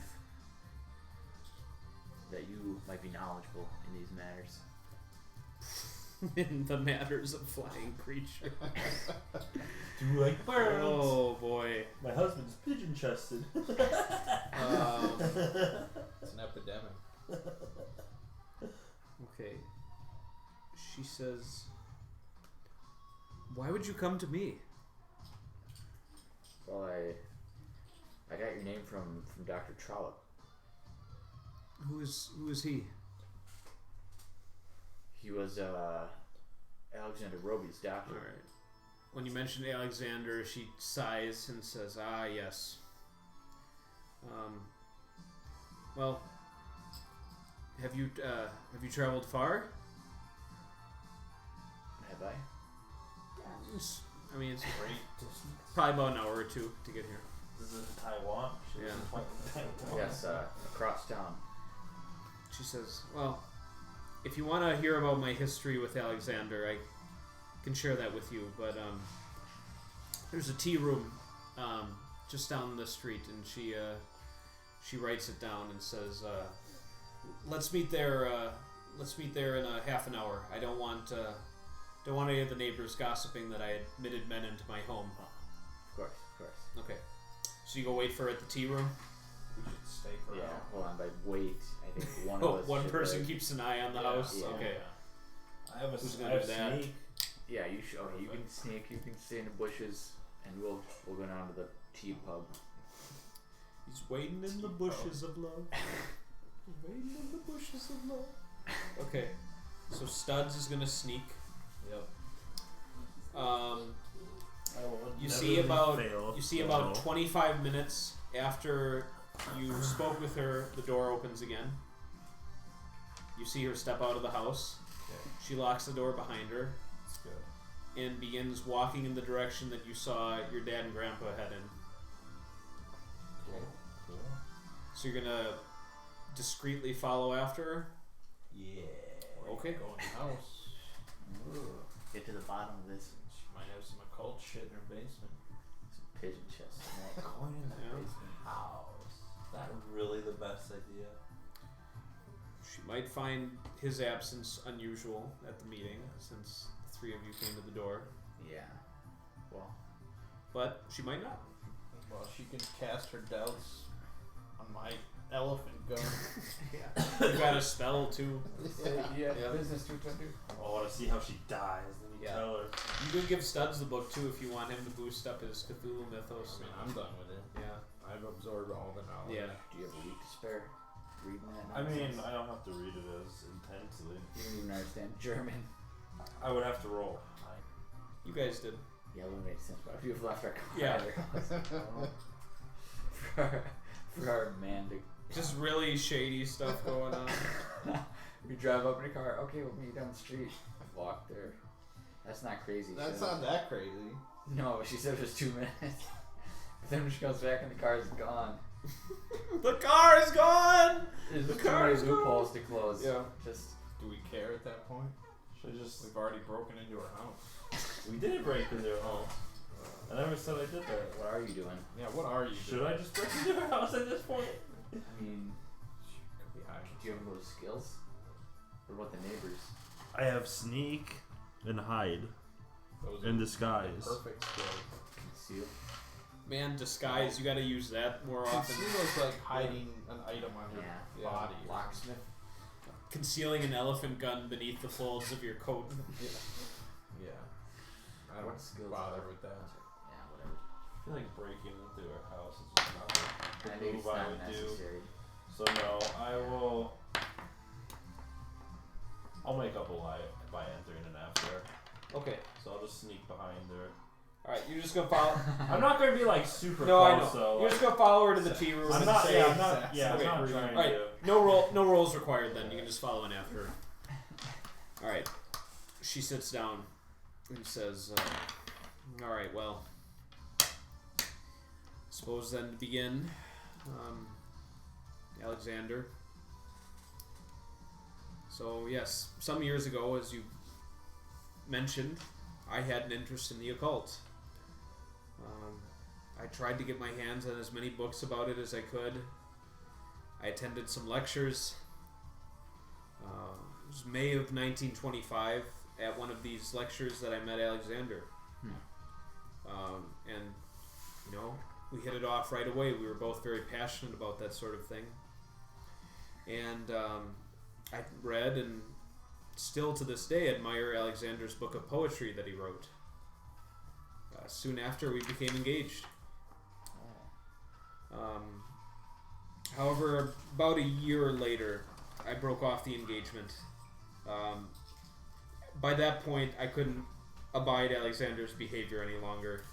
that you might be knowledgeable in these matters. In the matters of flying creatures. Do you like birds? Oh boy. My husband's pigeon chested. It's an epidemic. Okay. She says, "Why would you come to me?" Well, I got your name from Dr. Trollope. Who is he? He was Alexander Roby's doctor. All right. When you mention Alexander, she sighs and says, "Ah, yes. Well, have you traveled far?" Have I? I mean, it's Great. probably about an hour or two to get here. This is in Taiwan. She lives Yeah. in Taiwan. Yes, across town. She says, "Well, if you want to hear about my history with Alexander, I can share that with you. But there's a tea room just down the street, and she writes it down and says, let's meet there. Let's meet there in a half an hour. I don't want any of the neighbors gossiping that I admitted men into my home." Of course. Okay, so you go wait for her at the tea room. We should stay for Yeah, now. hold on, but wait. I think one Oh, of us one should, person like- keeps an eye on the Yeah, house. yeah. Okay. I have a Who's I gonna have do that? sneak. Yeah, you should. Okay, you can sneak. You can stay in the bushes, and we'll go down to the tea pub. He's waiting in the bushes of love. Waiting in the bushes of love. Okay, so Studs is gonna sneak. Yep. You see about 25 minutes after you spoke with her, the door opens again. You see her step out of the house. Okay. She locks the door behind her That's good. and begins walking in the direction that you saw your dad and grandpa head in. Cool. So you're gonna discreetly follow after her? Yeah. Okay. Go in the house. Get to the bottom of this. She might have some occult shit in her basement. Some pigeon chests. Going in the Yeah. basement house. Is that really the best idea? She might find his absence unusual at the meeting since the three of you came to the door, Yeah. Well, but she might not. Well, she can cast her doubts on my elephant gun. You got a spell too. yeah. Business 220. I want to see how she dies. Then you Yeah. tell her. You could give Studs the book too if you want him to boost up his Cthulhu mythos. I mean, I'm done with it. Yeah. I've absorbed all the knowledge. Yeah. Do you have a week to spare? Reading that I mean, nonsense? I don't have to read it as intensely. You don't even understand German. I would have to roll. You guys did. Yeah, it wouldn't make sense. But if you've left our car Yeah. at our house for our man to Just really shady stuff going on. we drive up in a car. Okay, we'll meet down the street. Walk there. That's not crazy. That's so- not that crazy. No, she said it was 2 minutes. But then when she comes back and the car is gone. The car is gone. There's The too car many is gone. loopholes to close. Yeah. Just Do we care at that point? Should I just? We've already broken into her house. We did break into her house. I never said I did that. what are you doing? Yeah, what are you Should doing? I just break into her house at this point? I mean, She could be hiding. do you have those skills? What about the neighbors? I have sneak and hide Those and are disguise. perfect skills. Conceal. Man, disguise. You got to use that more often. Conceal is like hiding an item on your Yeah. body. Locksmith. Concealing an elephant gun beneath the folds of your coat. Yeah. I don't What skills bother are- with that. Yeah, whatever. I feel like breaking into her house is just not I the think move it's I not would do. necessary. So no, I will. I'll make up a lie by entering and after her. Okay. So I'll just sneak behind her. All right. You're just gonna follow. I'm not gonna be like super No, I close know. though. You're Like, just gonna follow her to the tea room I'm and not. say, Yeah, I'm not. Yeah, Okay. I'm not trying All right. to. No rolls required. Then you can just follow in after her. All right. She sits down and says, "All right. Well, suppose then to begin, Alexander. So yes, some years ago, as you mentioned, I had an interest in the occult. I tried to get my hands on as many books about it as I could. I attended some lectures. It was May of 1925 at one of these lectures that I met Alexander. And, you know, we hit it off right away. We were both very passionate about that sort of thing. And I read and still to this day admire Alexander's book of poetry that he wrote. Soon after, we became engaged. However, about a year later, I broke off the engagement. By that point, I couldn't abide Alexander's behavior any longer.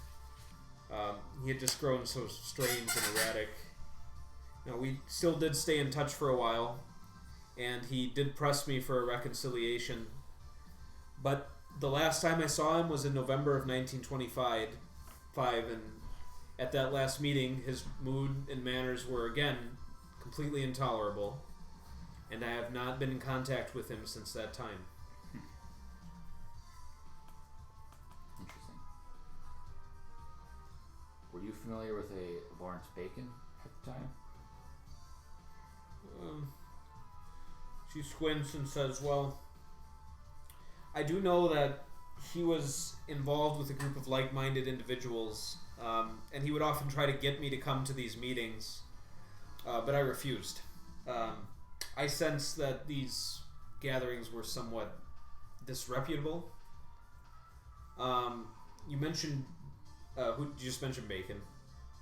He had just grown so strange and erratic. Now, we still did stay in touch for a while, and he did press me for a reconciliation. But the last time I saw him was in November of 1925, and at that last meeting, his mood and manners were again completely intolerable, and I have not been in contact with him since that time. Interesting. Were you familiar with a Lawrence Bacon at the time? She squints and says, well, I do know that he was involved with a group of like-minded individuals, and he would often try to get me to come to these meetings, but I refused. I sensed that these gatherings were somewhat disreputable. You mentioned, you just mentioned Bacon.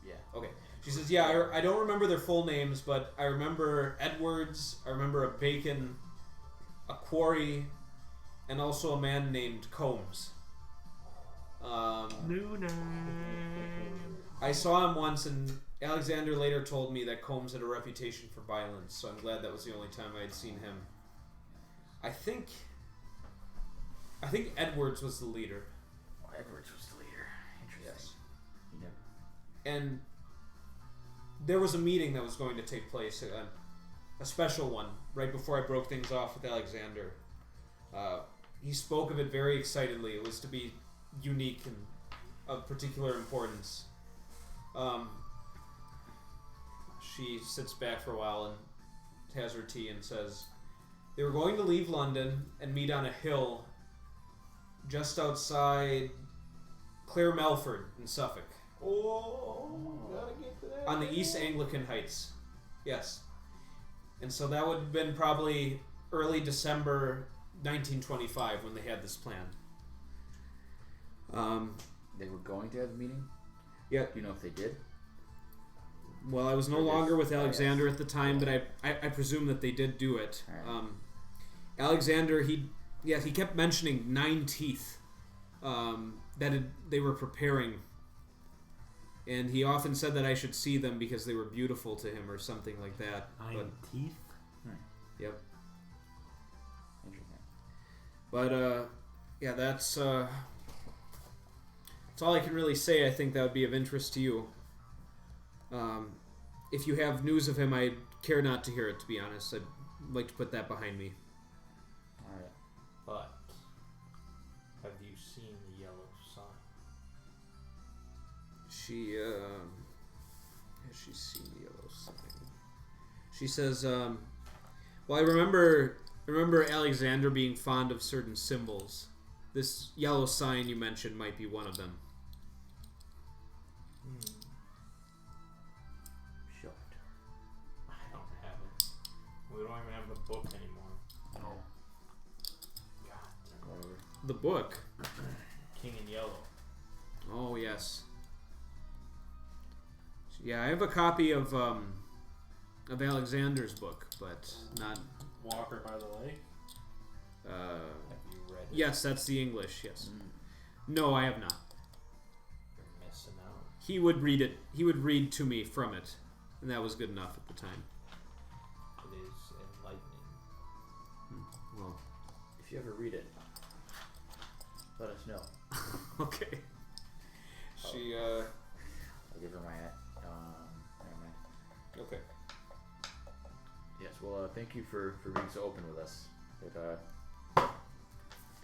Yeah. Okay. She says, yeah, I don't remember their full names, but I remember Edwards, I remember a Bacon, a Quarry, and also a man named Combs. New name. I saw him once, and Alexander later told me that Combs had a reputation for violence, so I'm glad that was the only time I had seen him. I think Edwards was the leader. Oh, Edwards was the leader. Interesting. Yes. He never... And there was a meeting that was going to take place, a special one, right before I broke things off with Alexander. He spoke of it very excitedly. It was to be unique and of particular importance. She sits back for a while and has her tea and says, they were going to leave London and meet on a hill just outside Clare Melford in Suffolk. Oh, gotta get to that. On the East Anglican Heights. Yes. And so that would have been probably early December 1925 when they had this plan. They were going to have a meeting? Yeah. Do you know if they did? Well, I was no longer with Alexander at the time, but I presume that they did do it. Right. Alexander, he kept mentioning 9 teeth they were preparing. And he often said that I should see them because they were beautiful to him or something like that. 9 teeth? Yep. Interesting. But, yeah, that's all I can really say. I think that would be of interest to you. If you have news of him, I'd care not to hear it, to be honest. I'd like to put that behind me. Alright. But have you seen the yellow sign? Has she seen the yellow sign? She says, well, I remember Alexander being fond of certain symbols. This yellow sign you mentioned might be one of them. Show it to her. I don't have it. We don't even have the book anymore. No. God. Whatever. The book. King in Yellow. Oh yes. Yeah, I have a copy of Alexander's book, but not. Walker by the Lake. Have you read it? Yes, that's the English. Yes. No, I have not. You're missing out. He would read it. He would read to me from it, and that was good enough at the time. It is enlightening. Well, If you ever read it, let us know. okay. She. I'll give her my hat. Never mind. Okay. Yes, well, thank you for being so open with us. It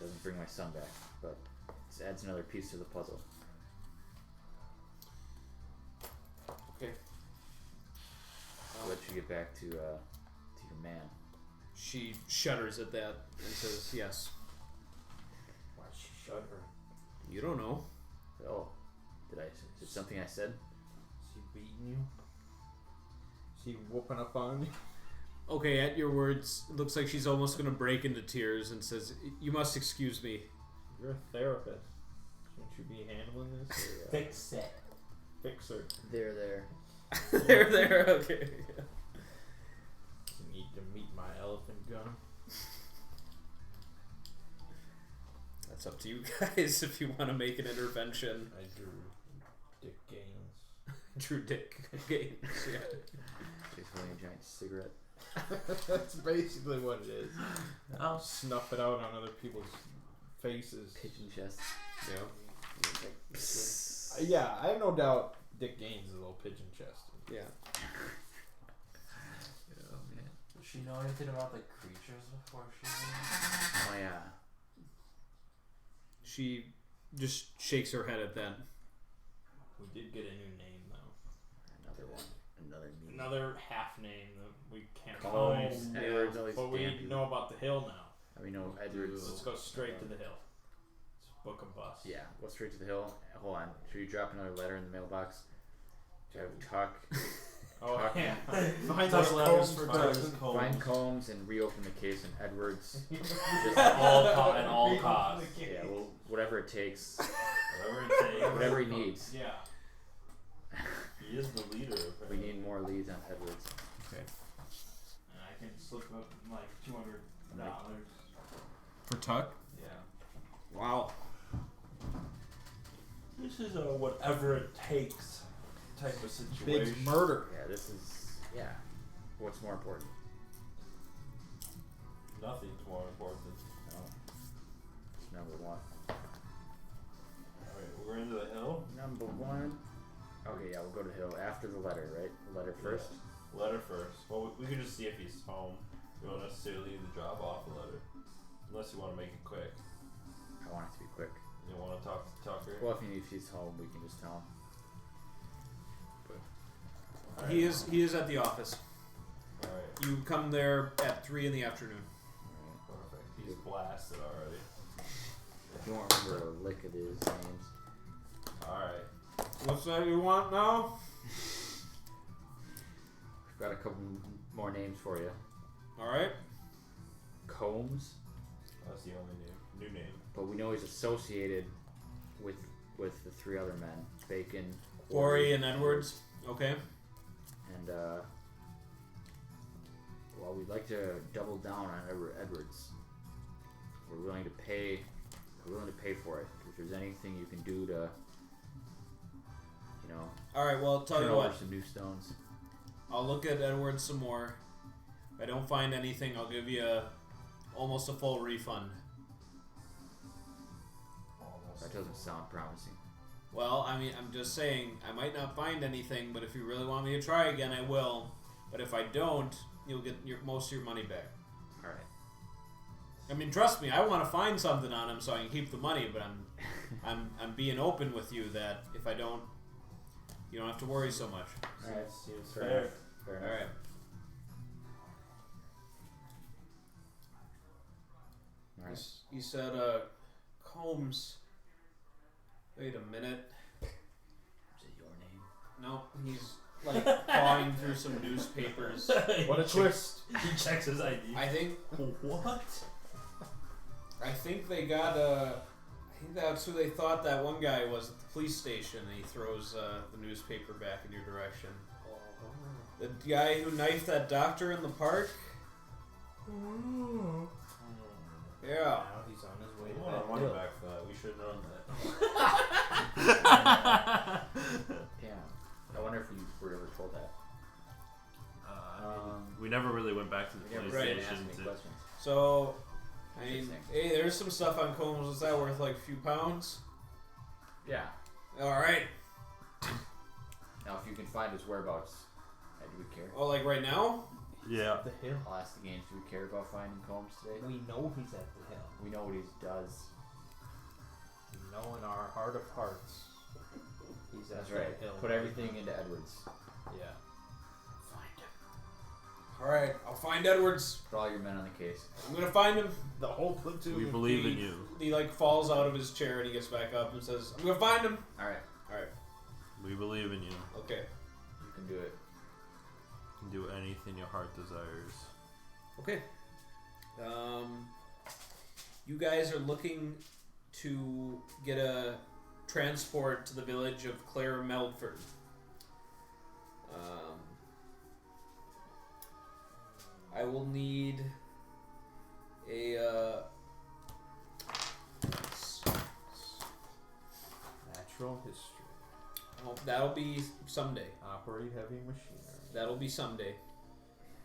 doesn't bring my son back, but this adds another piece to the puzzle. Okay. I'll let you get back to your man. She shudders at that and says, "Yes." Why'd she shudder? You don't know. Oh, is it something I said? Is he beating you? Is he whooping up on you? Okay, at your words, it looks like she's almost going to break into tears and says, "You must excuse me." You're a therapist. Shouldn't you be handling this? Or, Fix it. Fixer. There. there, okay. You need to meet my elephant gun. That's up to you guys if you want to make an intervention. I drew Dick Gaines. Drew Dick Gaines, yeah. She's holding a giant cigarette. That's basically what it is. Oh. Snuff it out on other people's faces. Pigeon chest. Yeah. Yeah, I have no doubt Dick Gaines is a little pigeon chested. Yeah. Oh man. Does she know anything about the creatures before she leaves? Oh yeah. She just shakes her head at that. We did get a new name though. Another one. Another me. Another half name that we can't Combs, find. Edwards, all these But we damn people. know about the hill now. We know Edwards. Let's go straight to the hill. Let's book a bus. Yeah, go straight to the hill. Hold on. Should you drop another letter in the mailbox? Do you have Tuck? Oh Tuck yeah. and- Find Touch those letters combs for Tuck. Touch. Find Combs and reopen the case in Edwards. Just At all costs. yeah, well, whatever it takes. Whatever it takes. Whatever he needs. Yeah. He is the leader. We Apparently. need more leads on Edwards. And I can slip up like $200. For Tuck? Yeah. Wow. This is a whatever it takes type of situation. Big's murder. Yeah, this is What's more important? Nothing's more important. No. It's number one. Alright, we're into the hill. Number one. Okay, yeah, we'll go to the hill after the letter, right? The letter first. Yeah. Letter first. Well, we can just see if he's home. We don't necessarily need to drop off the letter, unless you want to make it quick. I want it to be quick. You don't want to talk to Tucker. Well, if he's home, we can just tell him. Alright. He is at the office. Alright. You come there at 3 in the afternoon. Perfect. He's blasted already. If you won't remember a lick of his names. Alright. What's that you want now? We've got a couple more names for you. Alright. Combs, That's the only name. New name. but we know he's associated with the three other men, Bacon, Quarry and Edwards. Okay. and well, we'd like to double down on Edwards. We're willing to pay. We're willing to pay for it. If there's anything you can do to, Alright, well, tell turn you over what. some new stones. I'll look at Edwards some more. If I don't find anything, I'll give you almost a full refund. That doesn't sound promising. Well, I mean, I'm just saying, I might not find anything, but if you really want me to try again, I will. But if I don't, you'll get most of your money back. All right. I mean, trust me, I want to find something on him so I can keep the money, but I'm being open with you that if I don't, you don't have to worry so much. All right. Seems Fair fair. enough. Fair enough. All right. All right. You said, Combs. Wait a minute. Is it your name? No, he's like pawing through some newspapers. What a twist. He checks his ID. I think they got I think that's who they thought that one guy was at the police station, and he throws the newspaper back in your direction. The guy who knifed that doctor in the park? Yeah. Now he's on his way We to want that our money hill. back for that. We should have known that. Yeah. I wonder if you were ever told that. We never really went back to the We never police really station asked any to. questions. So, I mean, Interesting. hey, there's some stuff on Combs. Is that worth like a few pounds? Yeah. Alright. Now, if you can find his whereabouts, do we care? Oh, like right now? Yeah. The hill. I'll ask the games. Do we care about finding Combs today? We know he's at the hill. We know what he does. We know in our heart of hearts he's at That's the right. hill. Put everything into Edwards. Yeah. Alright, I'll find Edwards. Put all your men on the case. I'm gonna find him. The whole platoon. We of believe in me. you. He like falls out of his chair and he gets back up and says, I'm gonna find him. Alright, Alright, We believe in you. okay. you can do it. You can do anything your heart desires. Okay. You guys are looking to get a transport to the village of Clare Meldford. I will need a Natural history. oh, that'll be someday. Operate heavy machinery. That'll be someday.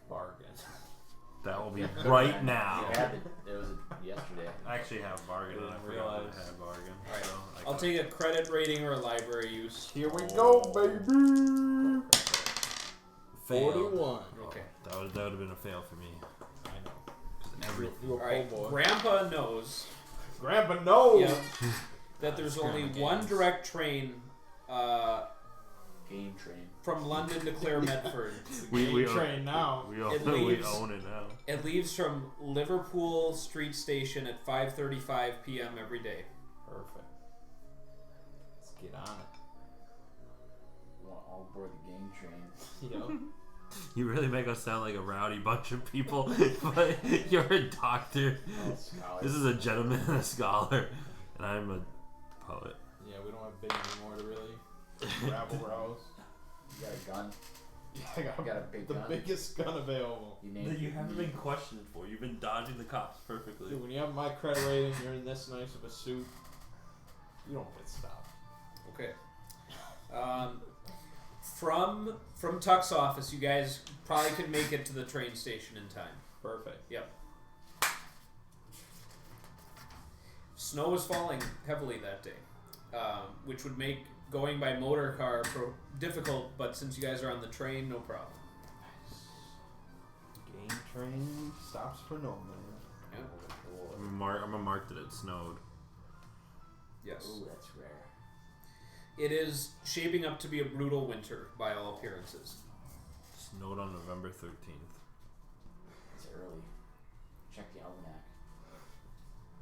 Bargain. That will be right now. You had it. It was yesterday. I actually have bargain and I Didn't forgot realize. I had bargain. Alright. So I I'll got- take a credit rating or a library use. Here we go, baby. Failed. 41. Okay. That would have been a fail for me. I know. 'Cause every- You a Alright, po' boy. Grandpa knows Grandpa knows. Yep. that there's only one direct train Game train. from London to Clare Medford. We train now. We It own, we leaves- own it now. It leaves from Liverpool Street Station at 5:35 p.m. every day. Perfect. Let's get on it. Want all aboard the game train. Yep. You really make us sound like a rowdy bunch of people, but you're a doctor. All scholars. This is a gentleman and a scholar, and I'm a poet. Yeah, we don't have big anymore to really rabble rouse. You got a gun. Yeah, I got, You got a big the gun. biggest gun available. You named it. questioned for. You've been dodging the cops perfectly. Dude, when you have my credit rating, you're in this nice of a suit. You don't get stopped. Okay. From Tuck's office, you guys probably could make it to the train station in time. Perfect. Yep. Snow was falling heavily that day, which would make going by motor car difficult. But since you guys are on the train, no problem. Game train stops for no man. Yep. I'm a mark that it snowed. Yes. Ooh, that's rare. It is shaping up to be a brutal winter by all appearances. Snowed on November 13th. It's early. Check the almanac.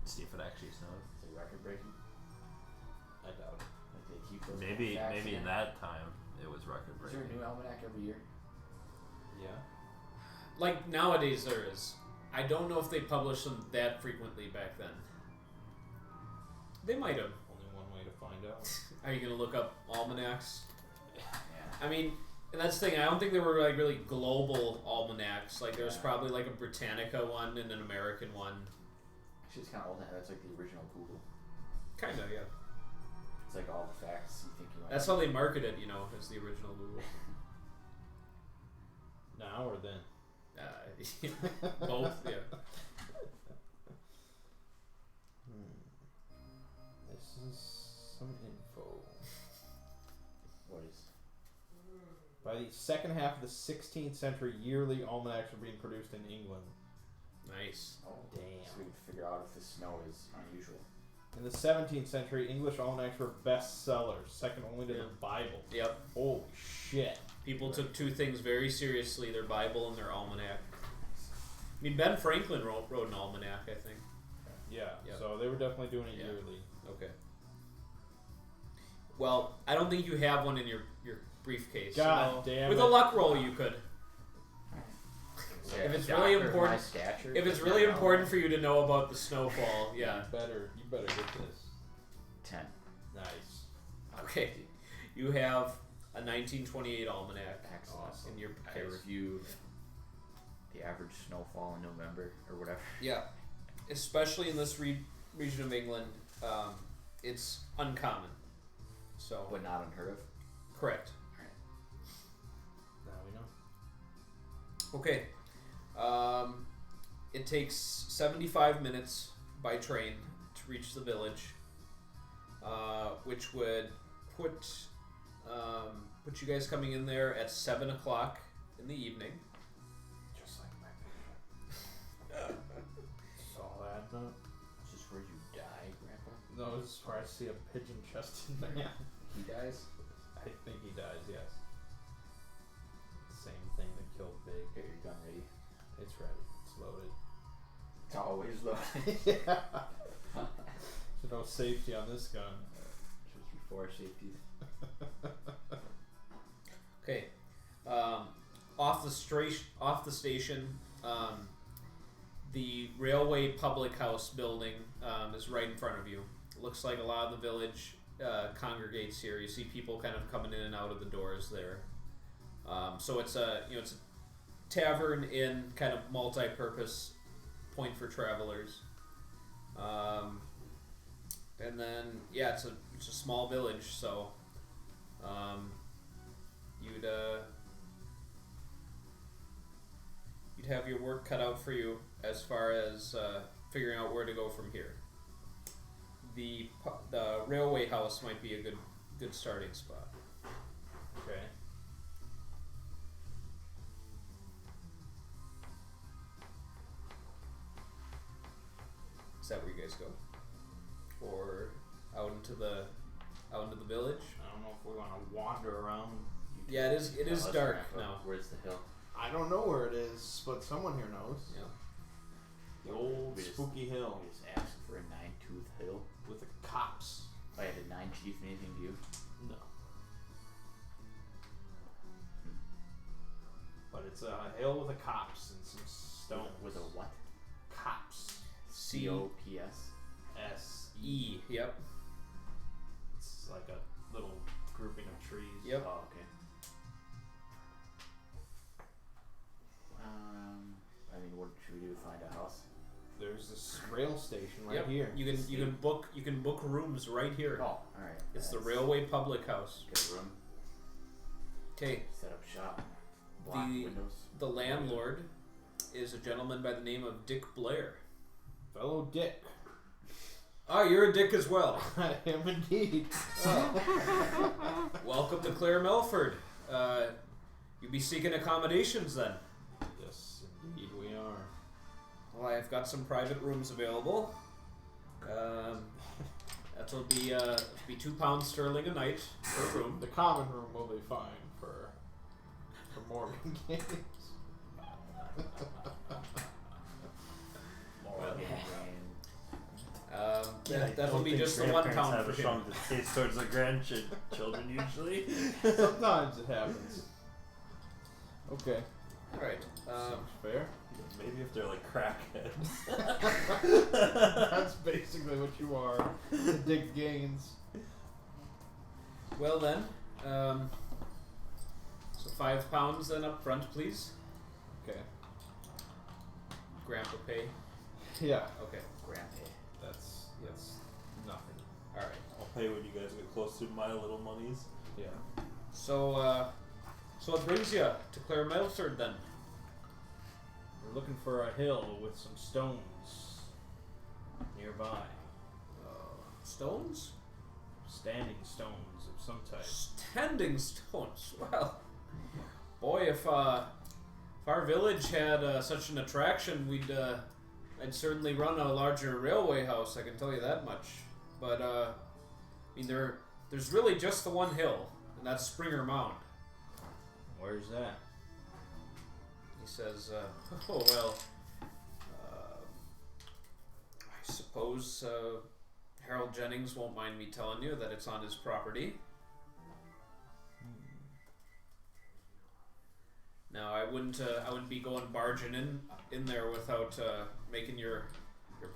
See if it actually snowed. Is it record breaking? I doubt it. Like they keep those Maybe facts in that time it was record Is there a breaking. new almanac every year? Yeah. Like nowadays there is. I don't know if they published them that frequently back then. They might have. Only one way to find out. Are you gonna look up almanacs? Yeah. I mean, and that's the thing. I don't think there were like really global almanacs. Like there's Yeah. probably like a Britannica one and an American one. Actually, it's kind of old. That's like the original Google. Kind of, yeah. It's like all the facts you think you might. That's how they market it, you know, as the original Google. Now or then? Both, yeah. This is some info. What is? By the second half of the 16th century, yearly almanacs were being produced in England. Nice. Oh, Damn. So we can figure out if the snow is unusual. In the 17th century, English almanacs were bestsellers, second only to the Bible. Yep. Holy shit. People took two things very seriously: their Bible and their almanac. I mean, Ben Franklin wrote an almanac, I think. Yeah, Yep. so they were definitely doing it Yeah. yearly. Okay. Well, I don't think you have one in your briefcase. God so damn with it. a luck roll, you could. So, If it's a really doctor of important- my stature, If it's does really not know. important for you to know about the snowfall, yeah. You better get this. 10. Nice. Okay. You have a 1928 almanac Excellent. in your I case. reviewed the average snowfall in November or whatever. Yeah. Especially in this region of England, it's uncommon. So, But not unheard of. correct. Now we know. Okay. It takes 75 minutes by train to reach the village, which would put you guys coming in there at 7 o'clock in the evening. Just like my picture. Saw that, no? Is this where you die, Grandpa? No, this is where I see a pigeon chested man. He dies? I think he dies, yes. killed Big. Get your gun ready. It's ready. It's loaded. It's always loaded. Yeah. There's no safety on this gun. Just before safety. Okay. Off the station, the railway public house building is right in front of you. It looks like a lot of the village congregates here. You see people kind of coming in and out of the doors there. So it's a tavern in kind of multi-purpose point for travelers. And then it's a small village, so you'd have your work cut out for you as far as figuring out where to go from here. The railway house might be a good starting spot. Okay. Is that where you guys go? Or out into the village? I don't know if we're gonna wander around. Yeah, it is Let's dark wrap up. now. Where's the hill? I don't know where it is, but someone here knows. Yeah. The old We just- spooky hill We just asked for a 9-tooth hill. with the cops. If I had a 9 chief, anything to you? No. But it's a hill with the cops and some stones. With a what? Cops. COPS? S-E. Yep. It's like a little grouping of trees. Yep. Oh, okay. I mean, what should we do? Find a house? There's this rail station right Yep. here. You can book rooms right here. Oh, alright. It's the railway public house. Get a room. Okay. Set up shop. Black windows. The landlord is a gentleman by the name of Dick Blair. Fellow Dick. Oh, you're a Dick as well. I am indeed. Welcome to Claire Melford. You'll be seeking accommodations then. Yes, indeed we are. Well, I've got some private rooms available. That'll be £2 sterling a night per room. The common room will be fine for Morgan games. That'll be just the £1 have for a him. strong taste towards the grandchildren usually. Sometimes it happens. Okay. All right. Sounds fair. Maybe if they're like crackheads. That's basically what you are. Dick Gaines. Well then, so £5 then up front, please. Okay. Grandpa pay. Yeah. Okay. Grandpa. That's nothing. All right. I'll pay when you guys get close to my little monies. Yeah. So what brings you to Claire Melford then? We're looking for a hill with some stones nearby. Stones? Standing stones of some type. Standing stones. Well, boy, if our village had such an attraction, I'd certainly run a larger railway house. I can tell you that much. But I mean, there's really just the one hill, and that's Springer Mound. Where's that? He says, "Oh well, I suppose Harold Jennings won't mind me telling you that it's on his property." Now, I wouldn't be going barging in there without making your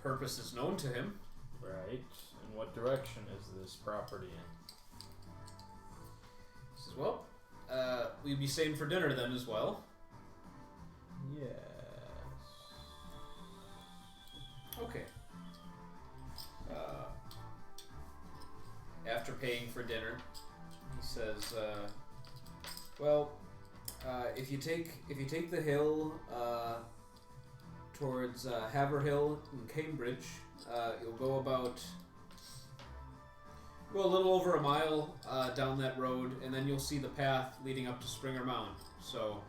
purposes known to him. Right. In what direction is this property in? He says, "Well, we'd be staying for dinner then as well." Yes. Okay. After paying for dinner, he says, "Well, if you take the hill towards Haverhill in Cambridge, you'll go a little over a mile down that road, and then you'll see the path leading up to Springer Mound. So,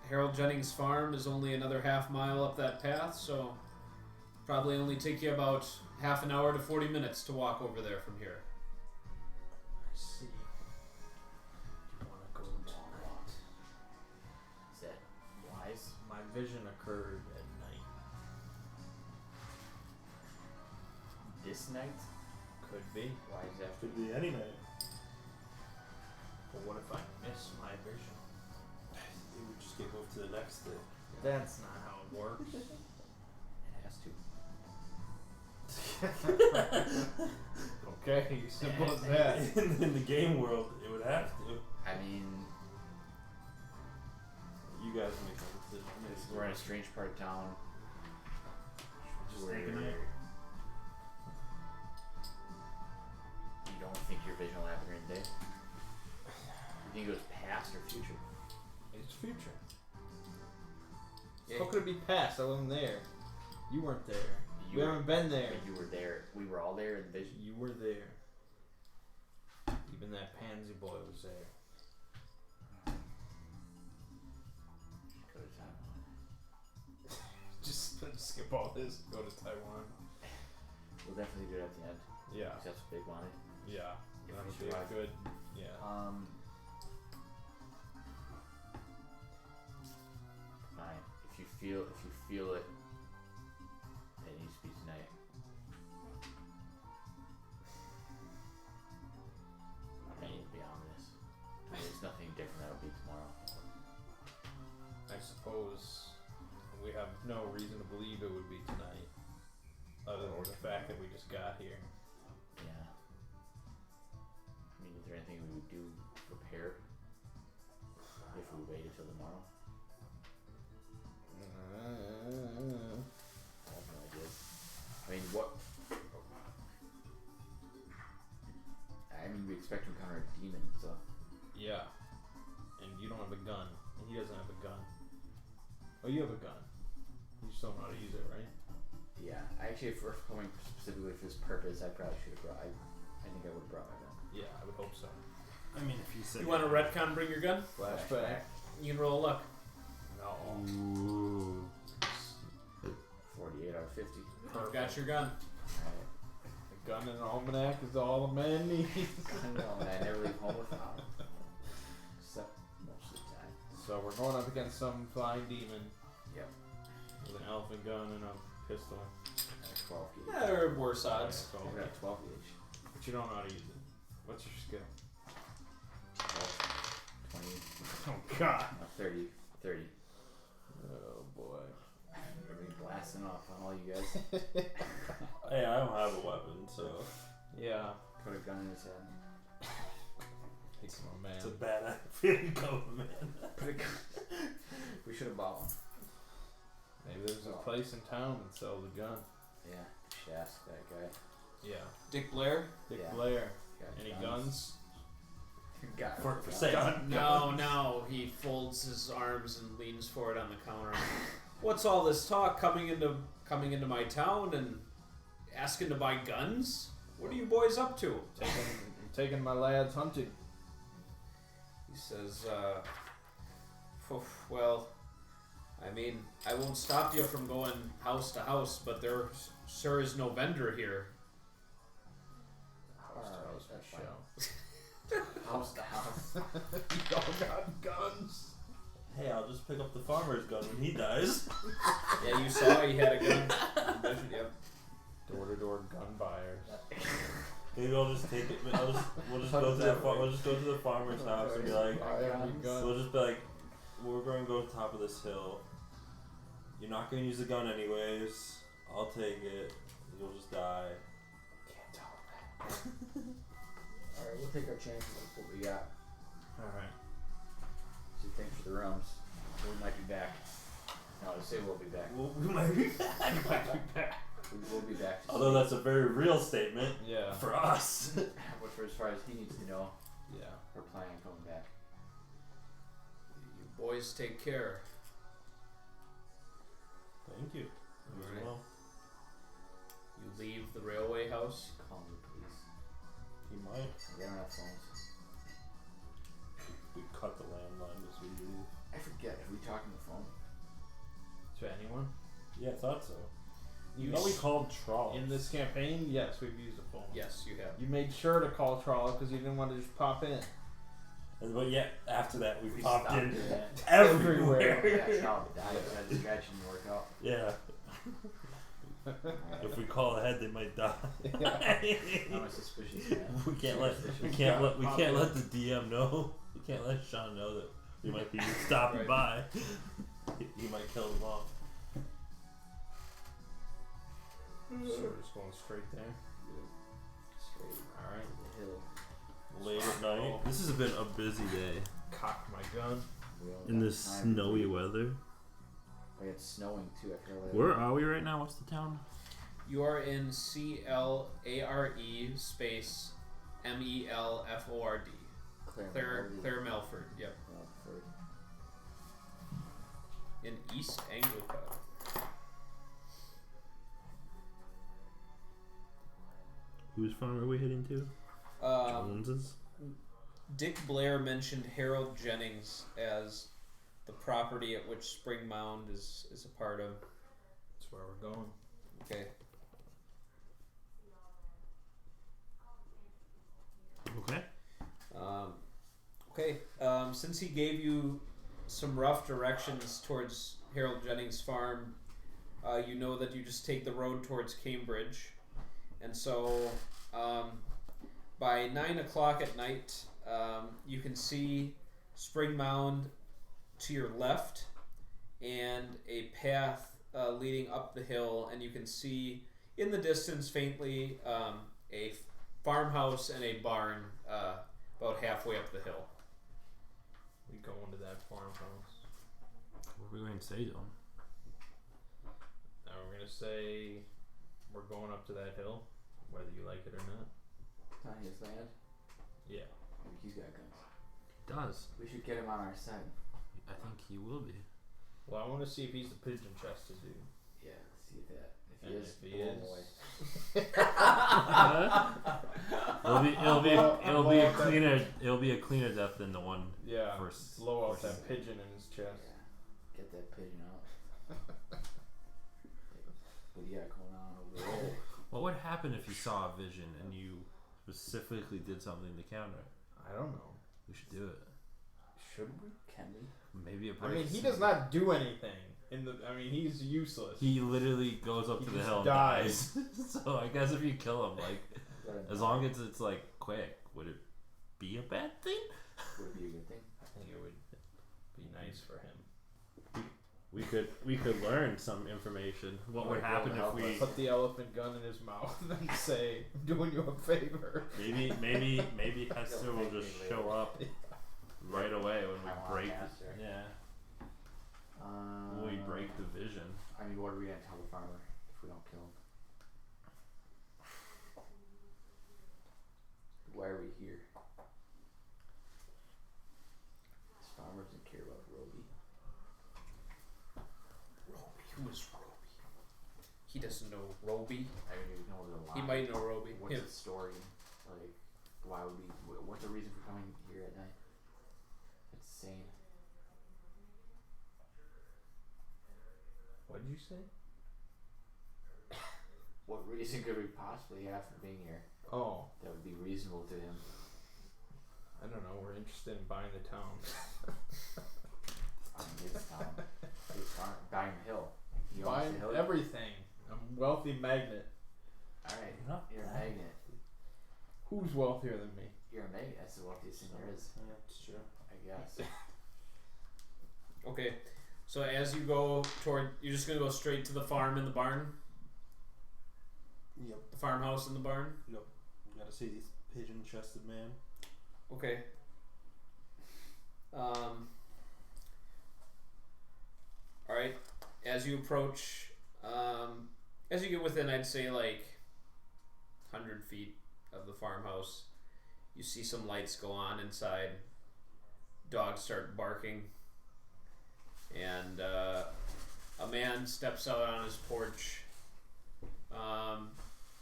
Harold Jennings' farm is only another half mile up that path, so probably only take you about half an hour to 40 minutes to walk over there from here." I see. Do you want to go tonight? vision occurred at night. This night? Could be. Why is that? Could be any night. But what if I miss my vision? You would just get moved to the next day. That's not how it works. It has to. Okay, simple as that. In the game world, it would have to. I mean, You guys make a decision. we're in a strange part of town. Just where take a you night. don't think your vision will happen during the day. You think it goes past or future? It's future. Yeah. How could it be past? I wasn't there. You weren't there. You We were- haven't been there. But you were there. We were all there in the vision. You were there. Even that pansy boy was there. Go to Taiwan. Just skip all this. Go to Taiwan. We'll definitely do it at the end. Yeah. 'Cause that's what they wanted. Yeah. If That we would be a survive. good. Yeah. Fine. If you feel it, it needs to be tonight. I mean, beyond this, there's nothing different that'll be tomorrow. I suppose we have no reason to believe it would be tonight, other than the fact that we just got here. Yeah. I mean, is there anything we would do to prepare if we waited till tomorrow? I have no idea. I mean, what? I mean, we expect to encounter a demon, so. Yeah. And you don't have a gun, and he doesn't have a gun. Oh, you have a gun. You just don't know how to use it, right? Yeah, actually, if we're coming specifically for this purpose, I probably should have brought. I think I would have brought my gun. Yeah, I would hope so. I mean, if you said You want to retcon? Bring your gun. Flashback. You can roll luck. No. Ooh. 48 out of 50. You've got your gun. Alright. A gun and an almanac is all a man needs. I know, and I never leave home without it. Except most of the time. So we're going up against some flying demon. Yep. With an elephant gun and a pistol. And a 12 gauge. Yeah, there are worse odds. So, I've got a 12 gauge. but you don't know how to use it. What's your skill? 12, 20, Oh God. 30. 30. Oh boy. Everybody blasting off on all you guys. Hey, I don't have a weapon, so Yeah. Put a gun in his head. He's my man. it's a bad feeling going, man. Put a gun. We should have bought one. Maybe there's a place in town that sells a gun. Yeah, you should ask that guy. Yeah. Dick Blair. Dick Yeah. Blair. Got Any guns? Got For guns. sale. No. He folds his arms and leans forward on the counter. What's all this talk coming into my town and asking to buy guns? What are you boys up to? Taking my lads hunting. He says, well, I mean, I won't stop you from going house to house, but there sure is no vendor here. House Alright, to house that's we fine. show. House to house. Y'all got guns. Hey, I'll just pick up the farmer's gun when he dies. Yeah, you saw he had a gun. Yep. Door to door gun buyers. Maybe I'll just take it. We'll just go to the farmer's house and be like, Buy every gun. we'll just be like, we're going to go to the top of this hill. You're not going to use the gun anyways. I'll take it. You'll just die. Can't tell that. Alright, we'll take our chances with what we got. Alright. So thanks for the rums. We might be back. No, I say we'll be back. We might be back. We will be back. To Although see that's a very real statement Yeah. for us. what for as far as he needs to know, Yeah. we're planning on coming back. You boys take care. Thank you. You as Alright. well. You leave the railway house. Call me, please. He might. They don't have phones. We cut the landline as we leave. I forget. Have we talked on the phone? To anyone? Yeah, I thought so. You know we s- called Troll. In this campaign, yes, we've used a phone. Yes, you have. You made sure to call Troll because you didn't want to just pop in. But yeah, after that we We popped stopped in it. everywhere. Yeah, Charles died. Tried to stretch and work out. Yeah. If we call ahead, they might die. I'm a suspicious man. we can't let the DM know. We can't let Sean know that we might be stopping Right. by. He might kill them off. So we're just going straight there. Straight Alright. the hill. Late at night. This has been a busy day. Cock my gun. We only In got this time snowy to- weather. Oh, it's snowing too. I feel like. Where are we right now? What's the town? You are in CLARE space MELFORD. Claire Melford. Yep. Melford. In East Anglica. Whose farm are we heading to? Jones's? Dick Blair mentioned Harold Jennings as the property at which Spring Mound is a part of. That's where we're going. Okay. Okay. Since he gave you some rough directions towards Harold Jennings' farm, you know that you just take the road towards Cambridge. And so by 9 o'clock at night, you can see Spring Mound to your left and a path leading up the hill, and you can see in the distance faintly a farmhouse and a barn about halfway up the hill. We go into that farmhouse. What are we going to say to him? Now we're gonna say we're going up to that hill, whether you like it or not. On his land. Yeah. I think he's got guns. He does. We should get him on our side. I think he will be. Well, I want to see if he's the pigeon chested dude. Yeah. See if that. If he And is, if he blow him is- away. It'll be a cleaner death than the one. Yeah. First- Blow out first- that pigeon in his chest. Yeah. Get that pigeon out. What do you got going on over there? What would happen if you saw a vision and you specifically did something to counter it? I don't know. We should do it. Should we? Can we? Maybe a I mean, he does not do anything. He's useless. He literally goes up He to the just hill and dies. dies. So I guess if you kill him, like, as long as it's like quick, would it be a bad thing? Would it be a good thing? I think it would be nice for him. We could learn some information. What would Might be happen able to if we help us. Put the elephant gun in his mouth and say, "I'm doing you a favor." Maybe Hester will just show up right away when I want we break Hester. Yeah. when we break the vision? I mean, what are we gonna tell the farmer if we don't kill him? Why are we here? This farmer doesn't care about Roby. Roby? Who is Roby? He doesn't know Roby. I don't even know the line. He might know Roby. What's Him. the story? Like, why would we? What's the reason for coming here at night? It's insane. What did you say? What reason could we possibly have for being here Oh, that would be reasonable to him? I don't know. We're interested in buying the town. On his town, his farm, buying the hill. He owns Buying the hill. everything. I'm a wealthy magnate. All right, Not you're a that. magnet. Who's wealthier than me? You're a magnet. That's the wealthiest thing there is, Yeah, it's true. I guess. Okay. So as you go toward, you're just gonna go straight to the farm and the barn? Yep. The farmhouse and the barn? You gotta see this pigeon-chested man. Okay. Alright. As you approach, as you get within, I'd say like 100 feet of the farmhouse, you see some lights go on inside. Dogs start barking. And a man steps out on his porch.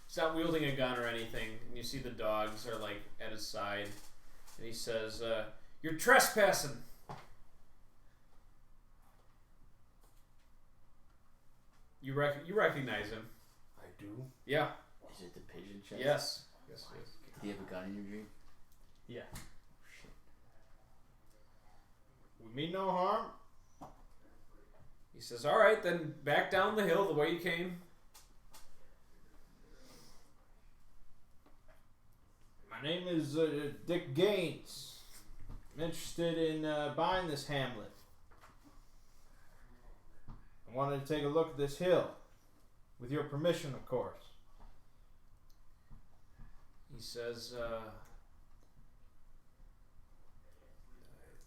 He's not wielding a gun or anything, and you see the dogs are like at his side, and he says, "You're trespassing." You recognize him? I do. Yeah. Is it the pigeon chest? Yes. Yes. Yes. Did he have a gun in your dream? Yeah. Shit. We mean no harm. He says, all right, then back down the hill the way you came. My name is Dick Gaines. I'm interested in buying this hamlet. I wanted to take a look at this hill. With your permission, of course. He says,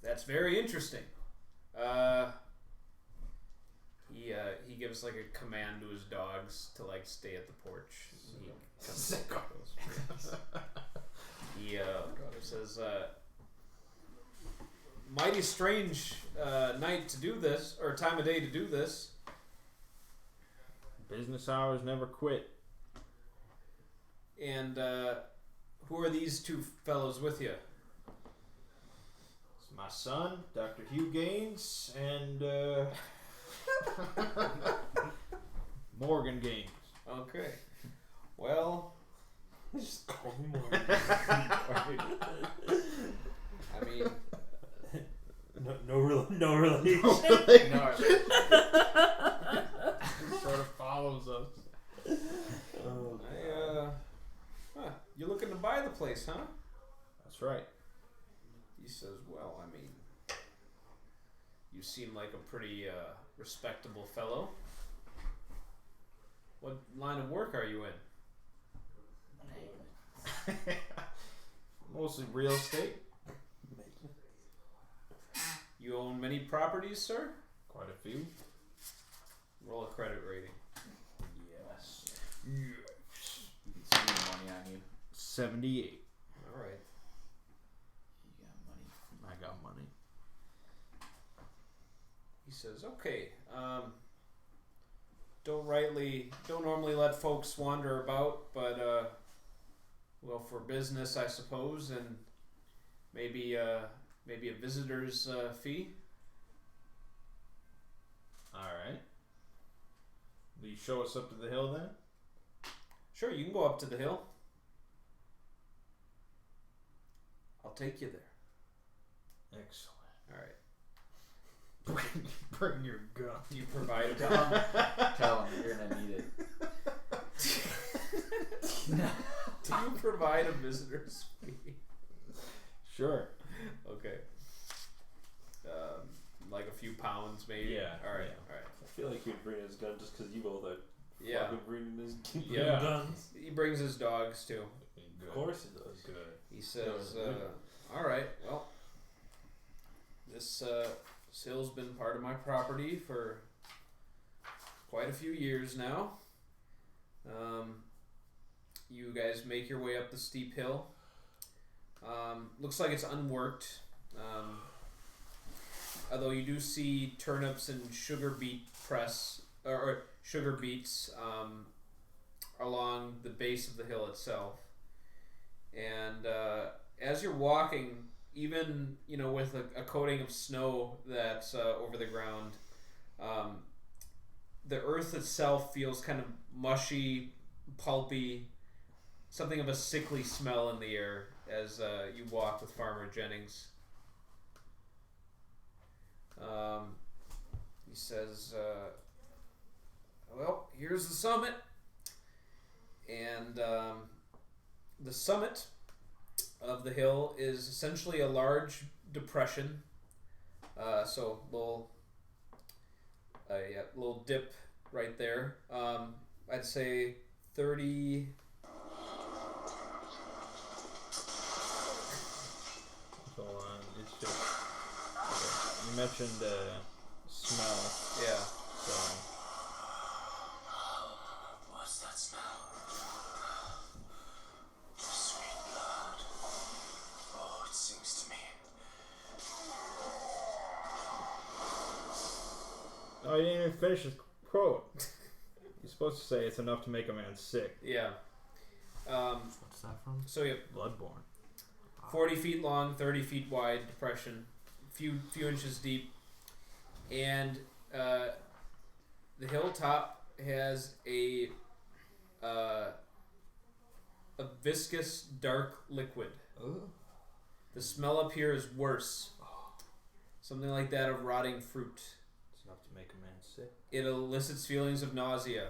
that's very interesting. He gives like a command to his dogs to like stay at the porch. He says, mighty strange night to do this, or time of day to do this. Business hours never quit. And who are these two fellows with you? It's my son, Dr. Hugh Gaines, and Morgan Gaines. Okay. Well, Just call me Morgan. I mean, No relation. No, He sort of follows us. you're looking to buy the place, huh? That's right. He says, well, I mean, you seem like a pretty respectable fellow. What line of work are you in? Mostly real estate. You own many properties, sir? Quite a few. Roll a credit rating. Yes. you can spend money on you. 78. All right. You got money. I got money. He says, okay, don't normally let folks wander about, but, well, for business, I suppose, and maybe a visitor's fee. Alright. Will you show us up to the hill then? Sure, you can go up to the hill. I'll take you there. Excellent. All right. Bring your gun. You provide a Tell him you're gonna need it. Do you provide a visitor's fee? Sure. Okay. Like a few pounds, maybe. Yeah, All right. yeah. All right. I feel like he'd bring his gun just because you both are Yeah. fucking bringing his Yeah. guns. He brings his dogs too. Of course he does. Good. He says, "All right. Well, this hill's been part of my property for quite a few years now. You guys make your way up the steep hill. Looks like it's unworked. Although you do see turnips and sugar beet press or sugar beets along the base of the hill itself. And as you're walking, even with a coating of snow that's over the ground, the earth itself feels kind of mushy, pulpy, something of a sickly smell in the air as you walk with Farmer Jennings. He says, well, here's the summit. And the summit of the hill is essentially a large depression. So little dip right there. I'd say 30... Hold on. It's just... Okay. You mentioned smell. Yeah. So... What's that smell? Sweet blood. Oh, it sings to me. Oh, you didn't even finish his quote. You're supposed to say it's enough to make a man sick. Yeah. What's that from? So you have Bloodborne. 40 feet long, 30 feet wide depression, few inches deep, and the hilltop has a viscous dark liquid. The smell up here is worse. something like that of rotting fruit. It's enough to make a man sick. It elicits feelings of nausea.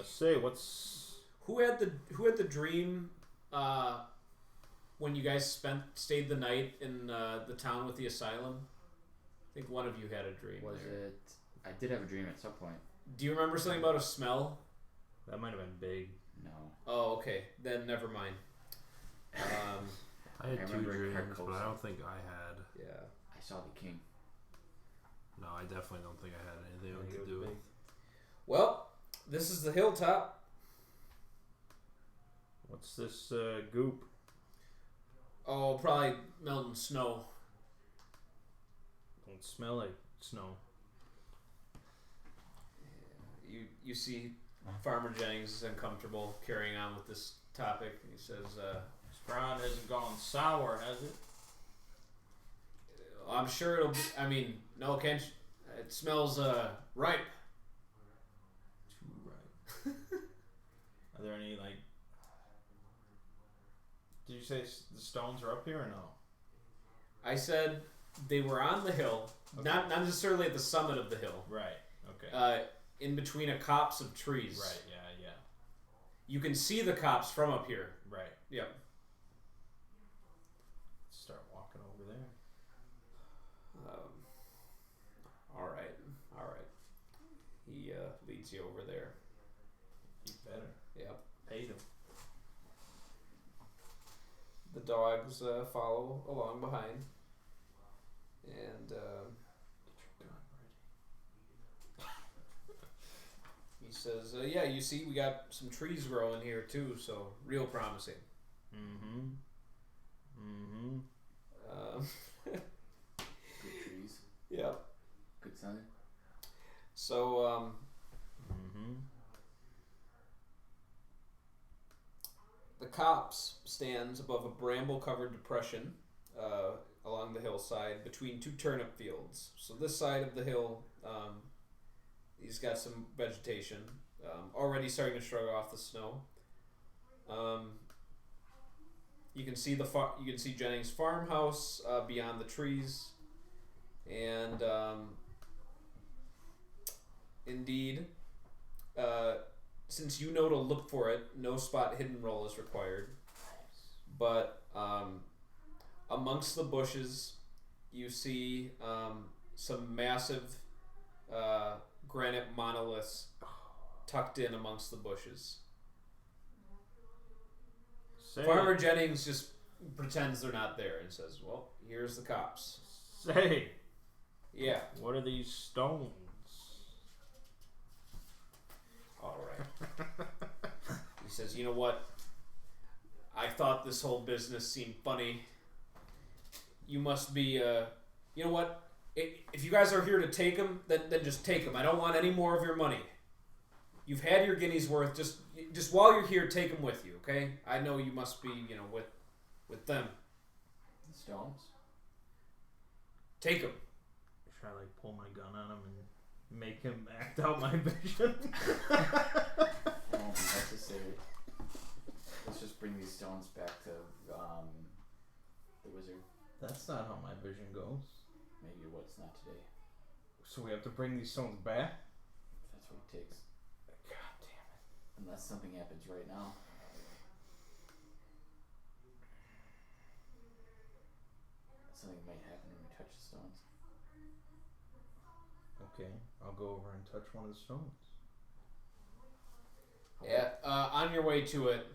Say what's Who had the dream when you guys stayed the night in the town with the asylum? I think one of you had a dream. Was there. it? I did have a dream at some point. Do you remember something about a smell? that might have been big. No. Oh, okay. Then never mind. I had I 2 remember dreams, Carcosa. but I don't think I had. Yeah. I saw the king. No, I definitely don't think I had anything Yeah, he to was do with. big. Well, this is the hilltop. What's this goop? Oh, probably melting snow. Don't smell like snow. You see, Farmer Jennings is uncomfortable carrying on with this topic. He says, This ground hasn't gone sour, has it? "I'm sure it'll be. I mean, no, can't. It smells ripe." Too right. Are there any like? Did you say the stones are up here or no? I said they were on the hill, Okay. not necessarily at the summit of the hill. Right. Okay. In between a copse of trees. Right. Yeah. You can see the copse from up here. Right. Yep. Let's start walking over there. All right. He leads you over there. You better. Yep. Paid him. The dogs follow along behind, and Get your gun ready. he says, "Yeah, you see, we got some trees growing here too, so real promising." Mm-hmm. Mm-hmm. Good trees. Yep. Good sun. So Mm-hmm. the copse stands above a bramble-covered depression along the hillside between 2 turnip fields. So this side of the hill, he's got some vegetation already starting to shrug off the snow. You can see you can see Jennings' farmhouse beyond the trees, and indeed, since you know to look for it, no spot hidden roll is required. But amongst the bushes, you see some massive granite monoliths tucked in amongst the bushes. Say, Farmer Jennings just pretends they're not there and says, "Well, here's the cops." say, Yeah. what are these stones? All right. He says, "You know what? I thought this whole business seemed funny. You must be, you know what? If you guys are here to take them, then just take them. I don't want any more of your money. You've had your guinea's worth. Just while you're here, take them with you, okay? I know you must be, with them. The stones. Take them." Should I like pull my gun on him and make him act out my vision? It won't be necessary. Let's just bring these stones back to the wizard. That's not how my vision goes. Maybe what's not today. So we have to bring these stones back? That's what it takes. God damn it. Unless something happens right now. Something might happen when we touch the stones. Okay, I'll go over and touch one of the stones. Yeah. On your way to it,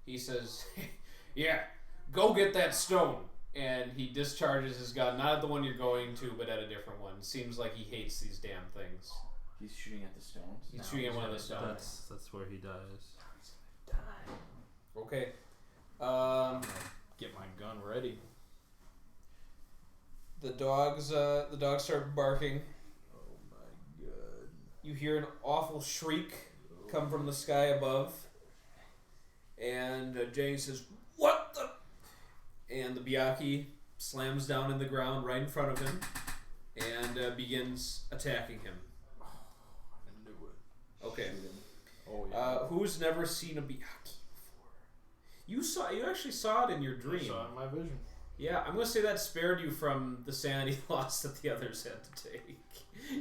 he says, "Yeah, go get that stone." And he discharges his gun, not at the one you're going to, but at a different one. Seems like he hates these damn things. He's shooting at the stones. He's No, shooting at he's one of the gonna stones. That's where he dies. Okay. Get my gun ready. The dogs start barking. Oh my god. You hear an awful shriek come from the sky above, and Jane says, "What the?" And the byakhee slams down in the ground right in front of him, and begins attacking him. I knew it. Okay. Shoot him. Oh yeah. Who's never seen a byakhee before? You actually saw it in your I dream. saw it in my vision. Yeah, I'm gonna say that spared you from the sanity loss that the others had to take.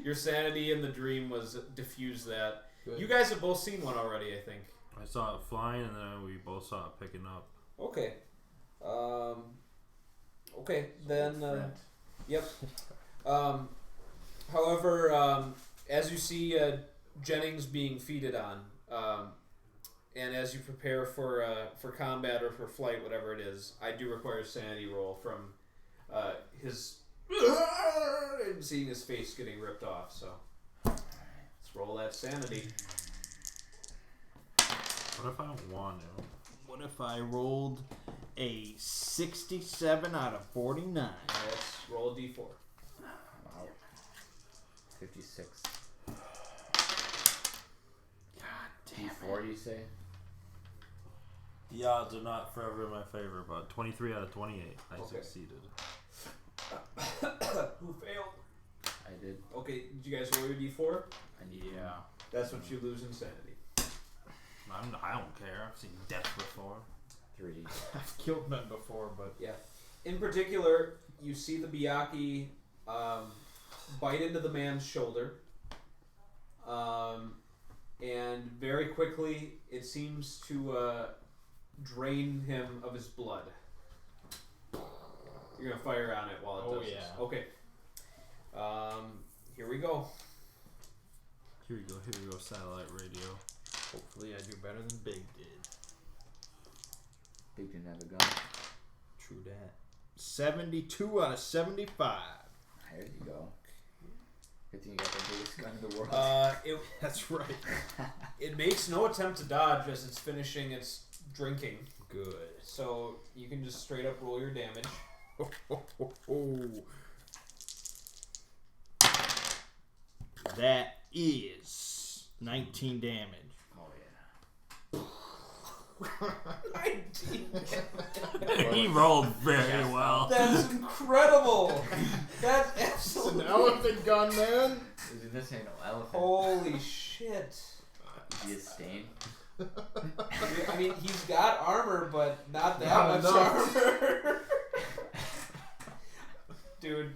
Your sanity in the dream was diffused that. Good. You guys have both seen one already, I think. I saw it flying, and then we both saw it picking up. Okay. Okay, then. Yep. However, as you see Jennings being feeded on, and as you prepare for combat or for flight, whatever it is, I do require a sanity roll from his and seeing his face getting ripped off. So let's roll that sanity. What if I don't want to? What if I rolled a 67 out of 49? Let's roll a d4. Wow. 56. God damn D4, you say? The odds are not forever in my favor, but 23 out of 28. I Okay. succeeded. Who failed? I did. Okay, did you guys roll your d4? I need Yeah. That's what you lose in sanity. I don't care. I've seen death before. 3. I've killed men before, but Yeah. In particular, you see the byakhee bite into the man's shoulder. And very quickly, it seems to drain him of his blood. You're going to fire on it while it does this. yeah. Okay. Here we go. Here we go, satellite radio. hopefully I do better than Big did. Big didn't have a gun. True that. 72 out of 75. There you go. Good thing you got the biggest gun in the world. That's right. It makes no attempt to dodge as it's finishing its drinking. Good. So you can just straight up roll your damage. That is 19 damage. Oh yeah. 19. He rolled very well. That's incredible. That's It's an absolutely. elephant gun, man. Isn't this ain't no elephant? Holy shit. Is he a stain? I mean, he's got armor, but not that Not much enough. armor. Dude.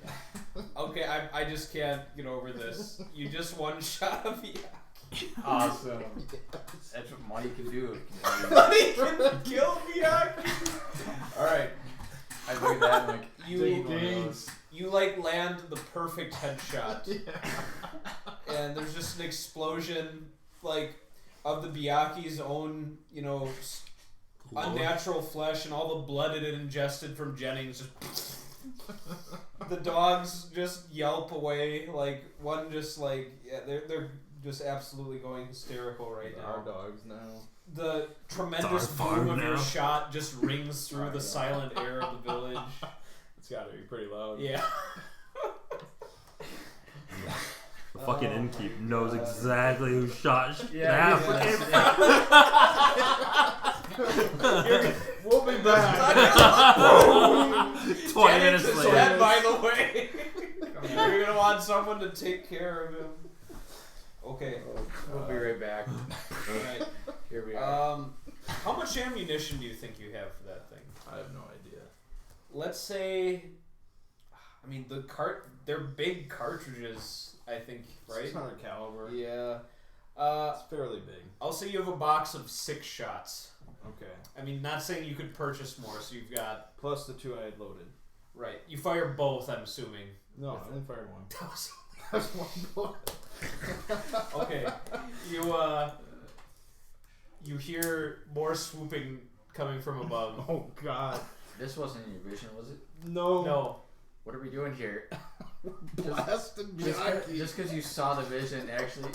Okay, I just can't get over this. You just one shot of me. Awesome. That's what money can do. Buddy can kill byakhee. Alright. I look at that and like, You like land the perfect headshot. And there's just an explosion like of the byakhee's own, unnatural flesh and all the blood it had ingested from Jennings. Just the dogs just yelp away. Like one just they're just absolutely going hysterical right now. Our dogs now. The tremendous It's our farm boom of your now. shot just rings through the silent air of the village. It's gotta be pretty loud. Yeah. The fucking innkeep knows exactly who shot Yeah, We'll be back. 20 minutes Jennings is later. dead, by the way. You're gonna want someone to take care of him. Okay. we'll be right back. Alright. Here we are. How much ammunition do you think you have for that thing? I have no idea. Let's say, I mean they're big cartridges, I think, right? 600 caliber. Yeah. It's fairly big. I'll say you have a box of 6 shots. Okay. I mean, not saying you could purchase more, so you've got Plus the 2 I had loaded. right. You fire both, I'm assuming. No, I only fired one. That was That's one bullet. okay. You hear more swooping coming from above. Oh God. This wasn't in your vision, was it? No. No. What are we doing here? Blasted Just because you saw the vision, actually.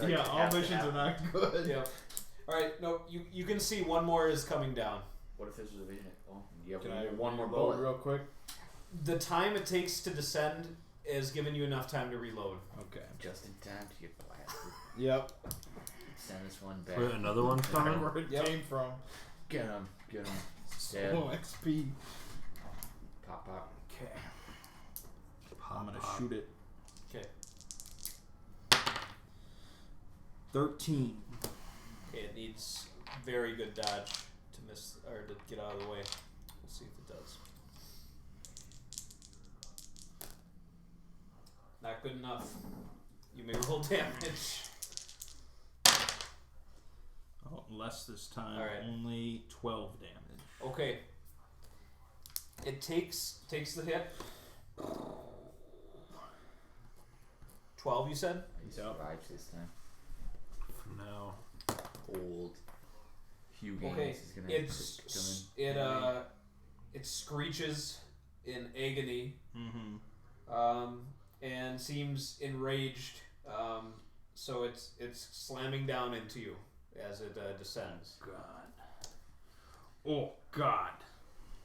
Yeah, all visions are not good. Yeah. All right. No, you can see one more is coming down. What if there's a vision? Oh, you have Can I one more reload bullet. real quick? The time it takes to descend is giving you enough time to reload. Okay. Just in time to get blasted. Yep. Send this one back. Wait, another one's coming? Where it Yep. came from. Get him. Get him. Dead. Slow XP. Pop, pop. Okay. I'm gonna shoot it. Okay. 13. Okay. It needs very good dodge to miss or to get out of the way. We'll see if it does. Not good enough. You may roll damage. Oh, less this time. All right. Only 12 damage. Okay. It takes the hit. 12, you said? He survives this time. For now. Old Hugh Gaines Okay. is gonna It screeches in agony. Mm-hmm. And seems enraged. So it's slamming down into you as it descends. God. Oh, God.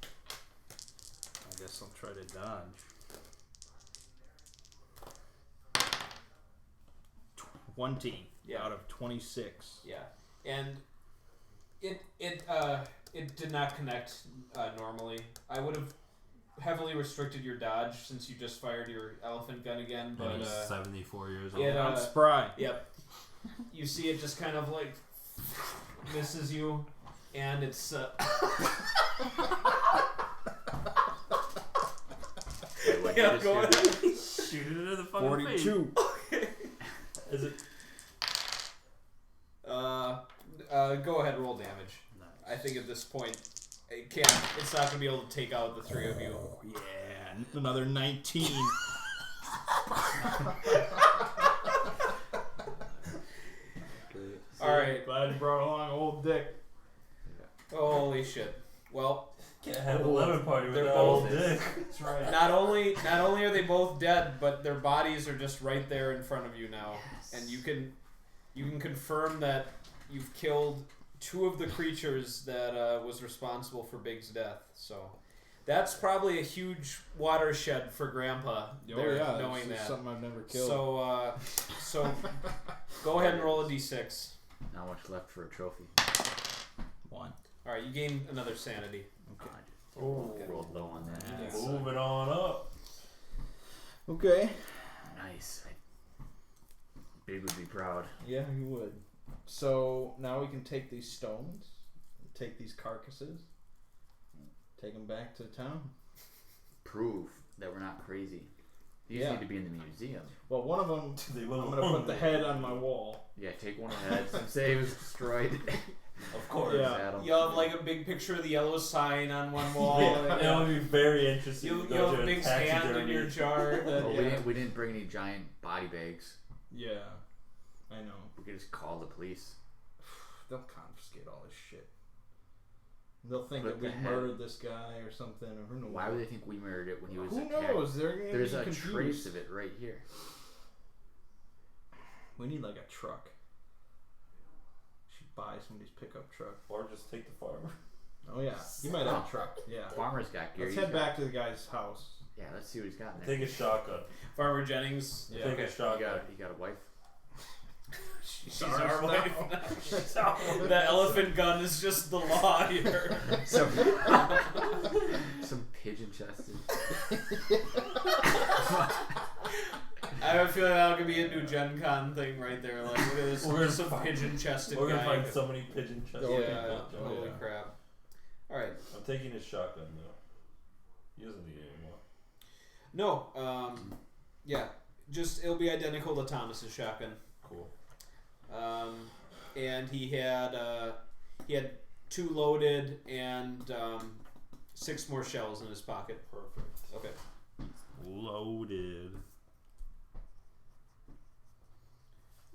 I guess I'll try to dodge. 20 Yeah. out of 26. Yeah, and it did not connect normally. I would have heavily restricted your dodge since you just fired your elephant gun again, but He's 74 years old. Yeah. I'm spry. yep. You see it just kind of like misses you, and it's yeah, go ahead. Shoot it into the fucking 42. Is it? Go ahead, roll damage. I think at this point, it's not gonna be able to take out the three of you. Yeah, another 19. All right. Glad you brought along old Dick. Holy shit. Well, Can't have a lemon party They're without both- old dick. That's right. not only are they both dead, but their bodies are just right there in front of you now, and you can confirm that you've killed two of the creatures that was responsible for Big's death. So that's probably a huge watershed for Grandpa. there, knowing this is that. something I've never killed. So go ahead and roll a d6. Not much left for a trophy. 1. All right, you gain another sanity. Okay. Oh, rolled low on that. Yeah. Moving on up. Okay. Nice. Big would be proud. Yeah, you would. So now we can take these stones, take these carcasses, take them back to town. Prove that we're not crazy. These Yeah. need to be in the museum. Well, one of them, They I'm will going to put the head on my wall. Yeah, take one of the heads and say it was destroyed. Of course. Yeah. Adam. You'll have like a big picture of the yellow sign on one wall. It would be very interesting. You'll to go have to a Big's hand in taxidermy. your jar. Well, Yeah. we didn't bring any giant body bags. Yeah, I know. We could just call the police. They'll confiscate all this shit. They'll think Put that we the head- murdered this guy or something, or who knows. Why would they think we murdered it when he was Who attacked? knows? They're going to There's be a confused. trace of it right here. We need like a truck. Should buy somebody's pickup truck. Or just take the farmer. Oh yeah, you might have a truck. Yeah. Farmer's got gear. Let's He's head got- back to the guy's house. Yeah, let's see what he's got in there. Take a shotgun. Farmer Jennings. Yeah. Take a He shotgun. got a wife. She's Ours our now. wife. The elephant gun is just the law here. Some pigeon chested. I have a feeling that could be a new Gen Con thing right there. Like, look at this, We're some gonna pigeon chested We're gonna guy. find so many pigeon chests. Yeah, Oh, holy yeah. crap. Alright. I'm taking his shotgun though. He doesn't need it anymore. No, yeah. Just, it'll be identical to Thomas's shotgun. Cool. And he had 2 loaded and 6 more shells in his pocket. Perfect. Okay. Loaded.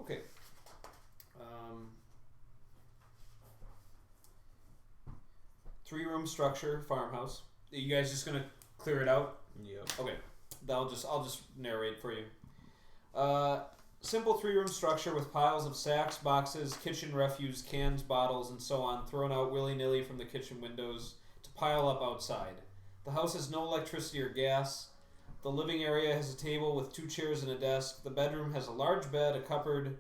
Okay. 3-room structure, farmhouse. Are you guys just gonna clear it out? Yep. Okay. I'll just narrate for you. Simple 3-room structure with piles of sacks, boxes, kitchen refuse, cans, bottles, and so on thrown out willy-nilly from the kitchen windows to pile up outside. The house has no electricity or gas. The living area has a table with 2 chairs and a desk. The bedroom has a large bed, a cupboard,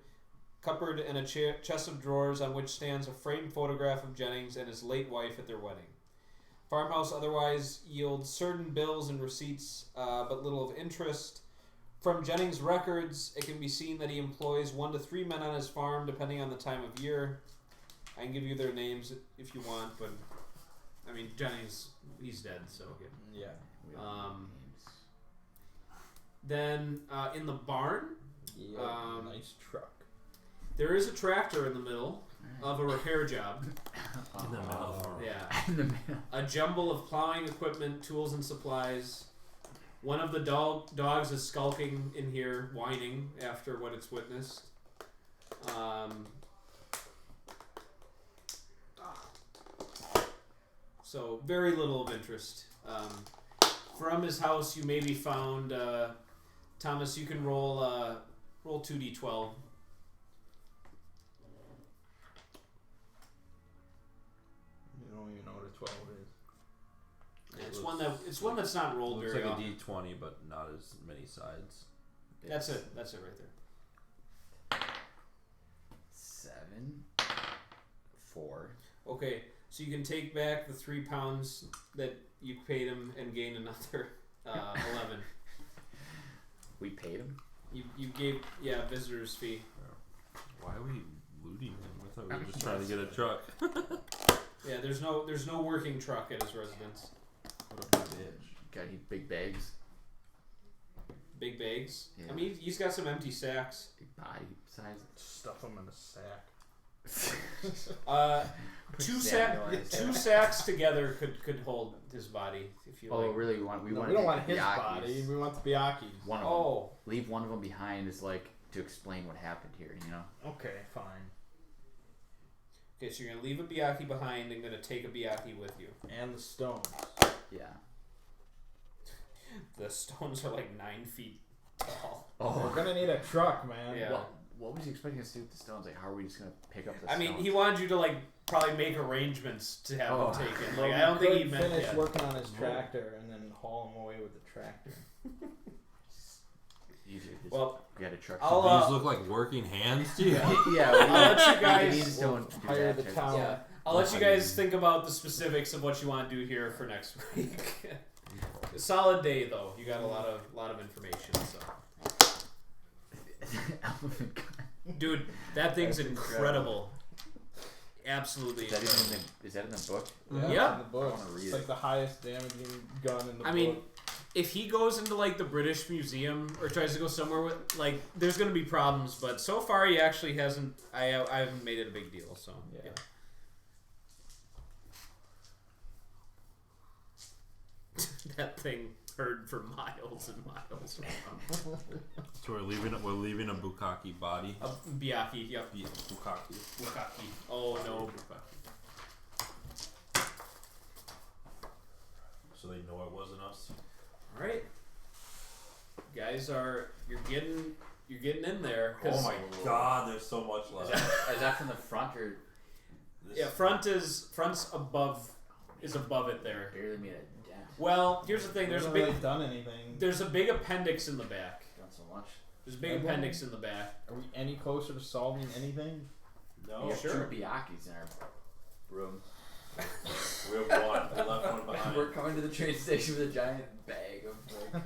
and a chest of drawers on which stands a framed photograph of Jennings and his late wife at their wedding. Farmhouse otherwise yields certain bills and receipts, but little of interest. From Jennings' records, it can be seen that he employs 1 to 3 men on his farm, depending on the time of year. I can give you their names if you want, but I mean he's dead, so Yeah. We don't know names. Then in the barn, Yeah. Nice truck. there is a tractor in the middle of a repair job. In the middle. Yeah. In the middle. A jumble of plowing equipment, tools, and supplies. One of the dogs is skulking in here, whining after what it's witnessed. So very little of interest. From his house, you maybe found Thomas. You can roll 2d12. You don't even know what a 12 is. It's one that's not rolled Looks very like often. a D20, but not as many sides. That's it. That's it right there. 7, 4. Okay, so you can take back the 3 pounds that you paid him and gain another 11. We paid him. You gave visitor's fee. Why are we looting him? I thought we were just trying to get a truck. Yeah, there's no working truck at his residence. What a bitch. Got any big bags? Big bags. Yeah. I mean, he's got some empty sacks. Big body size. Stuff them in a sack. Two Samuel in his two head. sacks together could hold his body if you Oh, like. really? We No, want we don't want his Byakees. body. We want the byakhee. One of Oh, them. Leave one of them behind is like to explain what happened here. You know. Okay, fine. okay. So you're gonna leave a byakhee behind and gonna take a byakhee with you. And the stones. Yeah. The stones are like 9 feet tall. We're gonna need a truck, man. Yeah. What was he expecting us to do with the stones? Like, how are we just gonna pick up the I stones? mean, he wanted you to like probably make arrangements to have Oh. them taken. Well, Like we I don't think he could meant finish that. working on his tractor and then haul him away with the tractor. Easier. Just Well, get a truck. I'll, These look like working hands to you. yeah. I'll let you We guys need stone to do hire that the type of town. Yeah, I'll let you guys think about the specifics of what you want to do here for next week. A solid day though. You got a lot of information. So, Elephant gun. dude, that thing's That's incredible. Absolutely Is that, incredible. even in is that in the book? Yeah, Yeah. it's in the book. I wanna read It's it. like the highest damaging gun in the I book. mean, if he goes into like the British Museum or tries to go somewhere with like, there's gonna be problems. But so far, he actually hasn't. I haven't made it a big deal. So Yeah. that thing heard for miles and miles around. So we're leaving a bukkake body. A byakhee, yep. Bukkake. Bukaki. Oh no, Bukaki. So they know it wasn't us. All right, guys you're getting in there. 'Cause- Oh my god, there's so much Is left. is that from the front or Yeah, front's above it there. barely made a dent? Well, here's the thing. we There's a haven't big really done anything. there's a big appendix in the back. Done so much. There's a big appendix in the back. Are we any closer to solving anything? No, We have sure. 2 Byakees in our room. we have one. We left one behind. We're coming to the train station with a giant bag of like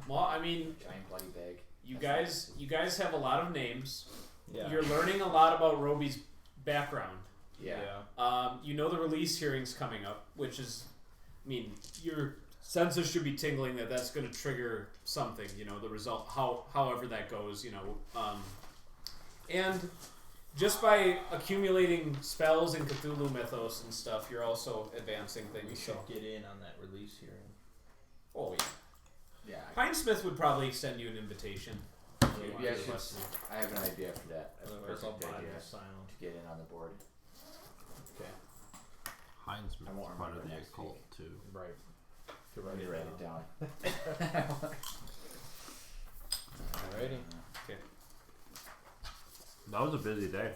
Well, I mean, giant bloody bag. you guys have a lot of names. Yeah. You're learning a lot about Roby's background. Yeah. You know the release hearing's coming up, which is, I mean, your senses should be tingling that that's going to trigger something. You know, the result, however that goes. You know, and just by accumulating spells and Cthulhu mythos and stuff, you're also advancing We things. should So, get in on that release hearing. oh yeah, Yeah. Pinesmith would probably send you an invitation. Maybe I should. I have an idea for that. That's a Otherwise, I'll perfect buy idea the asylum. to get in on the board. Okay. Heinz I won't part remember of the next occult week. too. Right. To Let me write it down. Alrighty. That was a busy day.